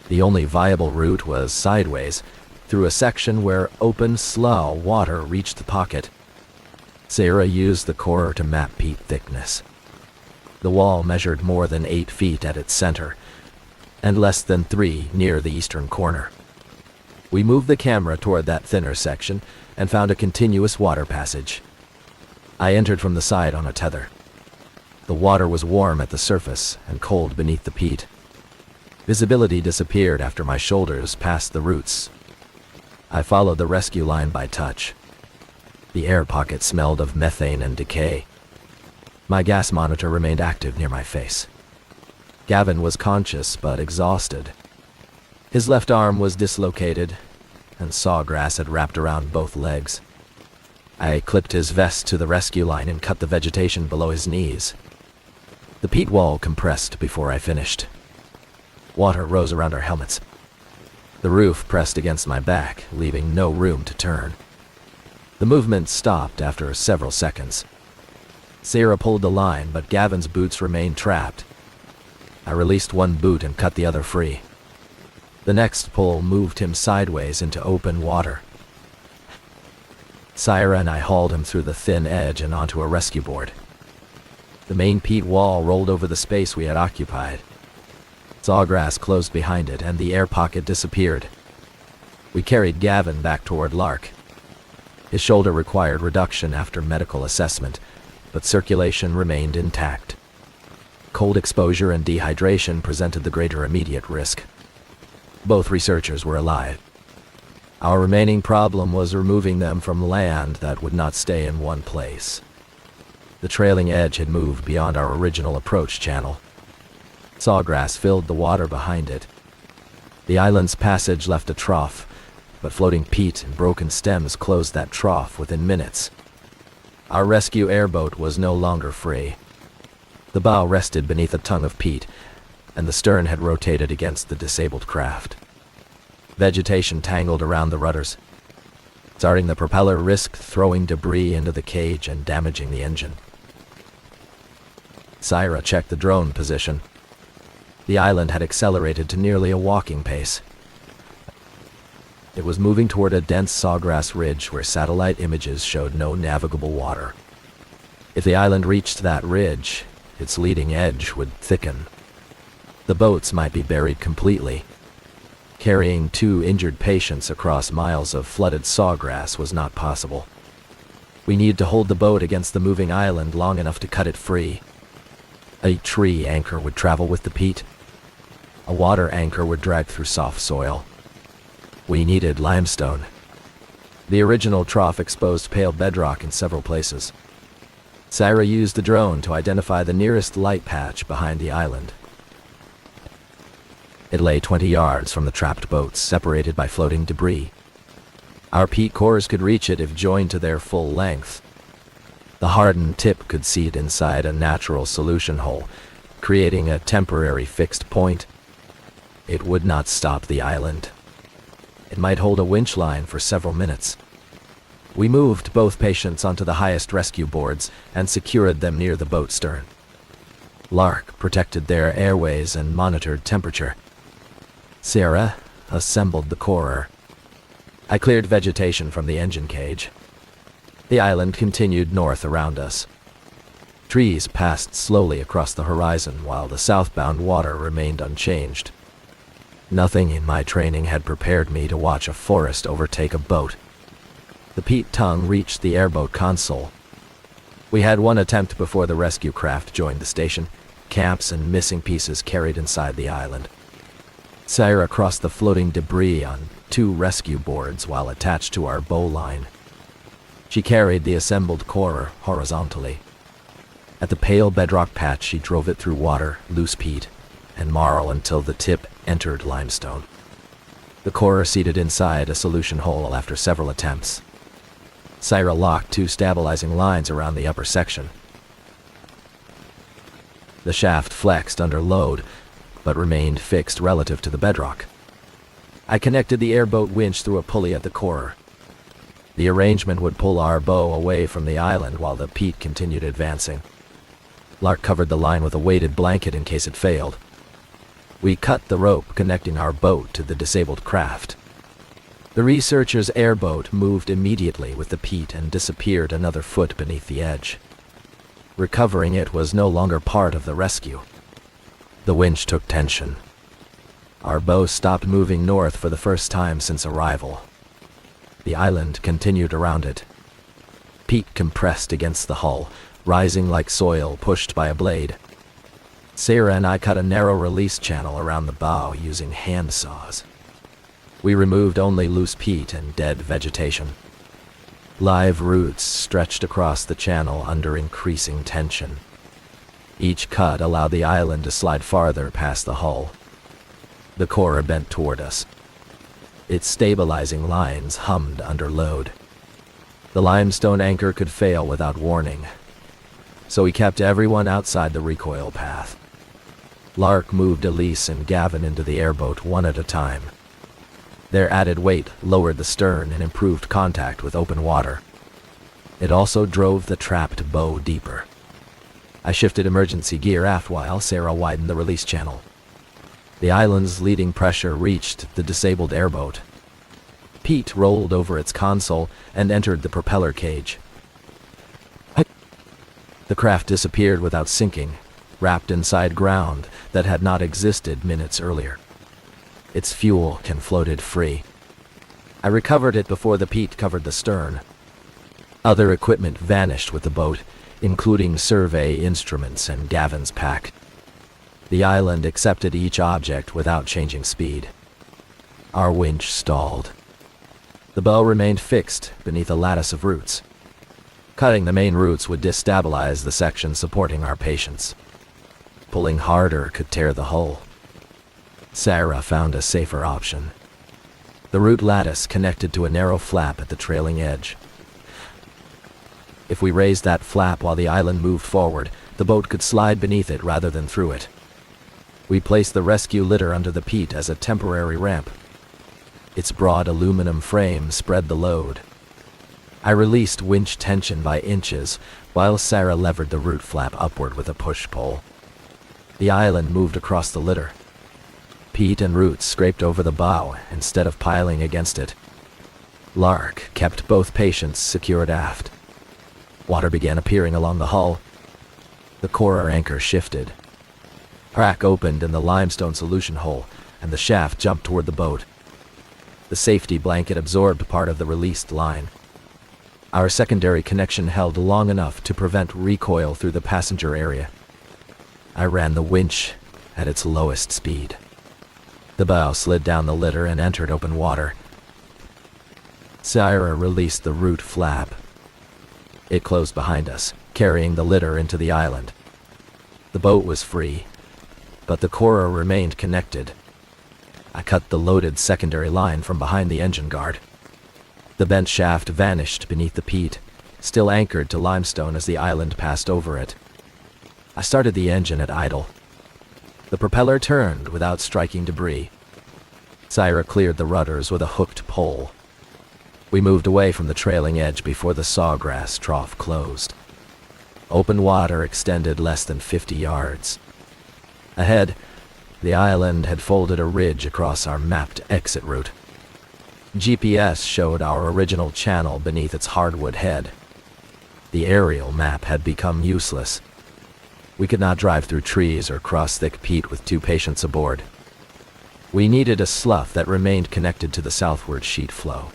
The only viable route was sideways, through a section where open, slough water reached the pocket. Syra used the corer to map peat thickness. The wall measured more than 8 feet at its center, and less than 3 near the eastern corner. We moved the camera toward that thinner section and found a continuous water passage. I entered from the side on a tether. The water was warm at the surface and cold beneath the peat. Visibility disappeared after my shoulders passed the roots. I followed the rescue line by touch. The air pocket smelled of methane and decay. My gas monitor remained active near my face. Gavin was conscious but exhausted. His left arm was dislocated, and sawgrass had wrapped around both legs. I clipped his vest to the rescue line and cut the vegetation below his knees. The peat wall compressed before I finished. Water rose around our helmets. The roof pressed against my back, leaving no room to turn. The movement stopped after several seconds. Sarah pulled the line, but Gavin's boots remained trapped. I released one boot and cut the other free. The next pull moved him sideways into open water. Syra and I hauled him through the thin edge and onto a rescue board. The main peat wall rolled over the space we had occupied. Sawgrass closed behind it, and the air pocket disappeared. We carried Gavin back toward Lark. His shoulder required reduction after medical assessment, but circulation remained intact. Cold exposure and dehydration presented the greater immediate risk. Both researchers were alive. Our remaining problem was removing them from land that would not stay in one place. The trailing edge had moved beyond our original approach channel. Sawgrass filled the water behind it. The island's passage left a trough, but floating peat and broken stems closed that trough within minutes. Our rescue airboat was no longer free. The bow rested beneath a tongue of peat, and the stern had rotated against the disabled craft. Vegetation tangled around the rudders. Starting the propeller risked throwing debris into the cage and damaging the engine. Syra checked the drone position. The island had accelerated to nearly a walking pace. It was moving toward a dense sawgrass ridge where satellite images showed no navigable water. If the island reached that ridge, its leading edge would thicken. The boats might be buried completely. Carrying 2 injured patients across miles of flooded sawgrass was not possible. We needed to hold the boat against the moving island long enough to cut it free. A tree anchor would travel with the peat. A water anchor would drag through soft soil. We needed limestone. The original trough exposed pale bedrock in several places. Syra used the drone to identify the nearest light patch behind the island. It lay 20 yards from the trapped boats, separated by floating debris. Our peat cores could reach it if joined to their full length. The hardened tip could seat inside a natural solution hole, creating a temporary fixed point. It would not stop the island. It might hold a winch line for several minutes. We moved both patients onto the highest rescue boards and secured them near the boat stern. Lark protected their airways and monitored temperature. Sarah assembled the corer. I cleared vegetation from the engine cage. The island continued north around us. Trees passed slowly across the horizon while the southbound water remained unchanged. Nothing in my training had prepared me to watch a forest overtake a boat. The peat tongue reached the airboat console. We had one attempt before the rescue craft joined the station, camps and missing pieces carried inside the island. Syra crossed the floating debris on 2 rescue boards while attached to our bowline. She carried the assembled corer horizontally. At the pale bedrock patch, she drove it through water, loose peat, and marl until the tip entered limestone. The corer seated inside a solution hole after several attempts. Syra locked 2 stabilizing lines around the upper section. The shaft flexed under load, but remained fixed relative to the bedrock. I connected the airboat winch through a pulley at the corer. The arrangement would pull our bow away from the island while the peat continued advancing. Lark covered the line with a weighted blanket in case it failed. We cut the rope connecting our boat to the disabled craft. The researchers' airboat moved immediately with the peat and disappeared another foot beneath the edge. Recovering it was no longer part of the rescue. The winch took tension. Our bow stopped moving north for the first time since arrival. The island continued around it. Peat compressed against the hull, rising like soil pushed by a blade. Sarah and I cut a narrow release channel around the bow using hand saws. We removed only loose peat and dead vegetation. Live roots stretched across the channel under increasing tension. Each cut allowed the island to slide farther past the hull. The corer bent toward us. Its stabilizing lines hummed under load. The limestone anchor could fail without warning, so we kept everyone outside the recoil path. Lark moved Elise and Gavin into the airboat one at a time. Their added weight lowered the stern and improved contact with open water. It also drove the trapped bow deeper. I shifted emergency gear aft while Sarah widened the release channel. The island's leading pressure reached the disabled airboat. Pete rolled over its console and entered the propeller cage. The craft disappeared without sinking, wrapped inside ground that had not existed minutes earlier. Its fuel can floated free. I recovered it before the peat covered the stern. Other equipment vanished with the boat, including survey instruments and Gavin's pack. The island accepted each object without changing speed. Our winch stalled. The bow remained fixed beneath a lattice of roots. Cutting the main roots would destabilize the section supporting our patients. Pulling harder could tear the hull. Sarah found a safer option. The root lattice connected to a narrow flap at the trailing edge. If we raised that flap while the island moved forward, the boat could slide beneath it rather than through it. We placed the rescue litter under the peat as a temporary ramp. Its broad aluminum frame spread the load. I released winch tension by inches, while Sarah levered the root flap upward with a push-pull. The island moved across the litter. Peat and roots scraped over the bow instead of piling against it. Lark kept both patients secured aft. Water began appearing along the hull. The corer anchor shifted. Crack opened in the limestone solution hole, and the shaft jumped toward the boat. The safety blanket absorbed part of the released line. Our secondary connection held long enough to prevent recoil through the passenger area. I ran the winch at its lowest speed. The bow slid down the litter and entered open water. Sarah released the root flap. It closed behind us, carrying the litter into the island. The boat was free, but the corer remained connected. I cut the loaded secondary line from behind the engine guard. The bent shaft vanished beneath the peat, still anchored to limestone as the island passed over it. I started the engine at idle. The propeller turned without striking debris. Sarah cleared the rudders with a hooked pole. We moved away from the trailing edge before the sawgrass trough closed. Open water extended less than 50 yards. Ahead, the island had folded a ridge across our mapped exit route. GPS showed our original channel beneath its hardwood head. The aerial map had become useless. We could not drive through trees or cross thick peat with 2 patients aboard. We needed a slough that remained connected to the southward sheet flow.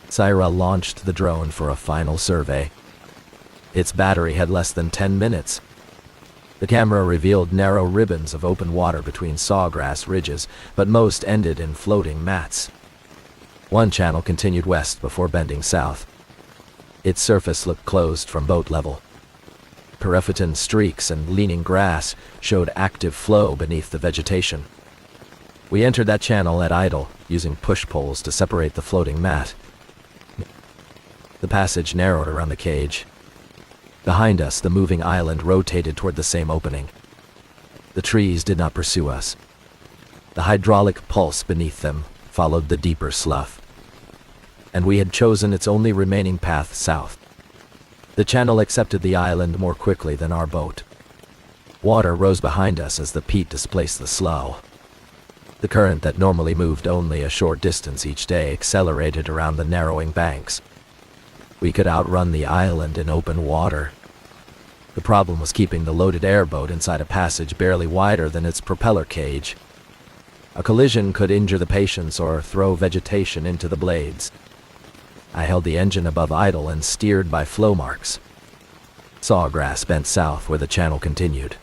Sarah launched the drone for a final survey. Its battery had less than 10 minutes. The camera revealed narrow ribbons of open water between sawgrass ridges, but most ended in floating mats. One channel continued west before bending south. Its surface looked closed from boat level. Peripheton streaks and leaning grass showed active flow beneath the vegetation. We entered that channel at idle, using push-poles to separate the floating mat. The passage narrowed around the cage. Behind us, the moving island rotated toward the same opening. The trees did not pursue us. The hydraulic pulse beneath them followed the deeper slough. And we had chosen its only remaining path south. The channel accepted the island more quickly than our boat. Water rose behind us as the peat displaced the slough. The current that normally moved only a short distance each day accelerated around the narrowing banks. We could outrun the island in open water. The problem was keeping the loaded airboat inside a passage barely wider than its propeller cage. A collision could injure the patients or throw vegetation into the blades. I held the engine above idle and steered by flow marks. Sawgrass bent south where the channel continued.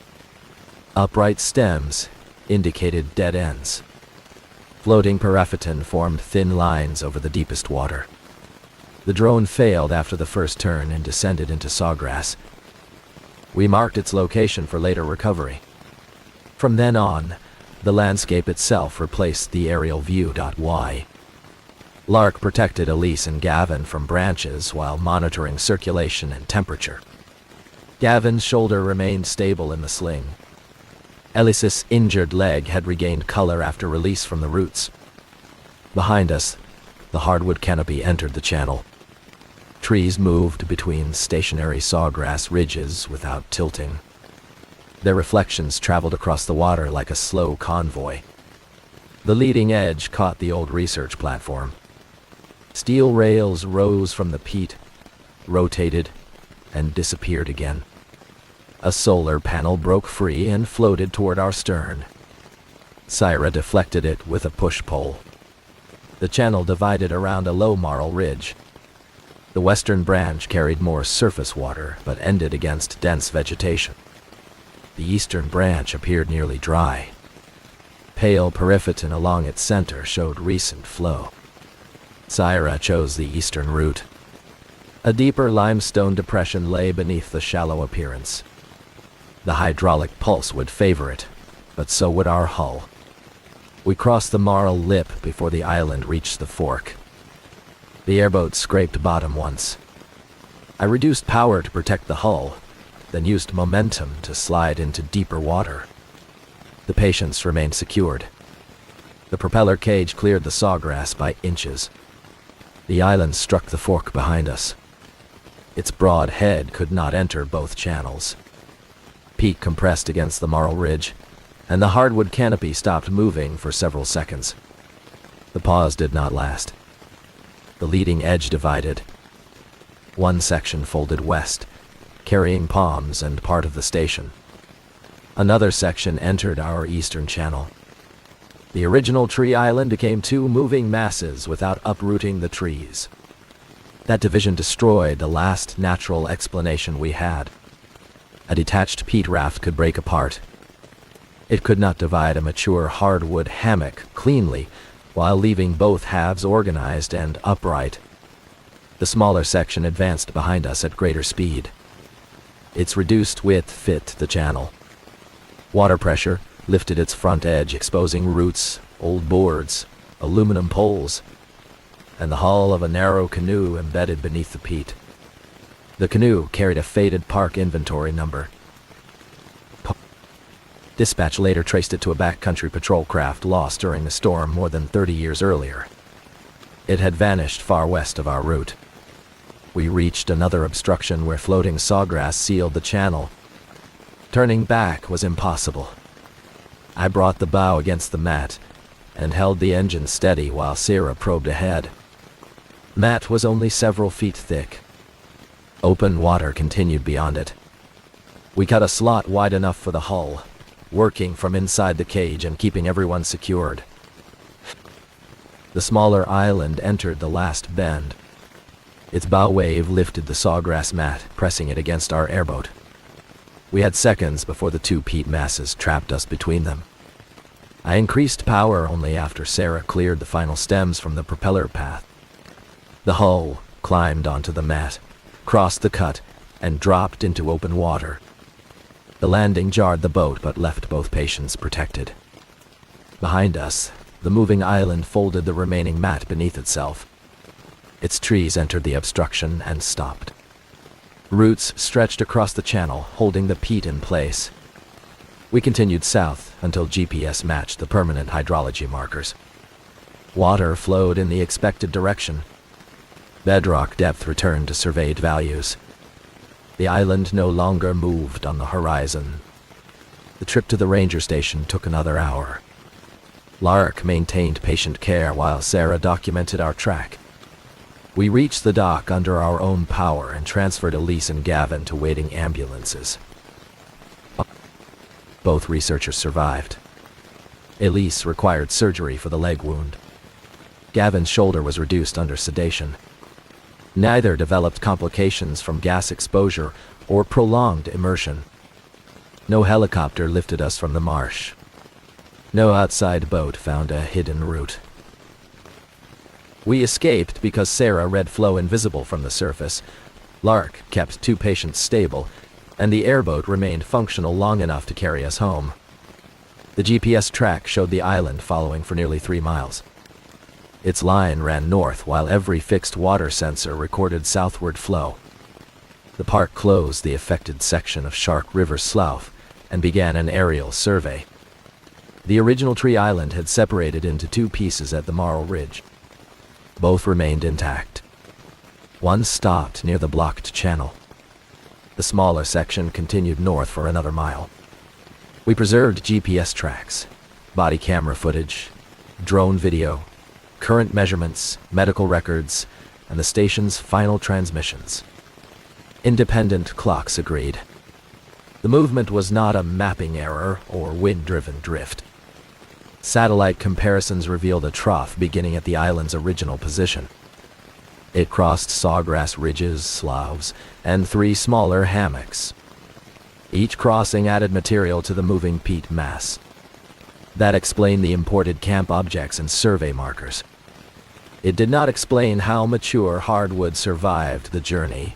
Upright stems indicated dead ends. Floating peripheton formed thin lines over the deepest water. The drone failed after the first turn and descended into sawgrass. We marked its location for later recovery. From then on, the landscape itself replaced the aerial view. Lark protected Elise and Gavin from branches while monitoring circulation and temperature. Gavin's shoulder remained stable in the sling. Elise's injured leg had regained color after release from the roots. Behind us, the hardwood canopy entered the channel. Trees moved between stationary sawgrass ridges without tilting. Their reflections traveled across the water like a slow convoy. The leading edge caught the old research platform. Steel rails rose from the peat, rotated, and disappeared again. A solar panel broke free and floated toward our stern. Syra deflected it with a push-pole. The channel divided around a low marl ridge. The western branch carried more surface water, but ended against dense vegetation. The eastern branch appeared nearly dry. Pale periphyton along its center showed recent flow. Syra chose the eastern route. A deeper limestone depression lay beneath the shallow appearance. The hydraulic pulse would favor it, but so would our hull. We crossed the marl lip before the island reached the fork. The airboat scraped bottom once. I reduced power to protect the hull, then used momentum to slide into deeper water. The Patience remained secured. The propeller cage cleared the sawgrass by inches. The island struck the fork behind us. Its broad head could not enter both channels. Peat compressed against the marl ridge, and the hardwood canopy stopped moving for several seconds. The pause did not last. The leading edge divided. One section folded west, carrying palms and part of the station. Another section entered our eastern channel. The original tree island became two moving masses without uprooting the trees. That division destroyed the last natural explanation we had. A detached peat raft could break apart. It could not divide a mature hardwood hammock cleanly while leaving both halves organized and upright. The smaller section advanced behind us at greater speed. Its reduced width fit the channel. Water pressure lifted its front edge, exposing roots, old boards, aluminum poles, and the hull of a narrow canoe embedded beneath the peat. The canoe carried a faded park inventory number. Dispatch later traced it to a backcountry patrol craft lost during the storm more than 30 years earlier. It had vanished far west of our route. We reached another obstruction where floating sawgrass sealed the channel. Turning back was impossible. I brought the bow against the mat and held the engine steady while Syra probed ahead. Mat was only several feet thick. Open water continued beyond it. We cut a slot wide enough for the hull, working from inside the cage and keeping everyone secured. The smaller island entered the last bend. Its bow wave lifted the sawgrass mat, pressing it against our airboat. We had seconds before the two peat masses trapped us between them. I increased power only after Syra cleared the final stems from the propeller path. The hull climbed onto the mat, crossed the cut, and dropped into open water. The landing jarred the boat but left both Patience protected. Behind us, the moving island folded the remaining mat beneath itself. Its trees entered the obstruction and stopped. Roots stretched across the channel, holding the peat in place. We continued south until GPS matched the permanent hydrology markers. Water flowed in the expected direction. Bedrock depth returned to surveyed values. The island no longer moved on the horizon. The trip to the ranger station took another hour. Lark maintained patient care while Syra documented our track. We reached the dock under our own power and transferred Elise and Gavin to waiting ambulances. Both researchers survived. Elise required surgery for the leg wound. Gavin's shoulder was reduced under sedation. Neither developed complications from gas exposure or prolonged immersion. No helicopter lifted us from the marsh. No outside boat found a hidden route. We escaped because Sarah read flow invisible from the surface, Lark kept two patients stable, and the airboat remained functional long enough to carry us home. The GPS track showed the island following for nearly 3 miles. Its line ran north while every fixed water sensor recorded southward flow. The park closed the affected section of Shark River Slough and began an aerial survey. The original tree island had separated into 2 pieces at the Marl Ridge. Both remained intact. One stopped near the blocked channel. The smaller section continued north for another mile. We preserved GPS tracks, body camera footage, drone video, current measurements, medical records, and the station's final transmissions. Independent clocks agreed. The movement was not a mapping error or wind-driven drift. Satellite comparisons revealed a trough beginning at the island's original position. It crossed sawgrass ridges, sloughs, and 3 smaller hammocks. Each crossing added material to the moving peat mass. That explained the imported camp objects and survey markers. It did not explain how mature hardwood survived the journey.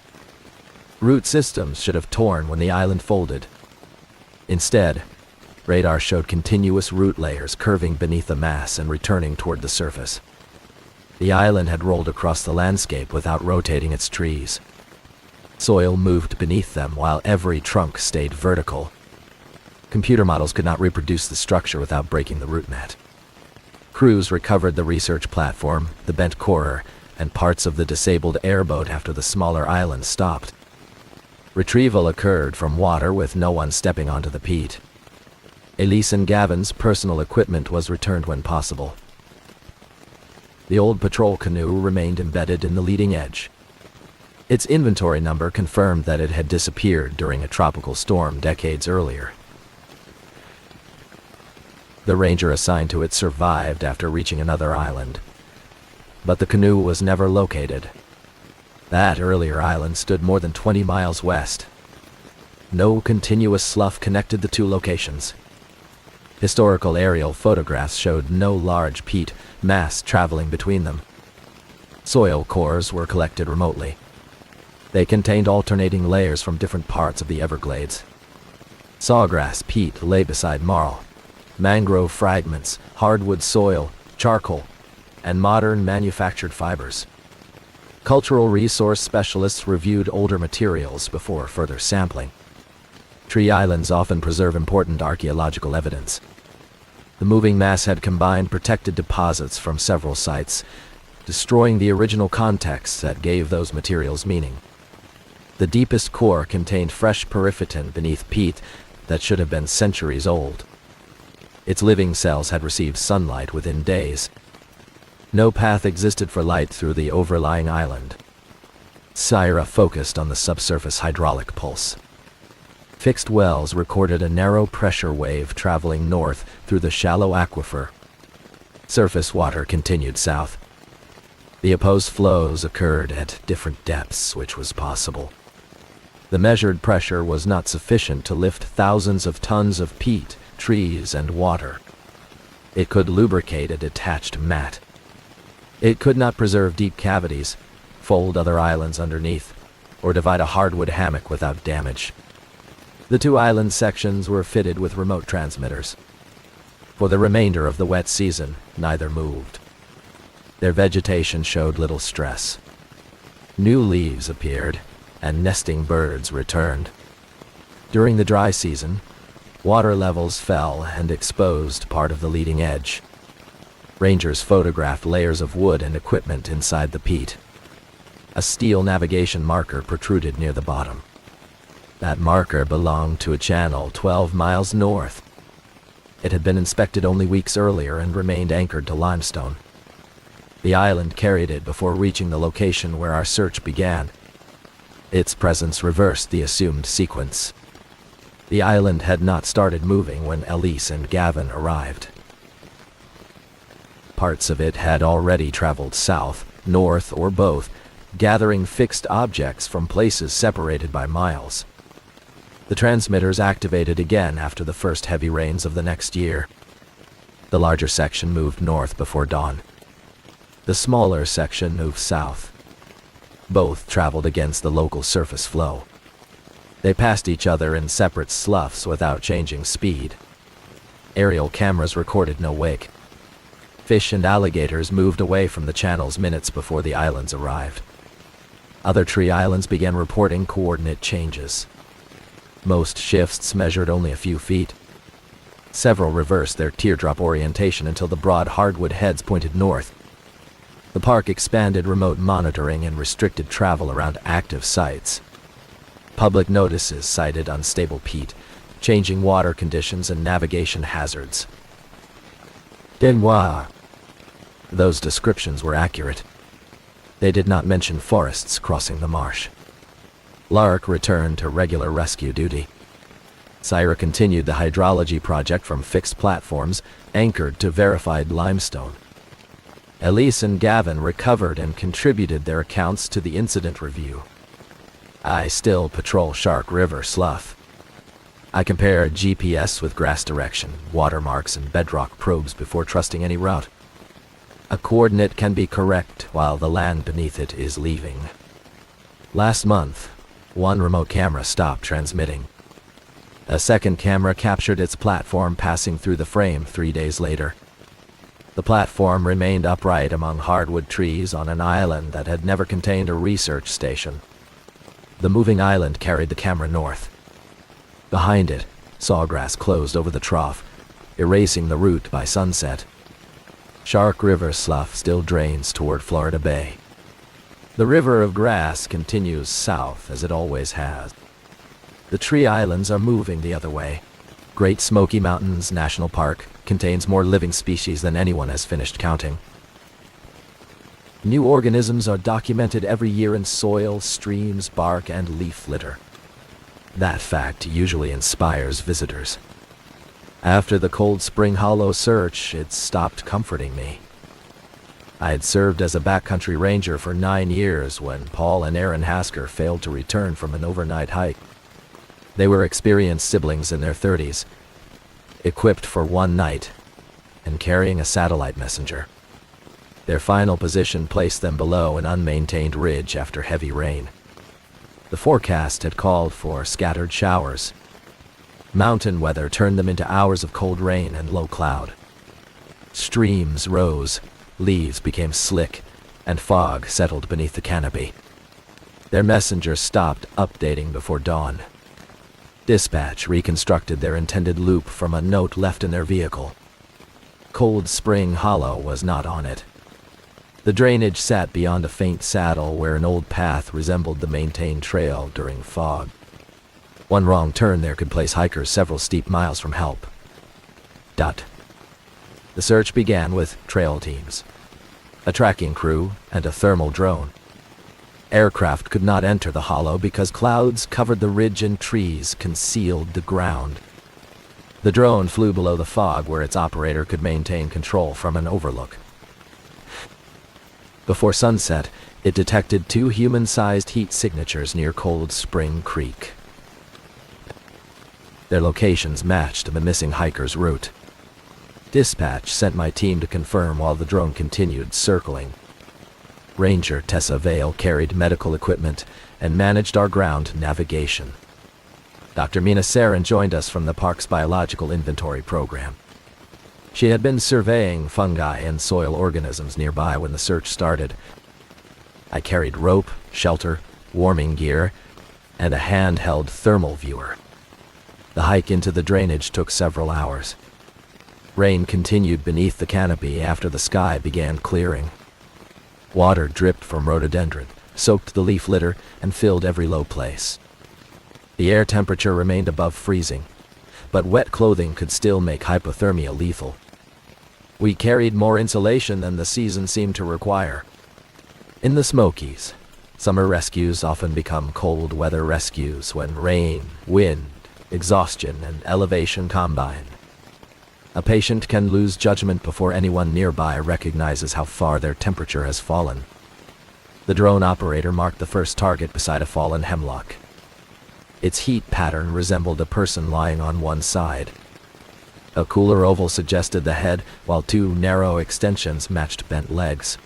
Root systems should have torn when the island folded. Instead, radar showed continuous root layers curving beneath the mass and returning toward the surface. The island had rolled across the landscape without rotating its trees. Soil moved beneath them while every trunk stayed vertical. Computer models could not reproduce the structure without breaking the root mat. Crews recovered the research platform, the bent corer, and parts of the disabled airboat after the smaller island stopped. Retrieval occurred from water with no one stepping onto the peat. Elise and Gavin's personal equipment was returned when possible. The old patrol canoe remained embedded in the leading edge. Its inventory number confirmed that it had disappeared during a tropical storm decades earlier. The ranger assigned to it survived after reaching another island, but the canoe was never located. That earlier island stood more than 20 miles west. No continuous slough connected the 2 locations. Historical aerial photographs showed no large peat mass traveling between them. Soil cores were collected remotely. They contained alternating layers from different parts of the Everglades. Sawgrass peat lay beside marl, mangrove fragments, hardwood soil, charcoal, and modern manufactured fibers. Cultural resource specialists reviewed older materials before further sampling. Tree islands often preserve important archaeological evidence. The moving mass had combined protected deposits from several sites, destroying the original context that gave those materials meaning. The deepest core contained fresh periphyton beneath peat that should have been centuries old. Its living cells had received sunlight within days. No path existed for light through the overlying island. Syra focused on the subsurface hydraulic pulse. Fixed wells recorded a narrow pressure wave traveling north through the shallow aquifer. Surface water continued south. The opposed flows occurred at different depths, which was possible. The measured pressure was not sufficient to lift thousands of tons of peat, trees, and water. It could lubricate a detached mat. It could not preserve deep cavities, fold other islands underneath, or divide a hardwood hammock without damage. The 2 island sections were fitted with remote transmitters. For the remainder of the wet season, neither moved. Their vegetation showed little stress. New leaves appeared, and nesting birds returned. During the dry season, water levels fell and exposed part of the leading edge. Rangers photographed layers of wood and equipment inside the peat. A steel navigation marker protruded near the bottom. That marker belonged to a channel 12 miles north. It had been inspected only weeks earlier and remained anchored to limestone. The island carried it before reaching the location where our search began. Its presence reversed the assumed sequence. The island had not started moving when Elise and Gavin arrived. Parts of it had already traveled south, north, or both, gathering fixed objects from places separated by miles. The transmitters activated again after the first heavy rains of the next year. The larger section moved north before dawn. The smaller section moved south. Both traveled against the local surface flow. They passed each other in separate sloughs without changing speed. Aerial cameras recorded no wake. Fish and alligators moved away from the channels minutes before the islands arrived. Other tree islands began reporting coordinate changes. Most shifts measured only a few feet. Several reversed their teardrop orientation until the broad hardwood heads pointed north. The park expanded remote monitoring and restricted travel around active sites. Public notices cited unstable peat, changing water conditions, and navigation hazards. Denoir. Those descriptions were accurate. They did not mention forests crossing the marsh. Lark returned to regular rescue duty. Syra continued the hydrology project from fixed platforms anchored to verified limestone. Elise and Gavin recovered and contributed their accounts to the incident review. I still patrol Shark River Slough. I compare GPS with grass direction, watermarks, and bedrock probes before trusting any route. A coordinate can be correct while the land beneath it is leaving. Last month, one remote camera stopped transmitting. A second camera captured its platform passing through the frame 3 days later. The platform remained upright among hardwood trees on an island that had never contained a research station. The moving island carried the camera north. Behind it, sawgrass closed over the trough, erasing the route by sunset. Shark River Slough still drains toward Florida Bay. The river of grass continues south as it always has. The tree islands are moving the other way. Great Smoky Mountains National Park contains more living species than anyone has finished counting. New organisms are documented every year in soil, streams, bark, and leaf litter. That fact usually inspires visitors. After the Cold Spring Hollow search, it stopped comforting me. I had served as a backcountry ranger for 9 years when Paul and Aaron Hasker failed to return from an overnight hike. They were experienced siblings in their 30s, equipped for one night, and carrying a satellite messenger. Their final position placed them below an unmaintained ridge after heavy rain. The forecast had called for scattered showers. Mountain weather turned them into hours of cold rain and low cloud. Streams rose, leaves became slick, and fog settled beneath the canopy. Their messenger stopped updating before dawn. Dispatch reconstructed their intended loop from a note left in their vehicle. Cold Spring Hollow was not on it. The drainage sat beyond a faint saddle where an old path resembled the maintained trail during fog. One wrong turn there could place hikers several steep miles from help. The search began with trail teams, a tracking crew, and a thermal drone. Aircraft could not enter the hollow because clouds covered the ridge and trees concealed the ground. The drone flew below the fog where its operator could maintain control from an overlook. Before sunset, it detected 2 human-sized heat signatures near Cold Spring Creek. Their locations matched the missing hiker's route. Dispatch sent my team to confirm while the drone continued circling. Ranger Tessa Vale carried medical equipment and managed our ground navigation. Dr. Mina Sarin joined us from the park's biological inventory program. She had been surveying fungi and soil organisms nearby when the search started. I carried rope, shelter, warming gear, and a handheld thermal viewer. The hike into the drainage took several hours. Rain continued beneath the canopy after the sky began clearing. Water dripped from rhododendron, soaked the leaf litter, and filled every low place. The air temperature remained above freezing, but wet clothing could still make hypothermia lethal. We carried more insulation than the season seemed to require. In the Smokies, summer rescues often become cold weather rescues when rain, wind, exhaustion, and elevation combine. A patient can lose judgment before anyone nearby recognizes how far their temperature has fallen. The drone operator marked the first target beside a fallen hemlock. Its heat pattern resembled a person lying on one side. A cooler oval suggested the head, while 2 narrow extensions matched bent legs.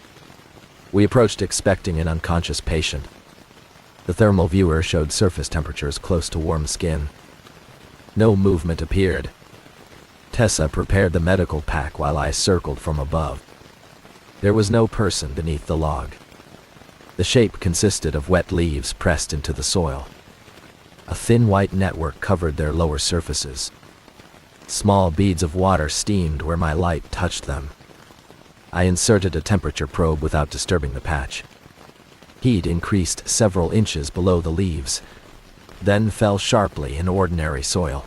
We approached expecting an unconscious patient. The thermal viewer showed surface temperatures close to warm skin. No movement appeared. Tessa prepared the medical pack while I circled from above. There was no person beneath the log. The shape consisted of wet leaves pressed into the soil. A thin white network covered their lower surfaces. Small beads of water steamed where my light touched them. I inserted a temperature probe without disturbing the patch. Heat increased several inches below the leaves, then fell sharply in ordinary soil.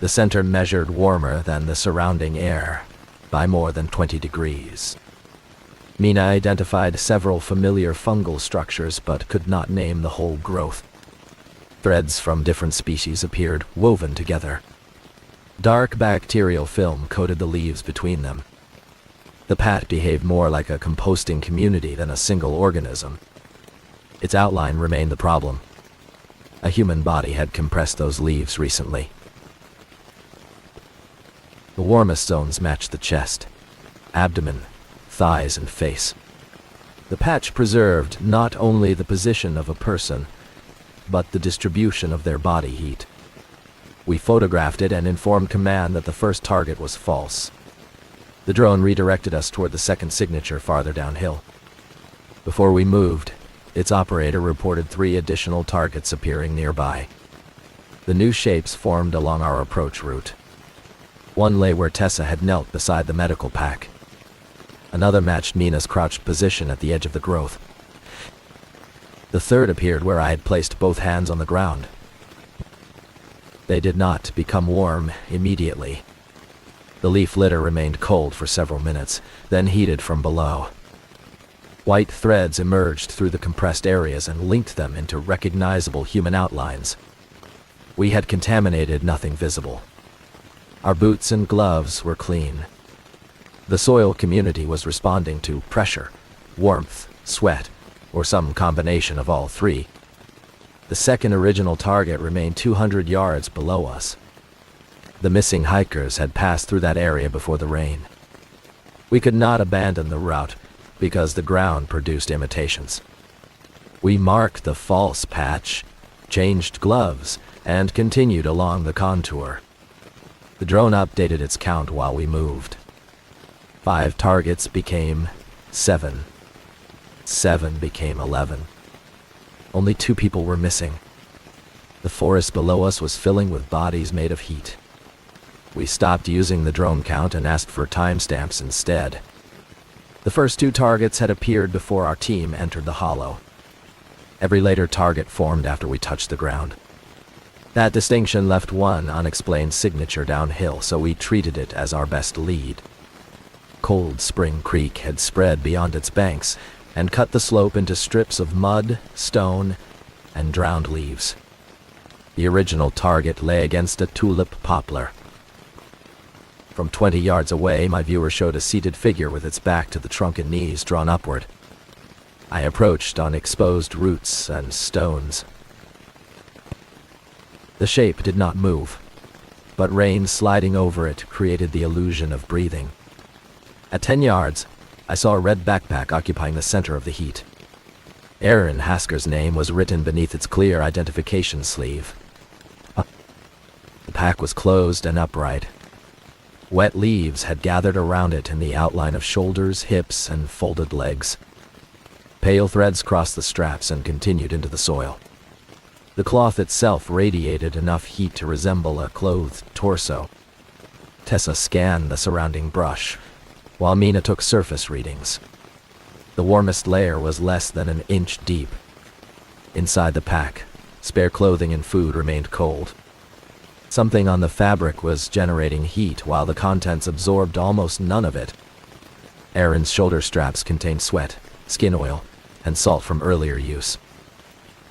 The center measured warmer than the surrounding air by more than 20 degrees. Mina identified several familiar fungal structures but could not name the whole growth. Threads from different species appeared woven together. Dark bacterial film coated the leaves between them. The pat behaved more like a composting community than a single organism. Its outline remained the problem. A human body had compressed those leaves recently. The warmest zones matched the chest, abdomen, thighs, and face. The patch preserved not only the position of a person, but the distribution of their body heat. We photographed it and informed command that the first target was false. The drone redirected us toward the second signature farther downhill. Before we moved, its operator reported 3 additional targets appearing nearby. The new shapes formed along our approach route. One lay where Tessa had knelt beside the medical pack. Another matched Mina's crouched position at the edge of the growth. The third appeared where I had placed both hands on the ground. They did not become warm immediately. The leaf litter remained cold for several minutes, then heated from below. White threads emerged through the compressed areas and linked them into recognizable human outlines. We had contaminated nothing visible. Our boots and gloves were clean. The soil community was responding to pressure, warmth, sweat, or some combination of all 3. The second original target remained 200 yards below us. The missing hikers had passed through that area before the rain. We could not abandon the route because the ground produced imitations. We marked the false patch, changed gloves, and continued along the contour. The drone updated its count while we moved. 5 targets became 7. 7 became 11. Only 2 people were missing. The forest below us was filling with bodies made of heat. We stopped using the drone count and asked for timestamps instead. The first 2 targets had appeared before our team entered the hollow. Every later target formed after we touched the ground. That distinction left one unexplained signature downhill, so we treated it as our best lead. Cold Spring Creek had spread beyond its banks and cut the slope into strips of mud, stone, and drowned leaves. The original target lay against a tulip poplar. From 20 yards away, my viewer showed a seated figure with its back to the trunk and knees drawn upward. I approached on exposed roots and stones. The shape did not move, but rain sliding over it created the illusion of breathing. At 10 yards, I saw a red backpack occupying the center of the heat. Aaron Hasker's name was written beneath its clear identification sleeve. The pack was closed and upright. Wet leaves had gathered around it in the outline of shoulders, hips, and folded legs. Pale threads crossed the straps and continued into the soil. The cloth itself radiated enough heat to resemble a clothed torso. Tessa scanned the surrounding brush, while Mina took surface readings. The warmest layer was less than an inch deep. Inside the pack, spare clothing and food remained cold. Something on the fabric was generating heat while the contents absorbed almost none of it. Aaron's shoulder straps contained sweat, skin oil, and salt from earlier use.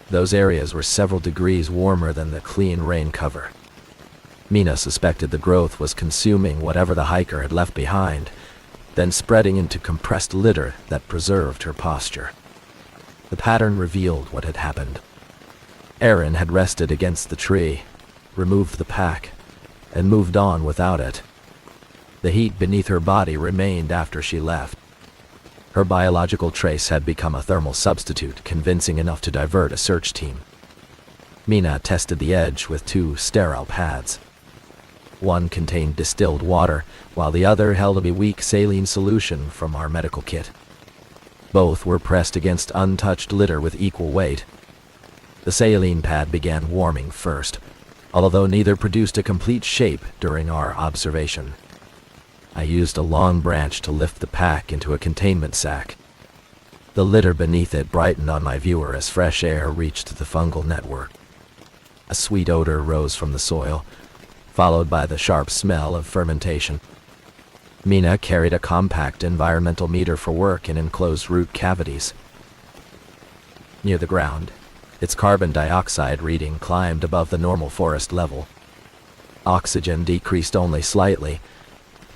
Those areas were several degrees warmer than the clean rain cover. Mina suspected the growth was consuming whatever the hiker had left behind, then spreading into compressed litter that preserved her posture. The pattern revealed what had happened. Aaron had rested against the tree, removed the pack, and moved on without it. The heat beneath her body remained after she left. Her biological trace had become a thermal substitute, convincing enough to divert a search team. Mina tested the edge with 2 sterile pads. One contained distilled water, while the other held a weak saline solution from our medical kit. Both were pressed against untouched litter with equal weight. The saline pad began warming first, although neither produced a complete shape during our observation. I used a long branch to lift the pack into a containment sack. The litter beneath it brightened on my viewer as fresh air reached the fungal network. A sweet odor rose from the soil, followed by the sharp smell of fermentation. Mina carried a compact environmental meter for work in enclosed root cavities. Near the ground, its carbon dioxide reading climbed above the normal forest level. Oxygen decreased only slightly,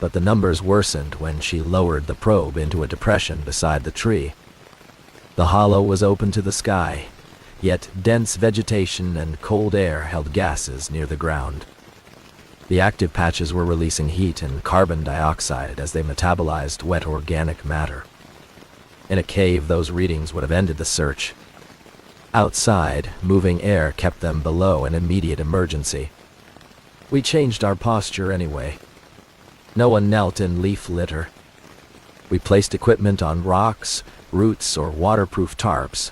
but the numbers worsened when she lowered the probe into a depression beside the tree. The hollow was open to the sky, yet dense vegetation and cold air held gases near the ground. The active patches were releasing heat and carbon dioxide as they metabolized wet organic matter. In a cave, those readings would have ended the search. Outside, moving air kept them below an immediate emergency. We changed our posture anyway. No one knelt in leaf litter. We placed equipment on rocks, roots, or waterproof tarps.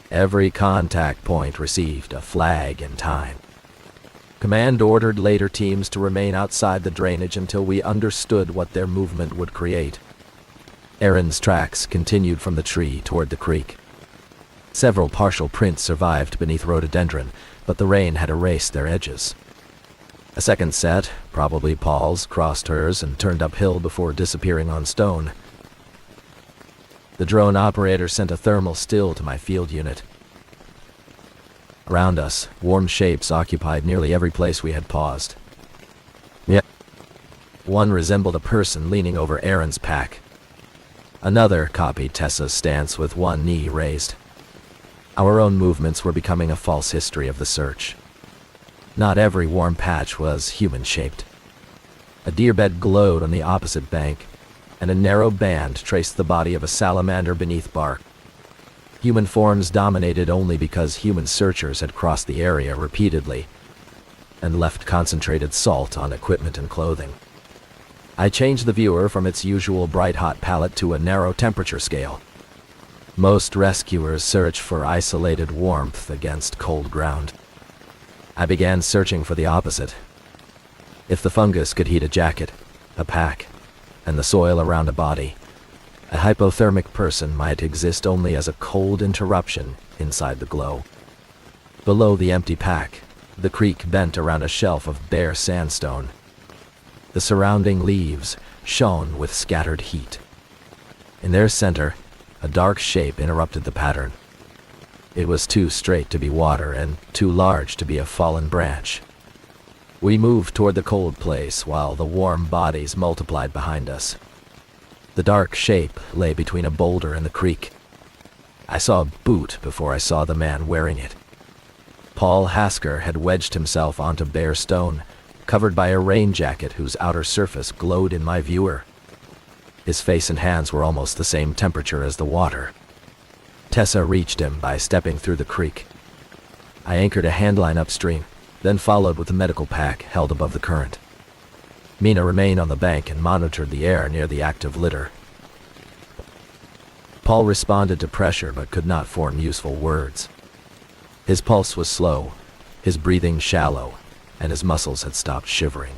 Every contact point received a flag in time. Command ordered later teams to remain outside the drainage until we understood what their movement would create. Aaron's tracks continued from the tree toward the creek. Several partial prints survived beneath rhododendron, but the rain had erased their edges. A second set, probably Paul's, crossed hers and turned uphill before disappearing on stone. The drone operator sent a thermal still to my field unit. Around us, warm shapes occupied nearly every place we had paused. One resembled a person leaning over Aaron's pack. Another copied Tessa's stance with one knee raised. Our own movements were becoming a false history of the search. Not every warm patch was human-shaped. A deer bed glowed on the opposite bank, and a narrow band traced the body of a salamander beneath bark. Human forms dominated only because human searchers had crossed the area repeatedly and left concentrated salt on equipment and clothing. I changed the viewer from its usual bright-hot palette to a narrow temperature scale. Most rescuers search for isolated warmth against cold ground. I began searching for the opposite. If the fungus could heat a jacket, a pack, and the soil around a body, a hypothermic person might exist only as a cold interruption inside the glow. Below the empty pack, the creek bent around a shelf of bare sandstone. The surrounding leaves shone with scattered heat. In their center, a dark shape interrupted the pattern. It was too straight to be water and too large to be a fallen branch. We moved toward the cold place while the warm bodies multiplied behind us. The dark shape lay between a boulder and the creek. I saw a boot before I saw the man wearing it. Paul Hasker had wedged himself onto bare stone, covered by a rain jacket whose outer surface glowed in my viewer. His face and hands were almost the same temperature as the water. Tessa reached him by stepping through the creek. I anchored a handline upstream, then followed with the medical pack held above the current. Mina remained on the bank and monitored the air near the active litter. Paul responded to pressure but could not form useful words. His pulse was slow, his breathing shallow, and his muscles had stopped shivering.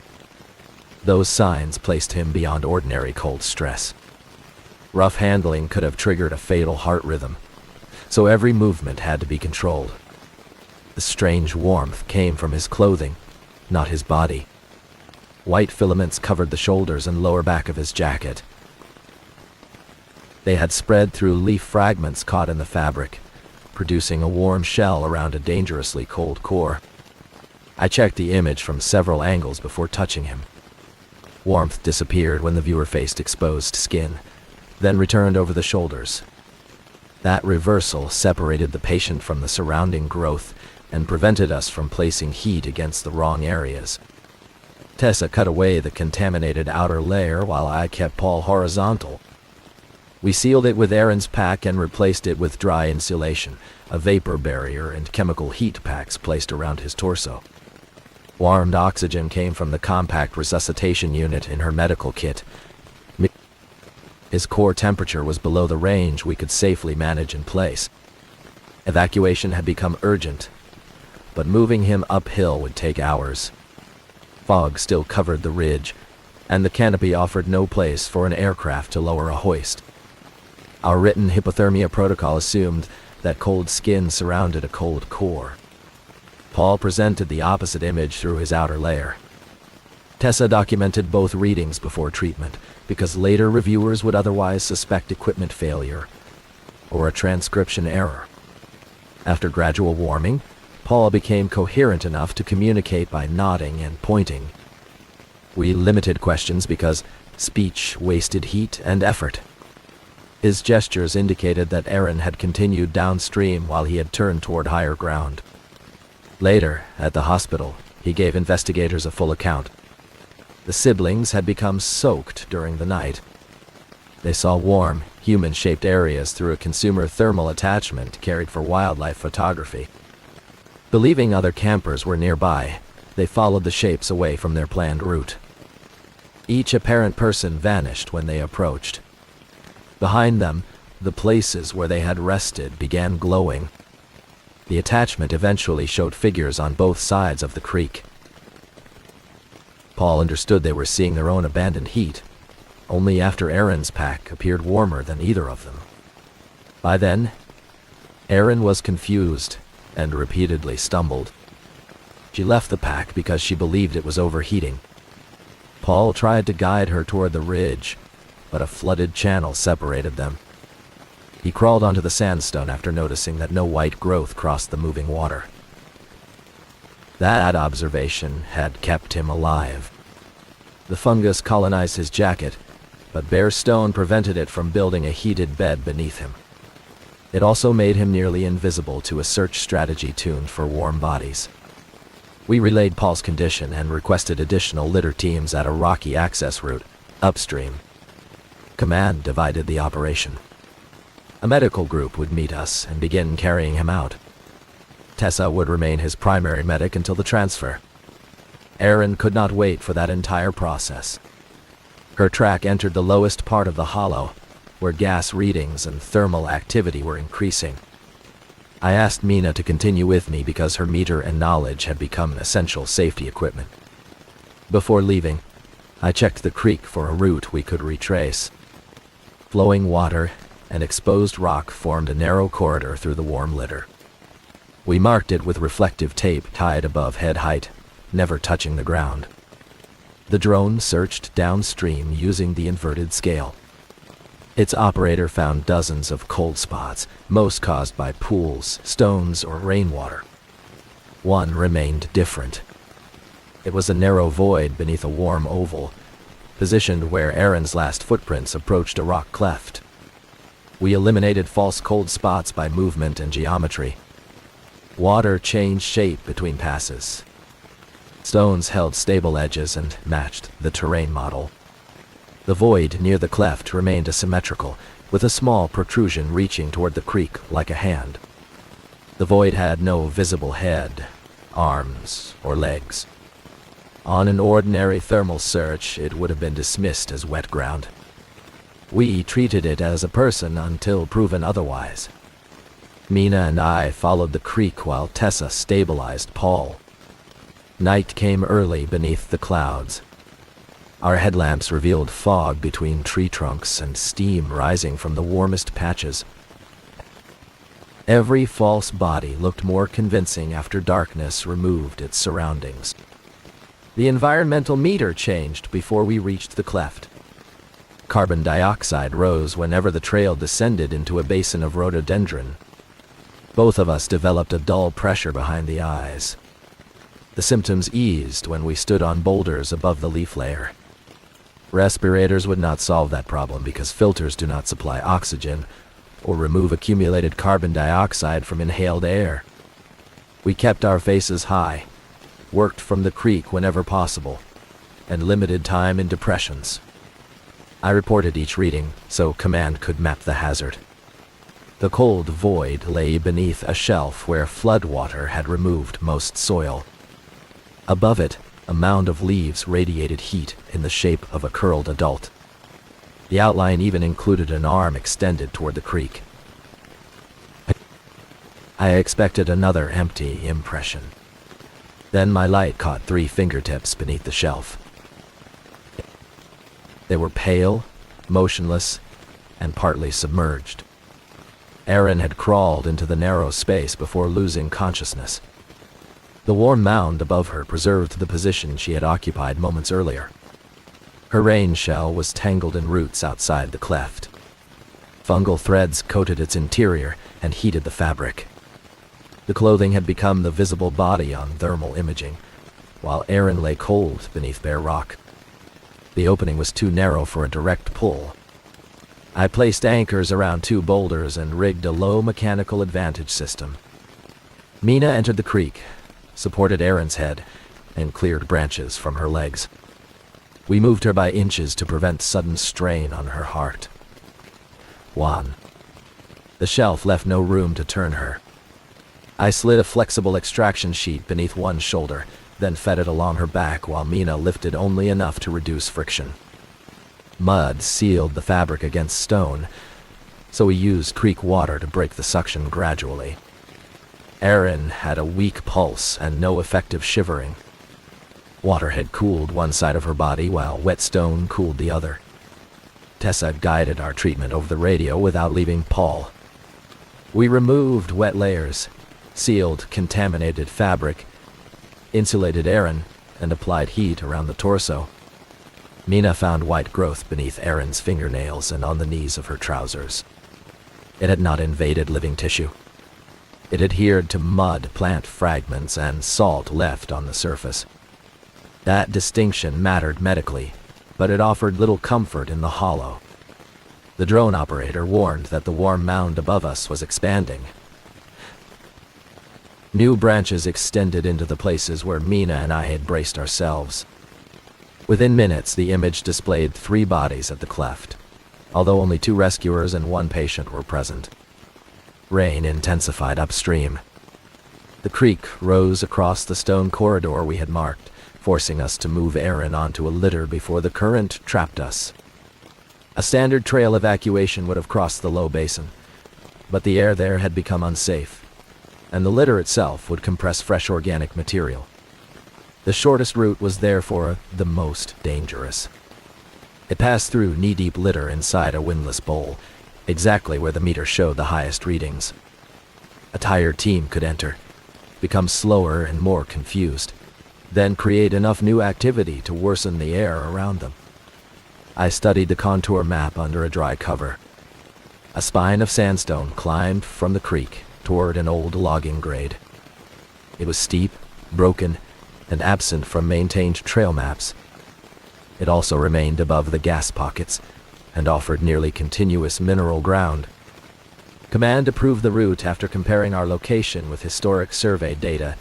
Those signs placed him beyond ordinary cold stress. Rough handling could have triggered a fatal heart rhythm, so every movement had to be controlled. The strange warmth came from his clothing, not his body. White filaments covered the shoulders and lower back of his jacket. They had spread through leaf fragments caught in the fabric, producing a warm shell around a dangerously cold core. I checked the image from several angles before touching him. Warmth disappeared when the viewer faced exposed skin, then returned over the shoulders. That reversal separated the patient from the surrounding growth and prevented us from placing heat against the wrong areas. Tessa cut away the contaminated outer layer while I kept Paul horizontal. We sealed it with Aaron's pack and replaced it with dry insulation, a vapor barrier, and chemical heat packs placed around his torso. Warmed oxygen came from the compact resuscitation unit in her medical kit. His core temperature was below the range we could safely manage in place. Evacuation had become urgent, but moving him uphill would take hours. Fog still covered the ridge, and the canopy offered no place for an aircraft to lower a hoist. Our written hypothermia protocol assumed that cold skin surrounded a cold core. Paul presented the opposite image through his outer layer. Tessa documented both readings before treatment, because later reviewers would otherwise suspect equipment failure or a transcription error. After gradual warming, Paul became coherent enough to communicate by nodding and pointing. We limited questions because speech wasted heat and effort. His gestures indicated that Aaron had continued downstream while he had turned toward higher ground. Later, at the hospital, he gave investigators a full account. The siblings had become soaked during the night. They saw warm, human-shaped areas through a consumer thermal attachment carried for wildlife photography. Believing other campers were nearby, they followed the shapes away from their planned route. Each apparent person vanished when they approached. Behind them, the places where they had rested began glowing. The attachment eventually showed figures on both sides of the creek. Paul understood they were seeing their own abandoned heat, only after Aaron's pack appeared warmer than either of them. By then, Aaron was confused and repeatedly stumbled. She left the pack because she believed it was overheating. Paul tried to guide her toward the ridge, but a flooded channel separated them. He crawled onto the sandstone after noticing that no white growth crossed the moving water. That observation had kept him alive. The fungus colonized his jacket, but bare stone prevented it from building a heated bed beneath him. It also made him nearly invisible to a search strategy tuned for warm bodies. We relayed Paul's condition and requested additional litter teams at a rocky access route, upstream. Command divided the operation. A medical group would meet us and begin carrying him out. Tessa would remain his primary medic until the transfer. Aaron could not wait for that entire process. Her track entered the lowest part of the hollow, where gas readings and thermal activity were increasing. I asked Mina to continue with me because her meter and knowledge had become essential safety equipment. Before leaving, I checked the creek for a route we could retrace. Flowing water and exposed rock formed a narrow corridor through the warm litter. We marked it with reflective tape tied above head height, never touching the ground. The drone searched downstream using the inverted scale. Its operator found dozens of cold spots, most caused by pools, stones, or rainwater. One remained different. It was a narrow void beneath a warm oval, positioned where Aaron's last footprints approached a rock cleft. We eliminated false cold spots by movement and geometry. Water changed shape between passes. Stones held stable edges and matched the terrain model. The void near the cleft remained asymmetrical, with a small protrusion reaching toward the creek like a hand. The void had no visible head, arms, or legs. On an ordinary thermal search, it would have been dismissed as wet ground. We treated it as a person until proven otherwise. Mina and I followed the creek while Tessa stabilized Paul. Night came early beneath the clouds. Our headlamps revealed fog between tree trunks and steam rising from the warmest patches. Every false body looked more convincing after darkness removed its surroundings. The environmental meter changed before we reached the cleft. Carbon dioxide rose whenever the trail descended into a basin of rhododendron. Both of us developed a dull pressure behind the eyes. The symptoms eased when we stood on boulders above the leaf layer. Respirators would not solve that problem because filters do not supply oxygen or remove accumulated carbon dioxide from inhaled air. We kept our faces high, worked from the creek whenever possible, and limited time in depressions. I reported each reading so command could map the hazard. The cold void lay beneath a shelf where floodwater had removed most soil. Above it, a mound of leaves radiated heat in the shape of a curled adult. The outline even included an arm extended toward the creek. I expected another empty impression. Then my light caught 3 fingertips beneath the shelf. They were pale, motionless, and partly submerged. Erin had crawled into the narrow space before losing consciousness. The warm mound above her preserved the position she had occupied moments earlier. Her rain shell was tangled in roots outside the cleft. Fungal threads coated its interior and heated the fabric. The clothing had become the visible body on thermal imaging, while Erin lay cold beneath bare rock. The opening was too narrow for a direct pull. I placed anchors around 2 boulders and rigged a low mechanical advantage system. Mina entered the creek, supported Erin's head, and cleared branches from her legs. We moved her by inches to prevent sudden strain on her heart. 1. The shelf left no room to turn her. I slid a flexible extraction sheet beneath one shoulder, then fed it along her back while Mina lifted only enough to reduce friction. Mud sealed the fabric against stone, so we used creek water to break the suction gradually. Erin had a weak pulse and no effective shivering. Water had cooled one side of her body while wet stone cooled the other. Tessa guided our treatment over the radio without leaving Paul. We removed wet layers, sealed contaminated fabric, insulated Erin, and applied heat around the torso. Mina found white growth beneath Erin's fingernails and on the knees of her trousers. It had not invaded living tissue. It adhered to mud, plant fragments, and salt left on the surface. That distinction mattered medically, but it offered little comfort in the hollow. The drone operator warned that the warm mound above us was expanding. New branches extended into the places where Mina and I had braced ourselves. Within minutes, the image displayed 3 bodies at the cleft, although only 2 rescuers and 1 patient were present. Rain intensified upstream. The creek rose across the stone corridor we had marked, forcing us to move Erin onto a litter before the current trapped us. A standard trail evacuation would have crossed the low basin, but the air there had become unsafe, and the litter itself would compress fresh organic material. The shortest route was therefore the most dangerous. It passed through knee-deep litter inside a windless bowl, exactly where the meter showed the highest readings. A tired team could enter, become slower and more confused, then create enough new activity to worsen the air around them. I studied the contour map under a dry cover. A spine of sandstone climbed from the creek toward an old logging grade. It was steep, broken, and absent from maintained trail maps. It also remained above the gas pockets and offered nearly continuous mineral ground. Command approved the route after comparing our location with historic survey data.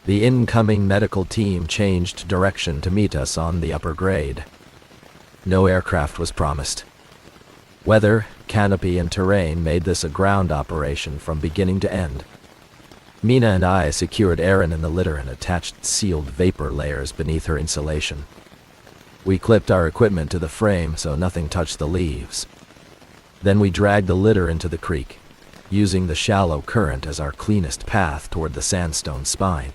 The incoming medical team changed direction to meet us on the upper grade. No aircraft was promised. Weather, canopy, and terrain made this a ground operation from beginning to end. Mina and I secured Erin in the litter and attached sealed vapor layers beneath her insulation. We clipped our equipment to the frame so nothing touched the leaves. Then we dragged the litter into the creek, using the shallow current as our cleanest path toward the sandstone spine.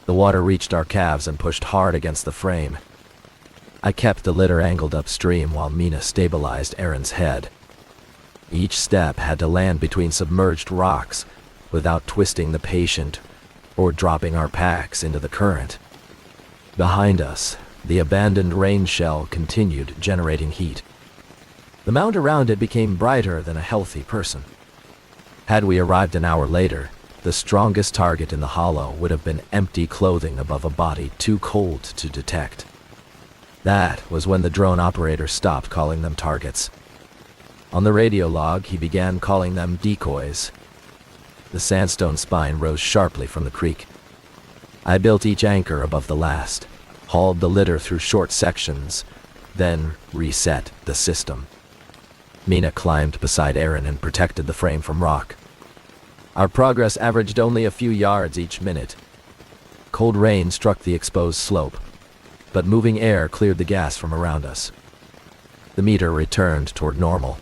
The water reached our calves and pushed hard against the frame. I kept the litter angled upstream while Mina stabilized Erin's head. Each step had to land between submerged rocks without twisting the patient or dropping our packs into the current. Behind us, the abandoned rain shell continued generating heat. The mound around it became brighter than a healthy person. Had we arrived an hour later, the strongest target in the hollow would have been empty clothing above a body too cold to detect. That was when the drone operator stopped calling them targets. On the radio log, he began calling them decoys. The sandstone spine rose sharply from the creek. I built each anchor above the last, hauled the litter through short sections, then reset the system. Mina climbed beside Aaron and protected the frame from rock. Our progress averaged only a few yards each minute. Cold rain struck the exposed slope, but moving air cleared the gas from around us. The meter returned toward normal.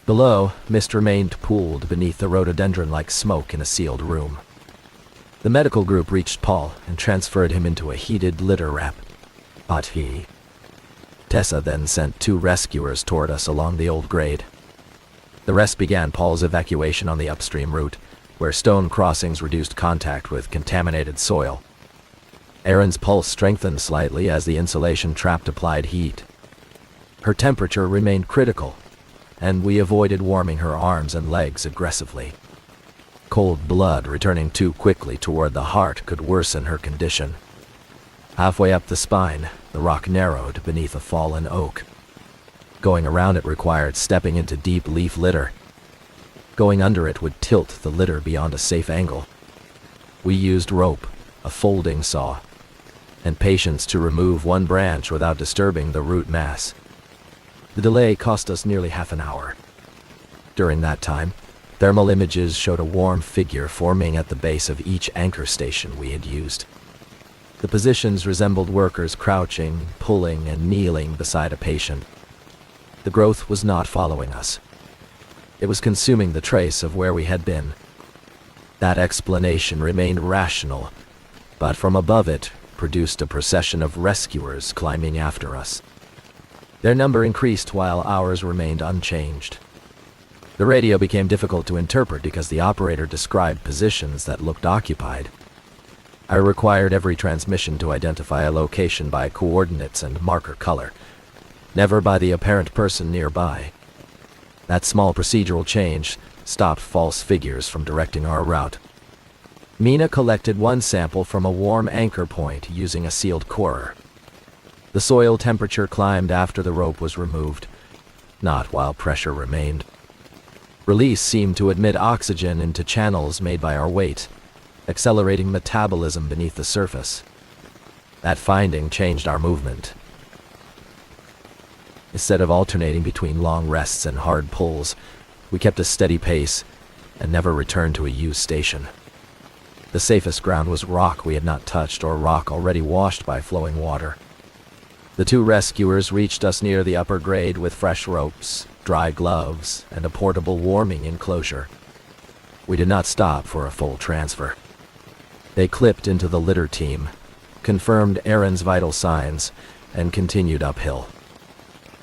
Below, mist remained pooled beneath the rhododendron-like smoke in a sealed room. The medical group reached Paul and transferred him into a heated litter wrap. But Tessa then sent 2 rescuers toward us along the old grade. The rest began Paul's evacuation on the upstream route, where stone crossings reduced contact with contaminated soil. Erin's pulse strengthened slightly as the insulation trapped applied heat. Her temperature remained critical, and we avoided warming her arms and legs aggressively. Cold blood returning too quickly toward the heart could worsen her condition. Halfway up the spine, the rock narrowed beneath a fallen oak. Going around it required stepping into deep leaf litter. Going under it would tilt the litter beyond a safe angle. We used rope, a folding saw, and patience to remove one branch without disturbing the root mass. The delay cost us nearly half an hour. During that time, thermal images showed a warm figure forming at the base of each anchor station we had used. The positions resembled workers crouching, pulling, and kneeling beside a patient. The growth was not following us. It was consuming the trace of where we had been. That explanation remained rational, but from above it produced a procession of rescuers climbing after us. Their number increased while ours remained unchanged. The radio became difficult to interpret because the operator described positions that looked occupied. I required every transmission to identify a location by coordinates and marker color, never by the apparent person nearby. That small procedural change stopped false figures from directing our route. Mina collected one sample from a warm anchor point using a sealed corer. The soil temperature climbed after the rope was removed, not while pressure remained. Release seemed to admit oxygen into channels made by our weight, accelerating metabolism beneath the surface. That finding changed our movement. Instead of alternating between long rests and hard pulls, we kept a steady pace and never returned to a used station. The safest ground was rock we had not touched or rock already washed by flowing water. The 2 rescuers reached us near the upper grade with fresh ropes, dry gloves, and a portable warming enclosure. We did not stop for a full transfer. They clipped into the litter team, confirmed Aaron's vital signs, and continued uphill.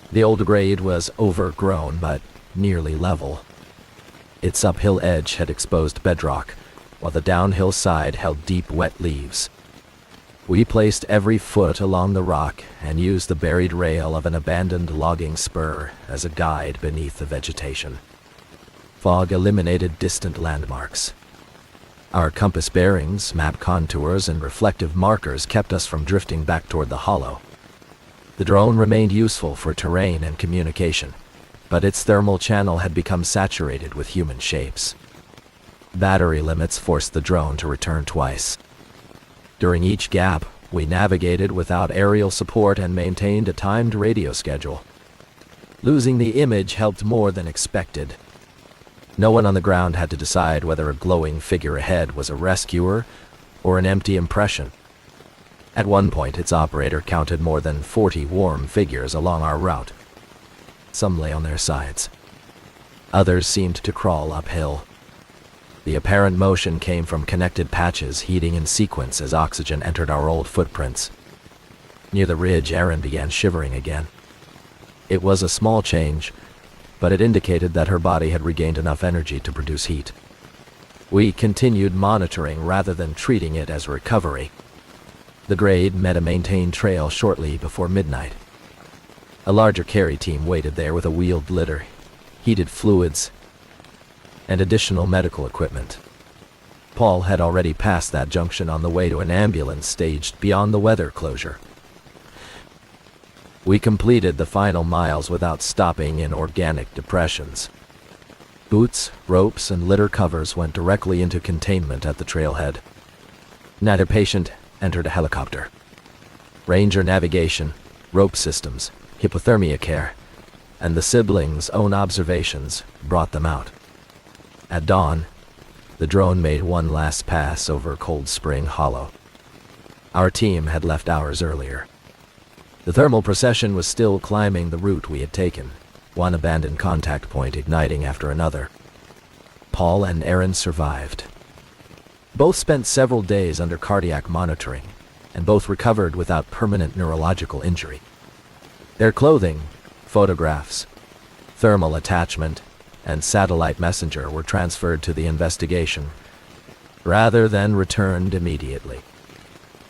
The old grade was overgrown but nearly level. Its uphill edge had exposed bedrock, while the downhill side held deep wet leaves. We placed every foot along the rock and used the buried rail of an abandoned logging spur as a guide beneath the vegetation. Fog eliminated distant landmarks. Our compass bearings, map contours, and reflective markers kept us from drifting back toward the hollow. The drone remained useful for terrain and communication, but its thermal channel had become saturated with human shapes. Battery limits forced the drone to return twice. During each gap, we navigated without aerial support and maintained a timed radio schedule. Losing the image helped more than expected. No one on the ground had to decide whether a glowing figure ahead was a rescuer or an empty impression. At one point, its operator counted more than 40 warm figures along our route. Some lay on their sides. Others seemed to crawl uphill. The apparent motion came from connected patches heating in sequence as oxygen entered our old footprints. Near the ridge, Erin began shivering again. It was a small change, but it indicated that her body had regained enough energy to produce heat. We continued monitoring rather than treating it as recovery. The grade met a maintained trail shortly before midnight. A larger carry team waited there with a wheeled litter, heated fluids, and additional medical equipment. Paul had already passed that junction on the way to an ambulance staged beyond the weather closure. We completed the final miles without stopping in organic depressions. Boots, ropes, and litter covers went directly into containment at the trailhead. Neither patient entered a helicopter. Ranger navigation, rope systems, hypothermia care, and the siblings' own observations brought them out. At dawn, the drone made one last pass over Cold Spring Hollow. Our team had left hours earlier. The thermal procession was still climbing the route we had taken, one abandoned contact point igniting after another. Paul and Aaron survived. Both spent several days under cardiac monitoring, and both recovered without permanent neurological injury. Their clothing, photographs, thermal attachment, and satellite messenger were transferred to the investigation, rather than returned immediately.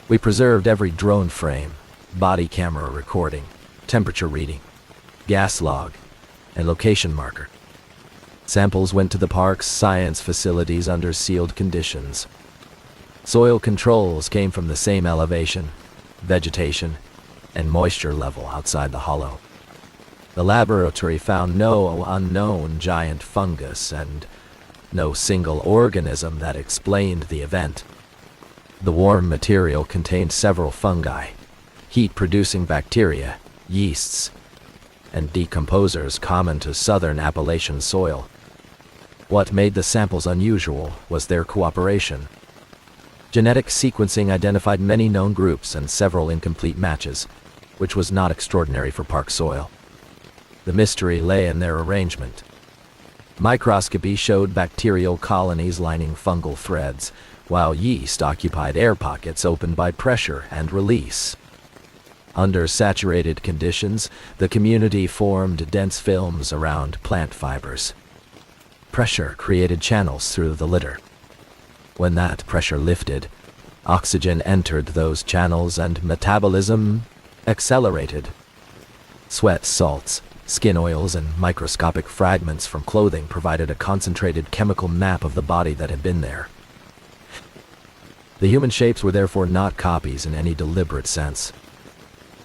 We preserved every drone frame, body camera recording, temperature reading, gas log, and location marker. Samples went to the park's science facilities under sealed conditions. Soil controls came from the same elevation, vegetation, and moisture level outside the hollow. The laboratory found no unknown giant fungus and no single organism that explained the event. The warm material contained several fungi, heat-producing bacteria, yeasts, and decomposers common to southern Appalachian soil. What made the samples unusual was their cooperation. Genetic sequencing identified many known groups and several incomplete matches, which was not extraordinary for park soil. The mystery lay in their arrangement. Microscopy showed bacterial colonies lining fungal threads, while yeast occupied air pockets opened by pressure and release. Under saturated conditions, the community formed dense films around plant fibers. Pressure created channels through the litter. When that pressure lifted, oxygen entered those channels and metabolism accelerated. Sweat salts, skin oils, and microscopic fragments from clothing provided a concentrated chemical map of the body that had been there. The human shapes were therefore not copies in any deliberate sense.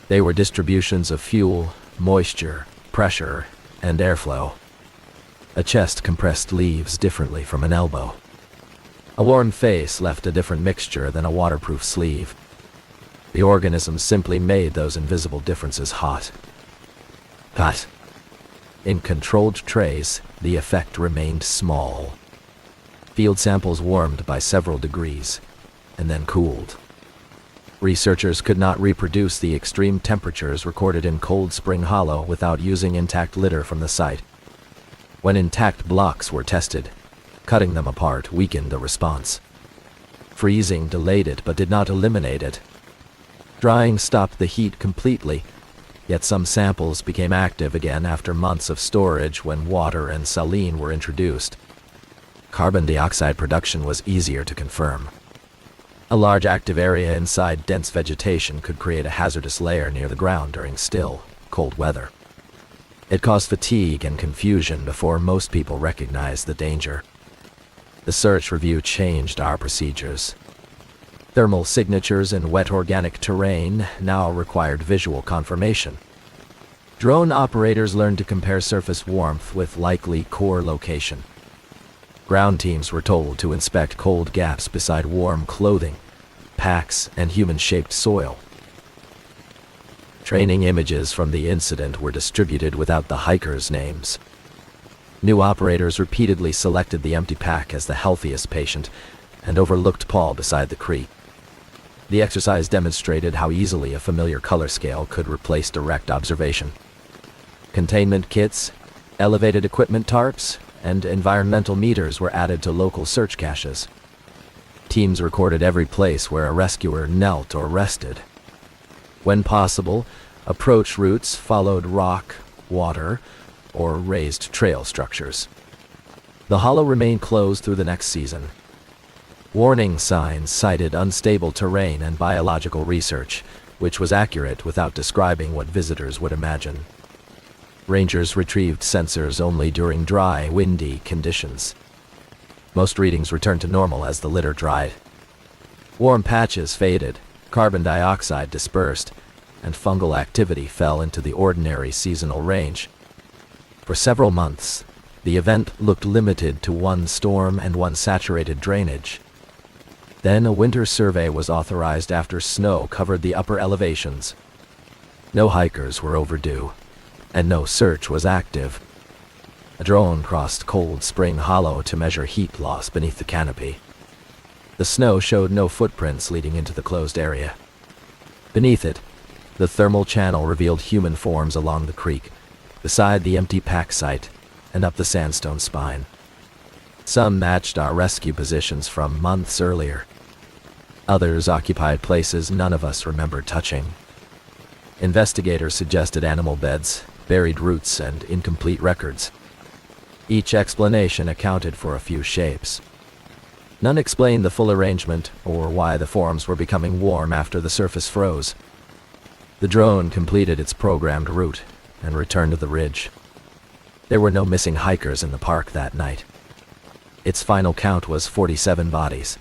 They were distributions of fuel, moisture, pressure, and airflow. A chest compressed leaves differently from an elbow. A worn face left a different mixture than a waterproof sleeve. The organisms simply made those invisible differences hot. But in controlled trays, the effect remained small. Field samples warmed by several degrees, and then cooled. Researchers could not reproduce the extreme temperatures recorded in Cold Spring Hollow without using intact litter from the site. When intact blocks were tested, cutting them apart weakened the response. Freezing delayed it but did not eliminate it. Drying stopped the heat completely, yet some samples became active again after months of storage when water and saline were introduced. Carbon dioxide production was easier to confirm. A large active area inside dense vegetation could create a hazardous layer near the ground during still, cold weather. It caused fatigue and confusion before most people recognized the danger. The search review changed our procedures. Thermal signatures in wet organic terrain now required visual confirmation. Drone operators learned to compare surface warmth with likely core location. Ground teams were told to inspect cold gaps beside warm clothing, packs, and human-shaped soil. Training images from the incident were distributed without the hikers' names. New operators repeatedly selected the empty pack as the healthiest patient and overlooked Paul beside the creek. The exercise demonstrated how easily a familiar color scale could replace direct observation. Containment kits, elevated equipment tarps, and environmental meters were added to local search caches. Teams recorded every place where a rescuer knelt or rested. When possible, approach routes followed rock, water, or raised trail structures. The hollow remained closed through the next season. Warning signs cited unstable terrain and biological research, which was accurate without describing what visitors would imagine. Rangers retrieved sensors only during dry, windy conditions. Most readings returned to normal as the litter dried. Warm patches faded, carbon dioxide dispersed, and fungal activity fell into the ordinary seasonal range. For several months, the event looked limited to one storm and one saturated drainage. Then a winter survey was authorized after snow covered the upper elevations. No hikers were overdue, and no search was active. A drone crossed Cold Spring Hollow to measure heat loss beneath the canopy. The snow showed no footprints leading into the closed area. Beneath it, the thermal channel revealed human forms along the creek, beside the empty pack site, and up the sandstone spine. Some matched our rescue positions from months earlier. Others occupied places none of us remembered touching. Investigators suggested animal beds, buried roots, and incomplete records. Each explanation accounted for a few shapes. None explained the full arrangement or why the forms were becoming warm after the surface froze. The drone completed its programmed route and returned to the ridge. There were no missing hikers in the park that night. Its final count was 47 bodies.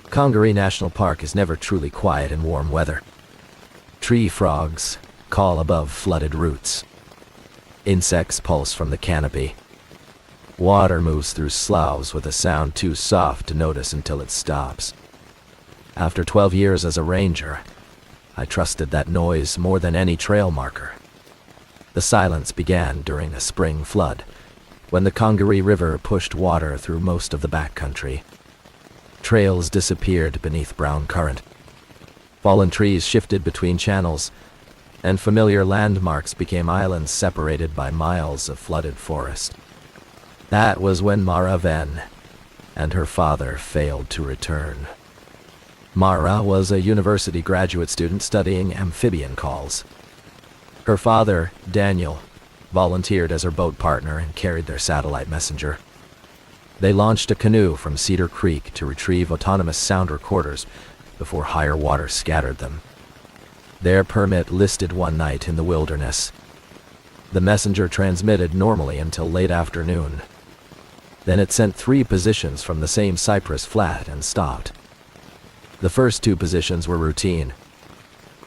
Congaree National Park is never truly quiet in warm weather. Tree frogs call above flooded roots. Insects pulse from the canopy. Water moves through sloughs with a sound too soft to notice until it stops. After 12 years as a ranger, I trusted that noise more than any trail marker. The silence began during a spring flood, when the Congaree River pushed water through most of the backcountry. Trails disappeared beneath brown current. Fallen trees shifted between channels, and familiar landmarks became islands separated by miles of flooded forest. That was when Mara Venn and her father failed to return. Mara was a university graduate student studying amphibian calls. Her father, Daniel, volunteered as her boat partner and carried their satellite messenger. They launched a canoe from Cedar Creek to retrieve autonomous sound recorders before higher water scattered them. Their permit listed one night in the wilderness. The messenger transmitted normally until late afternoon. Then it sent 3 positions from the same cypress flat and stopped. The first 2 positions were routine.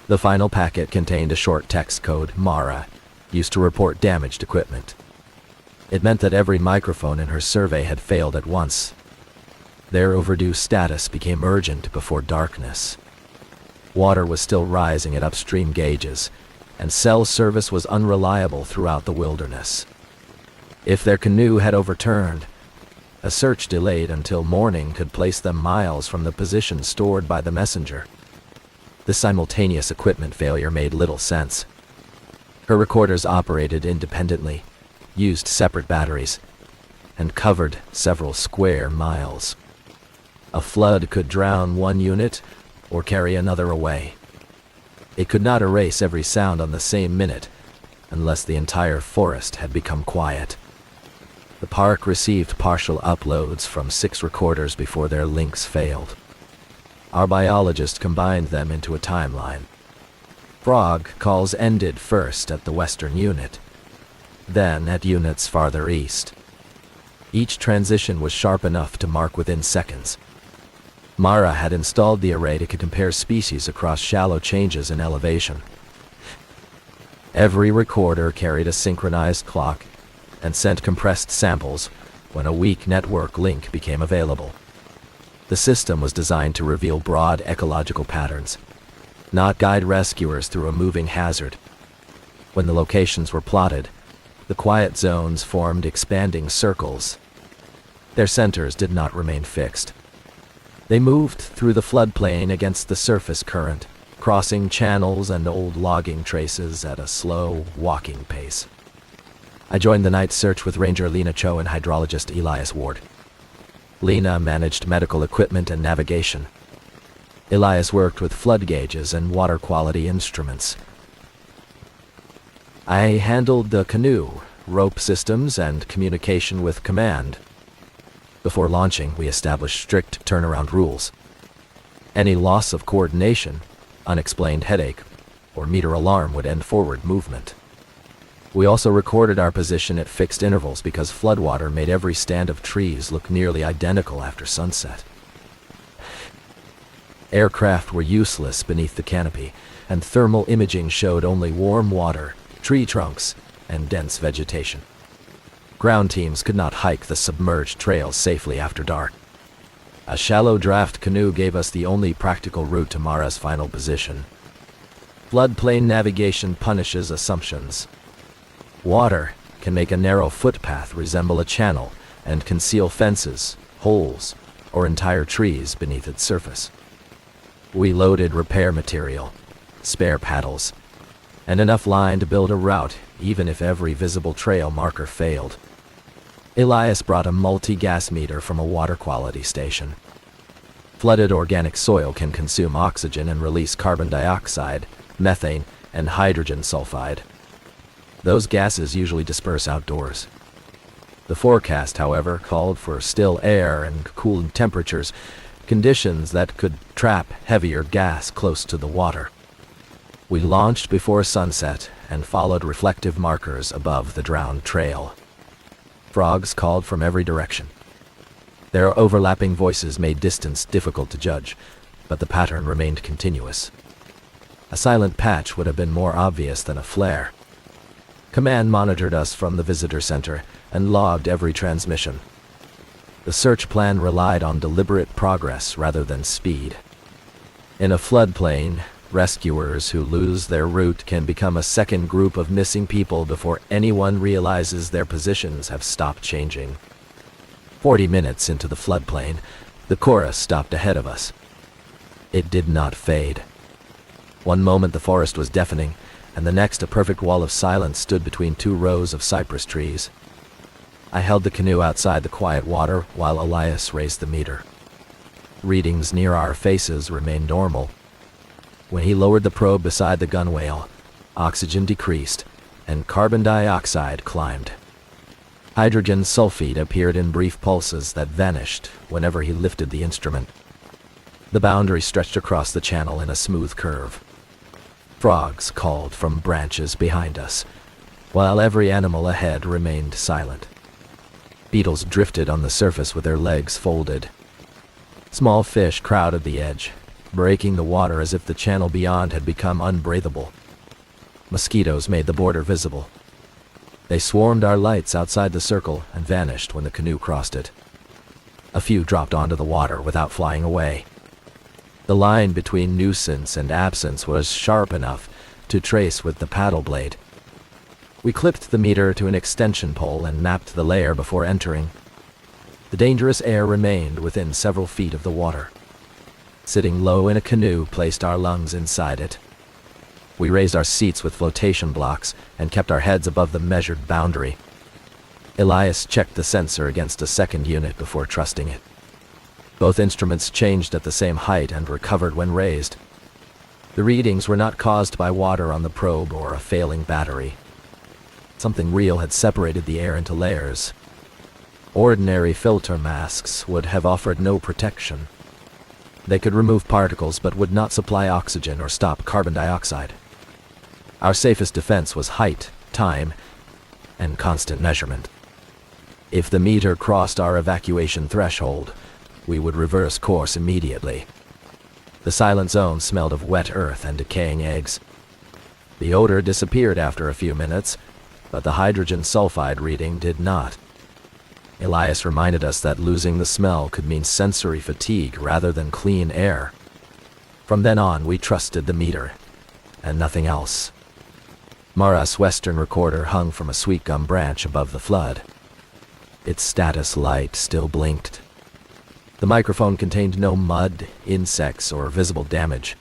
The final packet contained a short text code Mara used to report damaged equipment. It meant that every microphone in her survey had failed at once. Their overdue status became urgent before darkness. Water was still rising at upstream gauges, and cell service was unreliable throughout the wilderness. If their canoe had overturned, a search delayed until morning could place them miles from the position stored by the messenger. The simultaneous equipment failure made little sense. Her recorders operated independently, used separate batteries, and covered several square miles. A flood could drown one unit or carry another away. It could not erase every sound on the same minute unless the entire forest had become quiet. The park received partial uploads from 6 recorders before their links failed. Our biologist combined them into a timeline. Frog calls ended first at the western unit, then at units farther east. Each transition was sharp enough to mark within seconds. Mara had installed the array to compare species across shallow changes in elevation. Every recorder carried a synchronized clock and sent compressed samples when a weak network link became available. The system was designed to reveal broad ecological patterns, not guide rescuers through a moving hazard. When the locations were plotted, the quiet zones formed expanding circles. Their centers did not remain fixed. They moved through the floodplain against the surface current, crossing channels and old logging traces at a slow, walking pace. I joined the night search with Ranger Lena Cho and hydrologist Elias Ward. Lena managed medical equipment and navigation. Elias worked with flood gauges and water quality instruments. I handled the canoe, rope systems, and communication with command. Before launching, we established strict turnaround rules. Any loss of coordination, unexplained headache, or meter alarm would end forward movement. We also recorded our position at fixed intervals because floodwater made every stand of trees look nearly identical after sunset. Aircraft were useless beneath the canopy, and thermal imaging showed only warm water, tree trunks, and dense vegetation. Ground teams could not hike the submerged trails safely after dark. A shallow draft canoe gave us the only practical route to Mara's final position. Floodplain navigation punishes assumptions. Water can make a narrow footpath resemble a channel and conceal fences, holes, or entire trees beneath its surface. We loaded repair material, spare paddles, and enough line to build a route even if every visible trail marker failed. Elias brought a multi-gas meter from a water quality station. Flooded organic soil can consume oxygen and release carbon dioxide, methane, and hydrogen sulfide. Those gases usually disperse outdoors. The forecast, however, called for still air and cool temperatures, conditions that could trap heavier gas close to the water. We launched before sunset and followed reflective markers above the drowned trail. Frogs called from every direction. Their overlapping voices made distance difficult to judge, but the pattern remained continuous. A silent patch would have been more obvious than a flare. Command monitored us from the visitor center and logged every transmission. The search plan relied on deliberate progress rather than speed. In a floodplain, rescuers who lose their route can become a second group of missing people before anyone realizes their positions have stopped changing. 40 minutes into the floodplain, the chorus stopped ahead of us. It did not fade. One moment the forest was deafening, and the next a perfect wall of silence stood between two rows of cypress trees. I held the canoe outside the quiet water while Elias raised the meter. Readings near our faces remained normal. When he lowered the probe beside the gunwale, oxygen decreased and carbon dioxide climbed. Hydrogen sulfide appeared in brief pulses that vanished whenever he lifted the instrument. The boundary stretched across the channel in a smooth curve. Frogs called from branches behind us, while every animal ahead remained silent. Beetles drifted on the surface with their legs folded. Small fish crowded the edge, breaking the water as if the channel beyond had become unbreathable. Mosquitoes made the border visible. They swarmed our lights outside the circle and vanished when the canoe crossed it. A few dropped onto the water without flying away. The line between nuisance and absence was sharp enough to trace with the paddle blade. We clipped the meter to an extension pole and mapped the layer before entering. The dangerous air remained within several feet of the water. Sitting low in a canoe placed our lungs inside it. We raised our seats with flotation blocks and kept our heads above the measured boundary. Elias checked the sensor against a second unit before trusting it. Both instruments changed at the same height and recovered when raised. The readings were not caused by water on the probe or a failing battery. Something real had separated the air into layers. Ordinary filter masks would have offered no protection. They could remove particles but would not supply oxygen or stop carbon dioxide. Our safest defense was height, time, and constant measurement. If the meter crossed our evacuation threshold, we would reverse course immediately. The silent zone smelled of wet earth and decaying eggs. The odor disappeared after a few minutes, but the hydrogen sulfide reading did not. Elias reminded us that losing the smell could mean sensory fatigue rather than clean air. From then on, we trusted the meter, and nothing else. Mara's Western recorder hung from a sweet gum branch above the flood. Its status light still blinked. The microphone contained no mud, insects, or visible damage.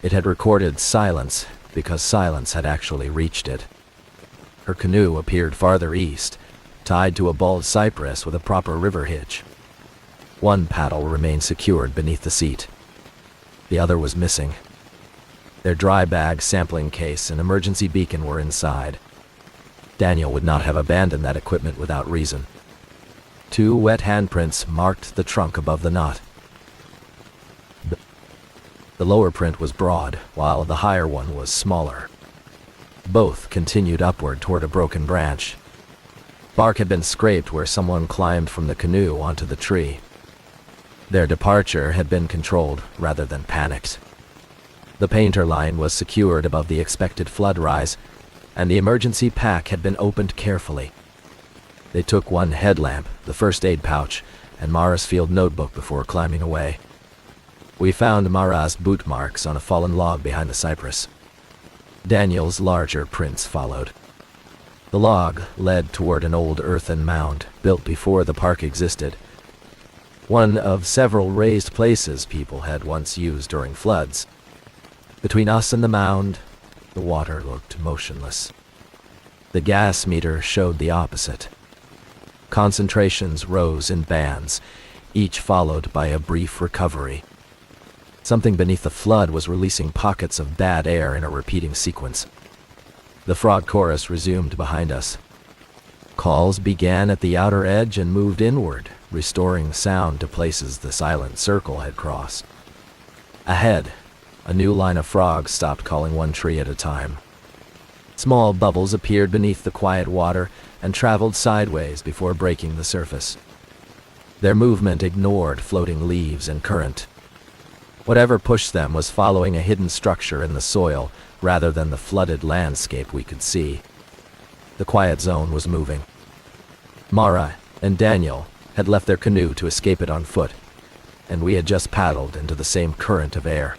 It had recorded silence because silence had actually reached it. Her canoe appeared farther east, tied to a bald cypress with a proper river hitch. One paddle remained secured beneath the seat. The other was missing. Their dry bag, sampling case, and emergency beacon were inside. Daniel would not have abandoned that equipment without reason. 2 wet handprints marked the trunk above the knot. The lower print was broad, while the higher one was smaller. Both continued upward toward a broken branch. Bark had been scraped where someone climbed from the canoe onto the tree. Their departure had been controlled rather than panicked. The painter line was secured above the expected flood rise, and the emergency pack had been opened carefully. They took one headlamp, the first aid pouch, and Mara's field notebook before climbing away. We found Mara's boot marks on a fallen log behind the cypress. Daniel's larger prints followed. The log led toward an old earthen mound built before the park existed, one of several raised places people had once used during floods. Between us and the mound, the water looked motionless. The gas meter showed the opposite. Concentrations rose in bands, each followed by a brief recovery. Something beneath the flood was releasing pockets of bad air in a repeating sequence. The frog chorus resumed behind us. Calls began at the outer edge and moved inward, restoring sound to places the silent circle had crossed. Ahead, a new line of frogs stopped calling one tree at a time. Small bubbles appeared beneath the quiet water and traveled sideways before breaking the surface. Their movement ignored floating leaves and current. Whatever pushed them was following a hidden structure in the soil rather than the flooded landscape we could see. The quiet zone was moving. Mara and Daniel had left their canoe to escape it on foot, and we had just paddled into the same current of air.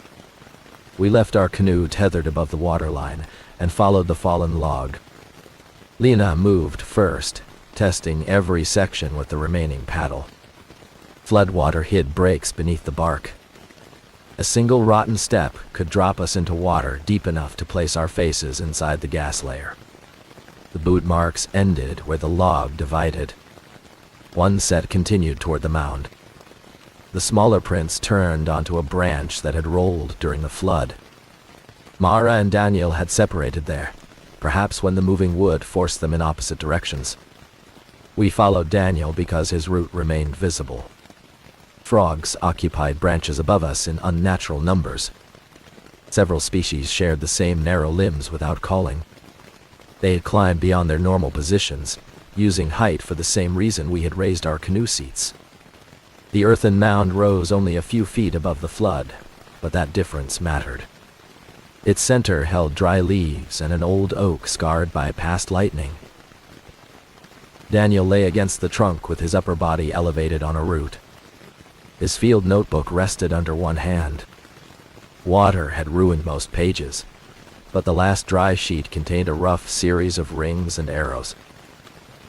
We left our canoe tethered above the waterline and followed the fallen log. Lena moved first, testing every section with the remaining paddle. Floodwater hid breaks beneath the bark. A single rotten step could drop us into water deep enough to place our faces inside the gas layer. The boot marks ended where the log divided. One set continued toward the mound. The smaller prints turned onto a branch that had rolled during the flood. Mara and Daniel had separated there, perhaps when the moving wood forced them in opposite directions. We followed Daniel because his route remained visible. Frogs occupied branches above us in unnatural numbers. Several species shared the same narrow limbs without calling. They had climbed beyond their normal positions, using height for the same reason we had raised our canoe seats. The earthen mound rose only a few feet above the flood, but that difference mattered. Its center held dry leaves and an old oak scarred by past lightning. Daniel lay against the trunk with his upper body elevated on a root. His field notebook rested under one hand. Water had ruined most pages, but the last dry sheet contained a rough series of rings and arrows.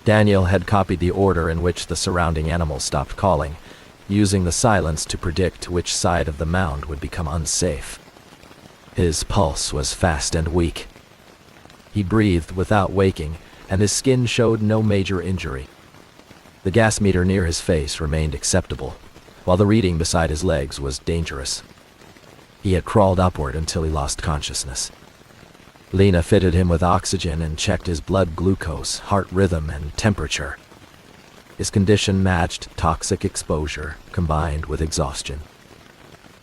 Daniel had copied the order in which the surrounding animals stopped calling, using the silence to predict which side of the mound would become unsafe. His pulse was fast and weak. He breathed without waking, and his skin showed no major injury. The gas meter near his face remained acceptable, while the reading beside his legs was dangerous. He had crawled upward until he lost consciousness. Lena fitted him with oxygen and checked his blood glucose, heart rhythm, and temperature. His condition matched toxic exposure combined with exhaustion.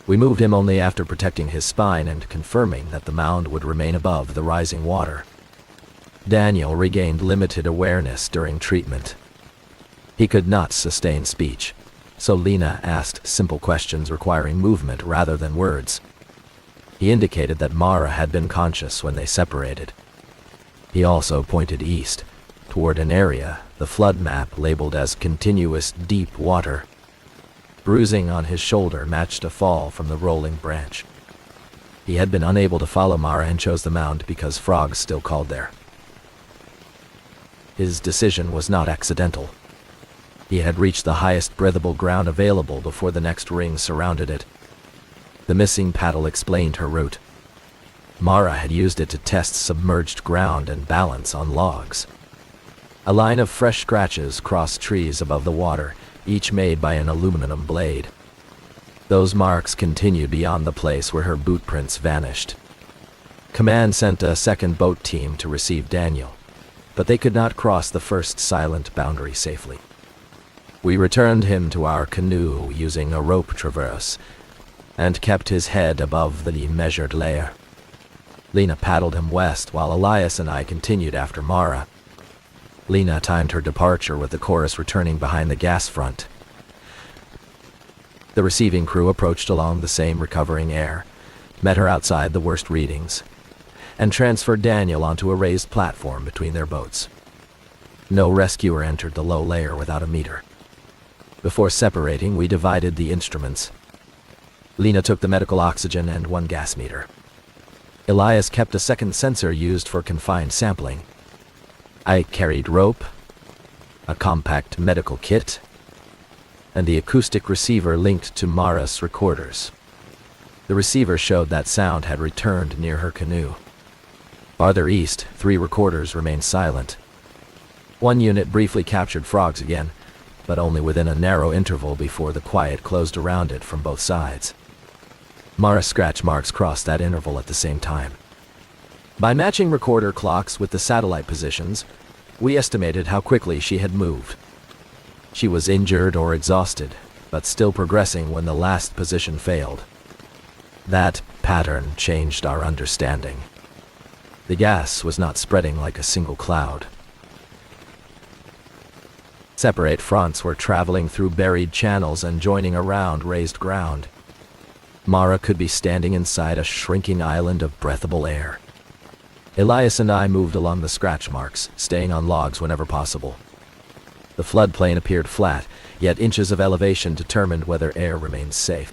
We moved him only after protecting his spine and confirming that the mound would remain above the rising water. Daniel regained limited awareness during treatment. He could not sustain speech, so Lena asked simple questions requiring movement rather than words. He indicated that Mara had been conscious when they separated. He also pointed east, toward an area the flood map labeled as continuous deep water. Bruising on his shoulder matched a fall from the rolling branch. He had been unable to follow Mara and chose the mound because frogs still called there. His decision was not accidental. He had reached the highest breathable ground available before the next ring surrounded it. The missing paddle explained her route. Mara had used it to test submerged ground and balance on logs. A line of fresh scratches crossed trees above the water, each made by an aluminum blade. Those marks continued beyond the place where her boot prints vanished. Command sent a second boat team to receive Daniel, but they could not cross the first silent boundary safely. We returned him to our canoe using a rope traverse, and kept his head above the measured layer. Lena paddled him west while Elias and I continued after Mara. Lena timed her departure with the chorus returning behind the gas front. The receiving crew approached along the same recovering air, met her outside the worst readings, and transferred Daniel onto a raised platform between their boats. No rescuer entered the low layer without a meter. Before separating, we divided the instruments. Lena took the medical oxygen and one gas meter. Elias kept a second sensor used for confined sampling. I carried rope, a compact medical kit, and the acoustic receiver linked to Mara's recorders. The receiver showed that sound had returned near her canoe. Farther east, 3 recorders remained silent. One unit briefly captured frogs again, but only within a narrow interval before the quiet closed around it from both sides. Mara's scratch marks crossed that interval at the same time. By matching recorder clocks with the satellite positions, we estimated how quickly she had moved. She was injured or exhausted, but still progressing when the last position failed. That pattern changed our understanding. The gas was not spreading like a single cloud. Separate fronts were traveling through buried channels and joining around raised ground. Mara could be standing inside a shrinking island of breathable air. Elias and I moved along the scratch marks, staying on logs whenever possible. The floodplain appeared flat, yet inches of elevation determined whether air remained safe.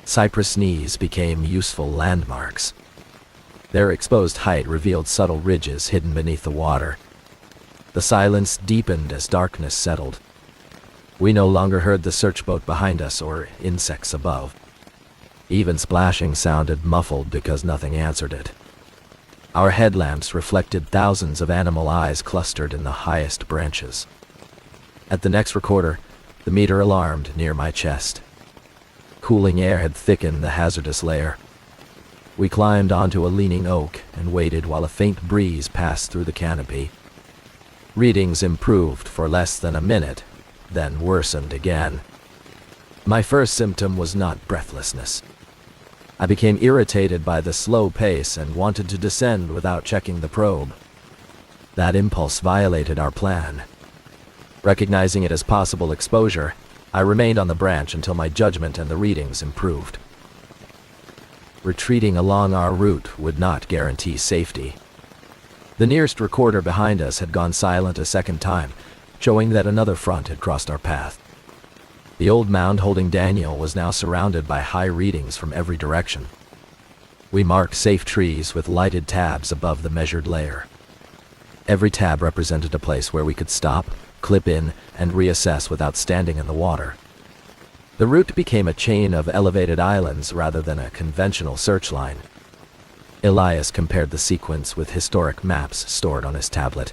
Cypress knees became useful landmarks. Their exposed height revealed subtle ridges hidden beneath the water. The silence deepened as darkness settled. We no longer heard the search boat behind us or insects above. Even splashing sounded muffled because nothing answered it. Our headlamps reflected thousands of animal eyes clustered in the highest branches. At the next recorder, the meter alarmed near my chest. Cooling air had thickened the hazardous layer. We climbed onto a leaning oak and waited while a faint breeze passed through the canopy. Readings improved for less than a minute, then worsened again. My first symptom was not breathlessness. I became irritated by the slow pace and wanted to descend without checking the probe. That impulse violated our plan. Recognizing it as possible exposure, I remained on the branch until my judgment and the readings improved. Retreating along our route would not guarantee safety. The nearest recorder behind us had gone silent a second time, showing that another front had crossed our path. The old mound holding Daniel was now surrounded by high readings from every direction. We marked safe trees with lighted tabs above the measured layer. Every tab represented a place where we could stop, clip in, and reassess without standing in the water. The route became a chain of elevated islands rather than a conventional search line. Elias compared the sequence with historic maps stored on his tablet.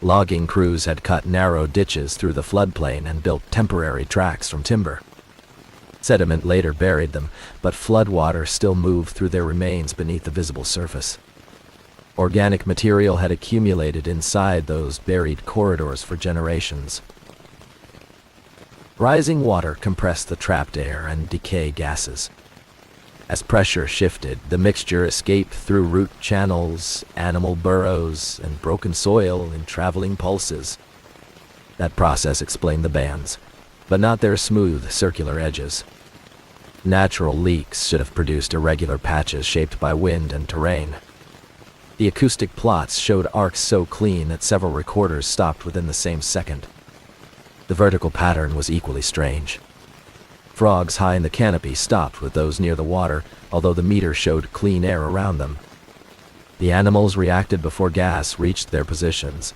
Logging crews had cut narrow ditches through the floodplain and built temporary tracks from timber. Sediment later buried them, but floodwater still moved through their remains beneath the visible surface. Organic material had accumulated inside those buried corridors for generations. Rising water compressed the trapped air and decay gases. As pressure shifted, the mixture escaped through root channels, animal burrows, and broken soil in traveling pulses. That process explained the bands, but not their smooth, circular edges. Natural leaks should have produced irregular patches shaped by wind and terrain. The acoustic plots showed arcs so clean that several recorders stopped within the same second. The vertical pattern was equally strange. Frogs high in the canopy stopped with those near the water, although the meter showed clean air around them. The animals reacted before gas reached their positions,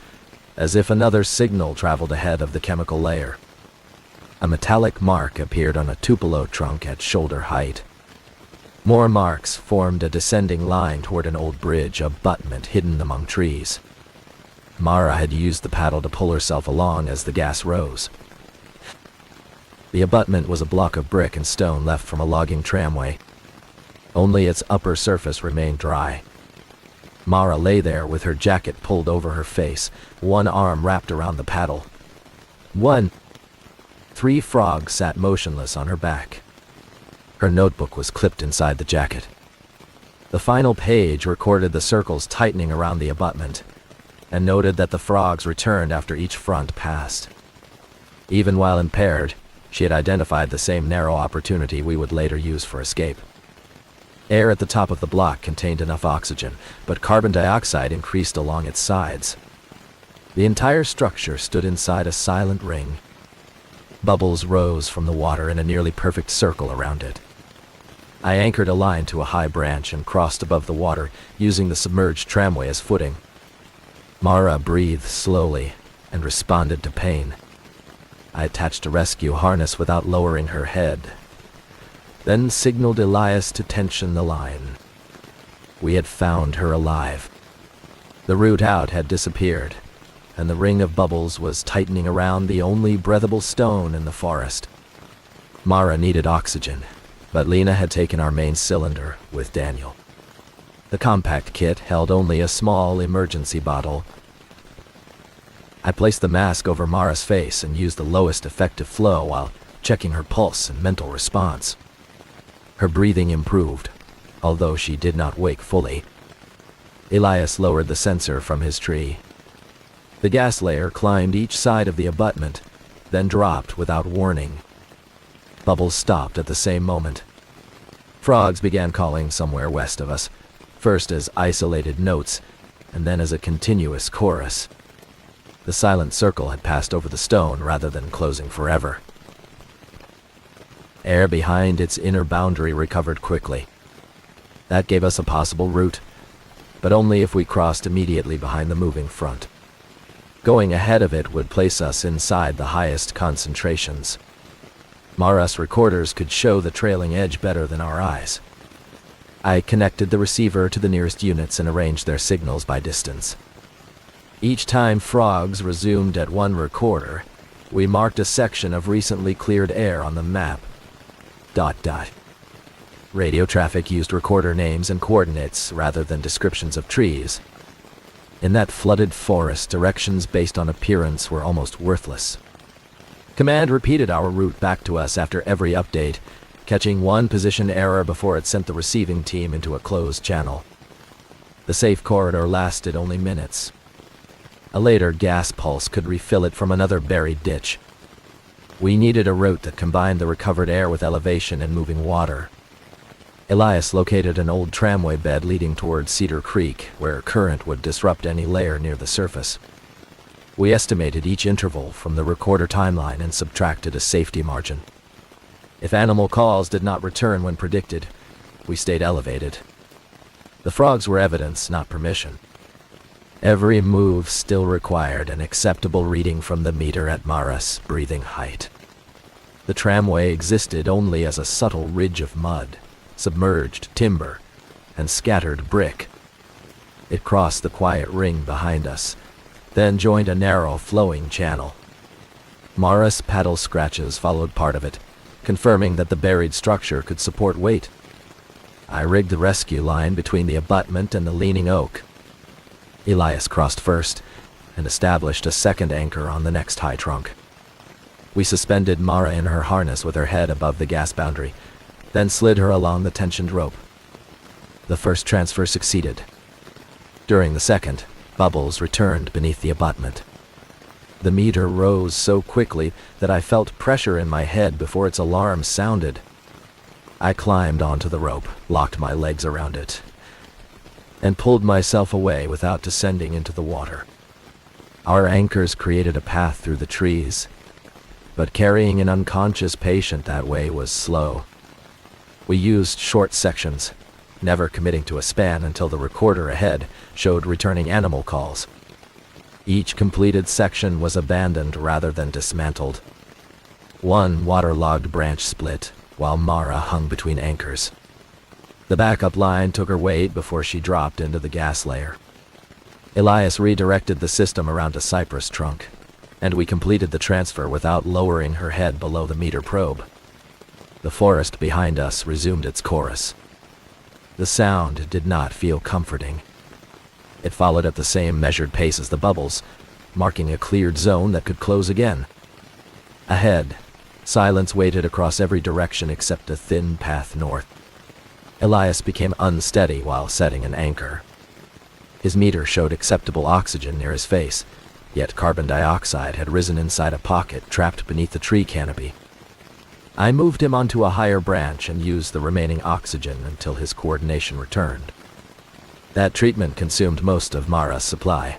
as if another signal traveled ahead of the chemical layer. A metallic mark appeared on a tupelo trunk at shoulder height. More marks formed a descending line toward an old bridge abutment hidden among trees. Mara had used the paddle to pull herself along as the gas rose. The abutment was a block of brick and stone left from a logging tramway. Only its upper surface remained dry. Mara lay there with her jacket pulled over her face, one arm wrapped around the paddle. 3 frogs sat motionless on her back. Her notebook was clipped inside the jacket. The final page recorded the circles tightening around the abutment, and noted that the frogs returned after each front passed. Even while impaired, she had identified the same narrow opportunity we would later use for escape. Air at the top of the block contained enough oxygen, but carbon dioxide increased along its sides. The entire structure stood inside a silent ring. Bubbles rose from the water in a nearly perfect circle around it. I anchored a line to a high branch and crossed above the water, using the submerged tramway as footing. Mara breathed slowly and responded to pain. I attached a rescue harness without lowering her head, then signaled Elias to tension the line. We had found her alive. The route out had disappeared, and the ring of bubbles was tightening around the only breathable stone in the forest. Mara needed oxygen, but Lena had taken our main cylinder with Daniel. The compact kit held only a small emergency bottle. I placed the mask over Mara's face and used the lowest effective flow while checking her pulse and mental response. Her breathing improved, although she did not wake fully. Elias lowered the sensor from his tree. The gas layer climbed each side of the abutment, then dropped without warning. Bubbles stopped at the same moment. Frogs began calling somewhere west of us, first as isolated notes, and then as a continuous chorus. The silent circle had passed over the stone rather than closing forever. Air behind its inner boundary recovered quickly. That gave us a possible route, but only if we crossed immediately behind the moving front. Going ahead of it would place us inside the highest concentrations. Mara's recorders could show the trailing edge better than our eyes. I connected the receiver to the nearest units and arranged their signals by distance. Each time frogs resumed at one recorder, we marked a section of recently cleared air on the map. ... Radio traffic used recorder names and coordinates rather than descriptions of trees. In that flooded forest, directions based on appearance were almost worthless. Command repeated our route back to us after every update, catching one position error before it sent the receiving team into a closed channel. The safe corridor lasted only minutes. A later gas pulse could refill it from another buried ditch. We needed a route that combined the recovered air with elevation and moving water. Elias located an old tramway bed leading towards Cedar Creek, where current would disrupt any layer near the surface. We estimated each interval from the recorder timeline and subtracted a safety margin. If animal calls did not return when predicted, we stayed elevated. The frogs were evidence, not permission. Every move still required an acceptable reading from the meter at Mara's breathing height. The tramway existed only as a subtle ridge of mud, submerged timber, and scattered brick. It crossed the quiet ring behind us, then joined a narrow flowing channel. Mara's paddle scratches followed part of it, confirming that the buried structure could support weight. I rigged the rescue line between the abutment and the leaning oak. Elias crossed first and established a second anchor on the next high trunk. We suspended Mara in her harness with her head above the gas boundary, then slid her along the tensioned rope. The first transfer succeeded. During the second, Bubbles returned beneath the abutment. The meter rose so quickly that I felt pressure in my head before its alarm sounded. I climbed onto the rope, locked my legs around it, and pulled myself away without descending into the water. Our anchors created a path through the trees, but carrying an unconscious patient that way was slow. We used short sections, never committing to a span until the recorder ahead showed returning animal calls. Each completed section was abandoned rather than dismantled. One waterlogged branch split, while Mara hung between anchors. The backup line took her weight before she dropped into the gas layer. Elias redirected the system around a cypress trunk, and we completed the transfer without lowering her head below the meter probe. The forest behind us resumed its chorus. The sound did not feel comforting. It followed at the same measured pace as the bubbles, marking a cleared zone that could close again. Ahead, silence waited across every direction except a thin path north. Elias became unsteady while setting an anchor. His meter showed acceptable oxygen near his face, yet carbon dioxide had risen inside a pocket trapped beneath the tree canopy. I moved him onto a higher branch and used the remaining oxygen until his coordination returned. That treatment consumed most of Mara's supply.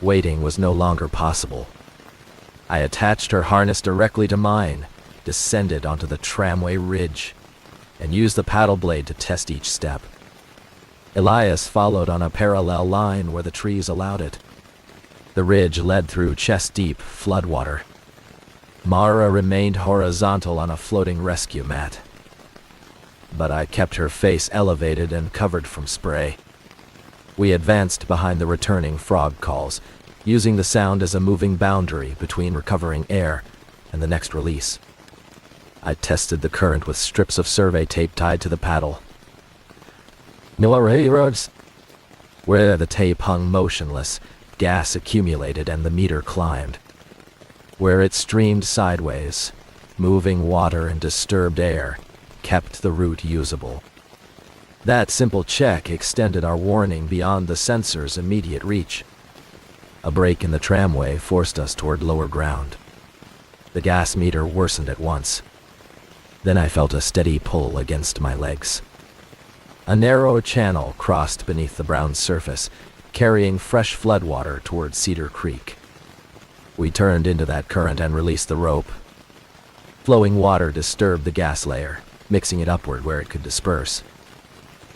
Waiting was no longer possible. I attached her harness directly to mine, descended onto the tramway ridge, and used the paddle blade to test each step. Elias followed on a parallel line where the trees allowed it. The ridge led through chest-deep floodwater. Mara remained horizontal on a floating rescue mat, but I kept her face elevated and covered from spray. We advanced behind the returning frog calls, using the sound as a moving boundary between recovering air and the next release. I tested the current with strips of survey tape tied to the paddle. No railroads. Where the tape hung motionless, gas accumulated and the meter climbed. Where it streamed sideways, moving water and disturbed air kept the route usable. That simple check extended our warning beyond the sensor's immediate reach. A break in the tramway forced us toward lower ground. The gas meter worsened at once. Then I felt a steady pull against my legs. A narrow channel crossed beneath the brown surface, carrying fresh floodwater toward Cedar Creek. We turned into that current and released the rope. Flowing water disturbed the gas layer, mixing it upward where it could disperse.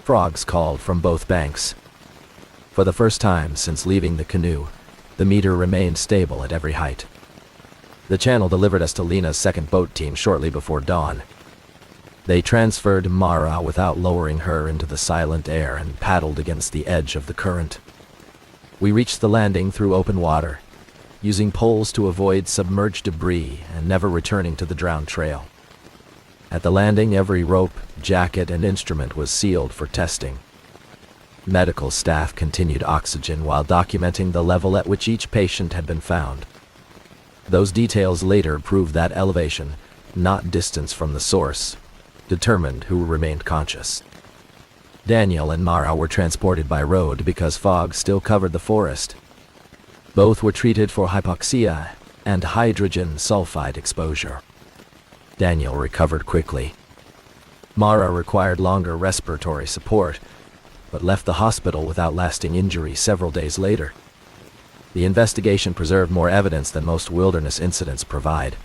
Frogs called from both banks. For the first time since leaving the canoe, the meter remained stable at every height. The channel delivered us to Lena's second boat team shortly before dawn. They transferred Mara without lowering her into the silent air and paddled against the edge of the current. We reached the landing through open water, using poles to avoid submerged debris and never returning to the drowned trail. At the landing, every rope, jacket, and instrument was sealed for testing. Medical staff continued oxygen while documenting the level at which each patient had been found. Those details later proved that elevation, not distance from the source, determined who remained conscious. Daniel and Mara were transported by road because fog still covered the forest. Both were treated for hypoxia and hydrogen sulfide exposure. Daniel recovered quickly. Mara required longer respiratory support, but left the hospital without lasting injury several days later. The investigation preserved more evidence than most wilderness incidents provide.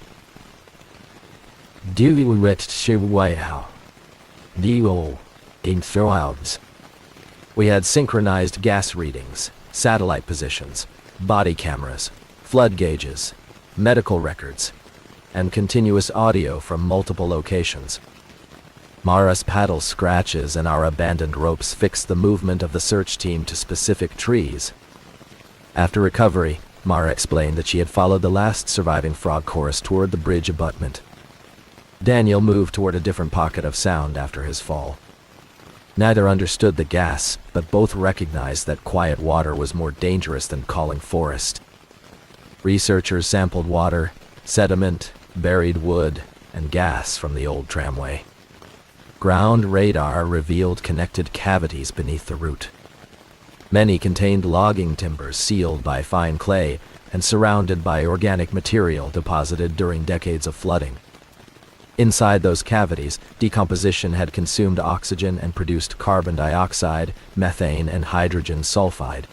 We had synchronized gas readings, satellite positions, body cameras, flood gauges, medical records, and continuous audio from multiple locations. Mara's paddle scratches and our abandoned ropes fixed the movement of the search team to specific trees. After recovery, Mara explained that she had followed the last surviving frog chorus toward the bridge abutment. Daniel moved toward a different pocket of sound after his fall. Neither understood the gas, but both recognized that quiet water was more dangerous than calling forest. Researchers sampled water, sediment, buried wood, and gas from the old tramway. Ground radar revealed connected cavities beneath the route. Many contained logging timbers sealed by fine clay and surrounded by organic material deposited during decades of flooding. Inside those cavities, decomposition had consumed oxygen and produced carbon dioxide, methane, and hydrogen sulfide.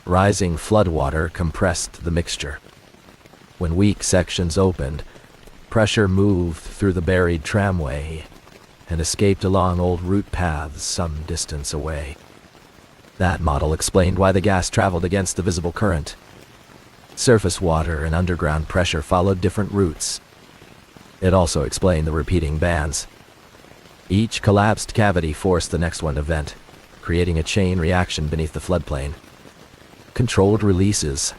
Rising floodwater compressed the mixture. When weak sections opened, pressure moved through the buried tramway and escaped along old route paths some distance away. That model explained why the gas traveled against the visible current. Surface water and underground pressure followed different routes. It also explained the repeating bands. Each collapsed cavity forced the next one to vent, creating a chain reaction beneath the floodplain. Controlled releases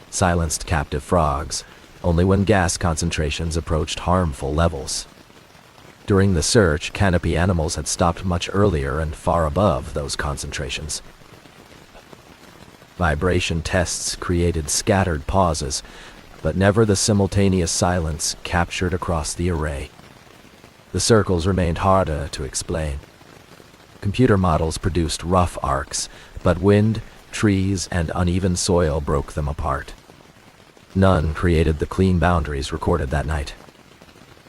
silenced captive frogs only when gas concentrations approached harmful levels. During the search, canopy animals had stopped much earlier and far above those concentrations. Vibration tests created scattered pauses, but never the simultaneous silence captured across the array. The circles remained harder to explain. Computer models produced rough arcs, but wind, trees, and uneven soil broke them apart. None created the clean boundaries recorded that night.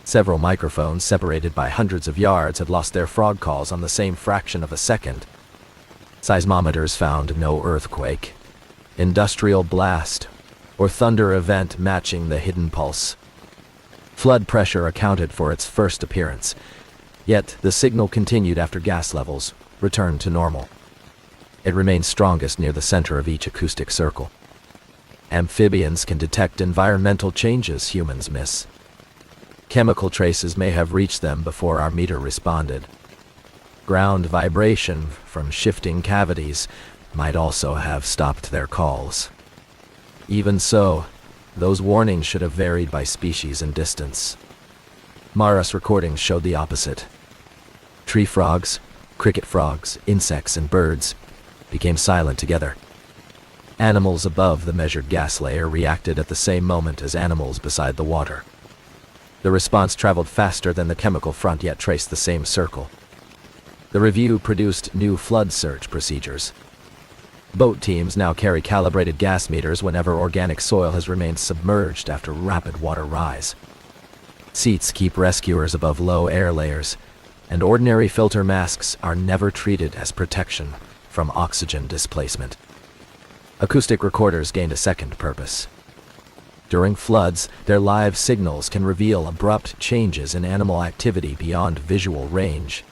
Several microphones separated by hundreds of yards had lost their frog calls on the same fraction of a second. Seismometers found no earthquake, industrial blast, or thunder event matching the hidden pulse. Flood pressure accounted for its first appearance, yet the signal continued after gas levels returned to normal. It remains strongest near the center of each acoustic circle. Amphibians can detect environmental changes humans miss. Chemical traces may have reached them before our meter responded. Ground vibration from shifting cavities might also have stopped their calls. Even so, those warnings should have varied by species and distance. Mara's recordings showed the opposite. Tree frogs, cricket frogs, insects, and birds became silent together. Animals above the measured gas layer reacted at the same moment as animals beside the water. The response traveled faster than the chemical front, yet traced the same circle. The review produced new flood search procedures. Boat teams now carry calibrated gas meters whenever organic soil has remained submerged after rapid water rise. Seats keep rescuers above low air layers, and ordinary filter masks are never treated as protection from oxygen displacement. Acoustic recorders gained a second purpose. During floods, their live signals can reveal abrupt changes in animal activity beyond visual range.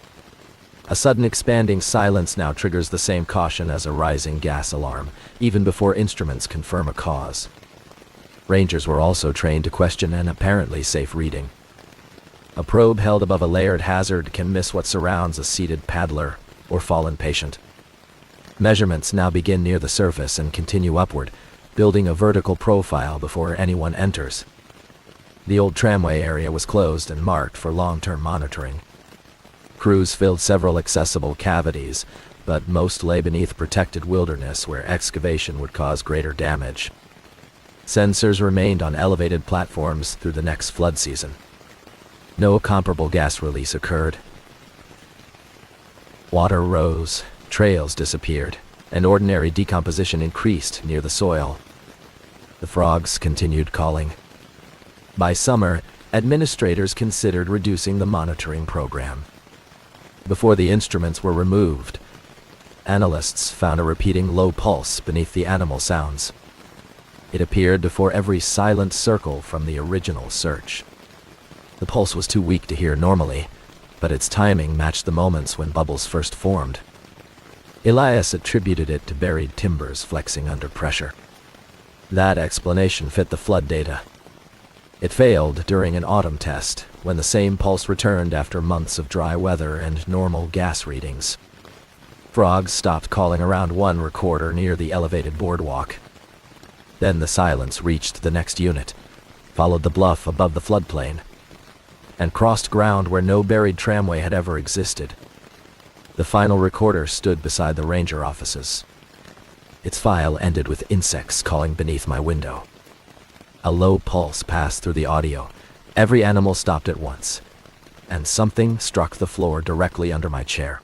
A sudden expanding silence now triggers the same caution as a rising gas alarm, even before instruments confirm a cause. Rangers were also trained to question an apparently safe reading. A probe held above a layered hazard can miss what surrounds a seated paddler or fallen patient. Measurements now begin near the surface and continue upward, building a vertical profile before anyone enters. The old tramway area was closed and marked for long-term monitoring. Crews filled several accessible cavities, but most lay beneath protected wilderness where excavation would cause greater damage. Sensors remained on elevated platforms through the next flood season. No comparable gas release occurred. Water rose, trails disappeared, and ordinary decomposition increased near the soil. The frogs continued calling. By summer, administrators considered reducing the monitoring program. Before the instruments were removed, analysts found a repeating low pulse beneath the animal sounds. It appeared before every silent circle from the original search. The pulse was too weak to hear normally, but its timing matched the moments when bubbles first formed. Elias attributed it to buried timbers flexing under pressure. That explanation fit the flood data. It failed during an autumn test, when the same pulse returned after months of dry weather and normal gas readings. Frogs stopped calling around one recorder near the elevated boardwalk. Then the silence reached the next unit, followed the bluff above the floodplain, and crossed ground where no buried tramway had ever existed. The final recorder stood beside the ranger offices. Its file ended with insects calling beneath my window. A low pulse passed through the audio. Every animal stopped at once, and something struck the floor directly under my chair.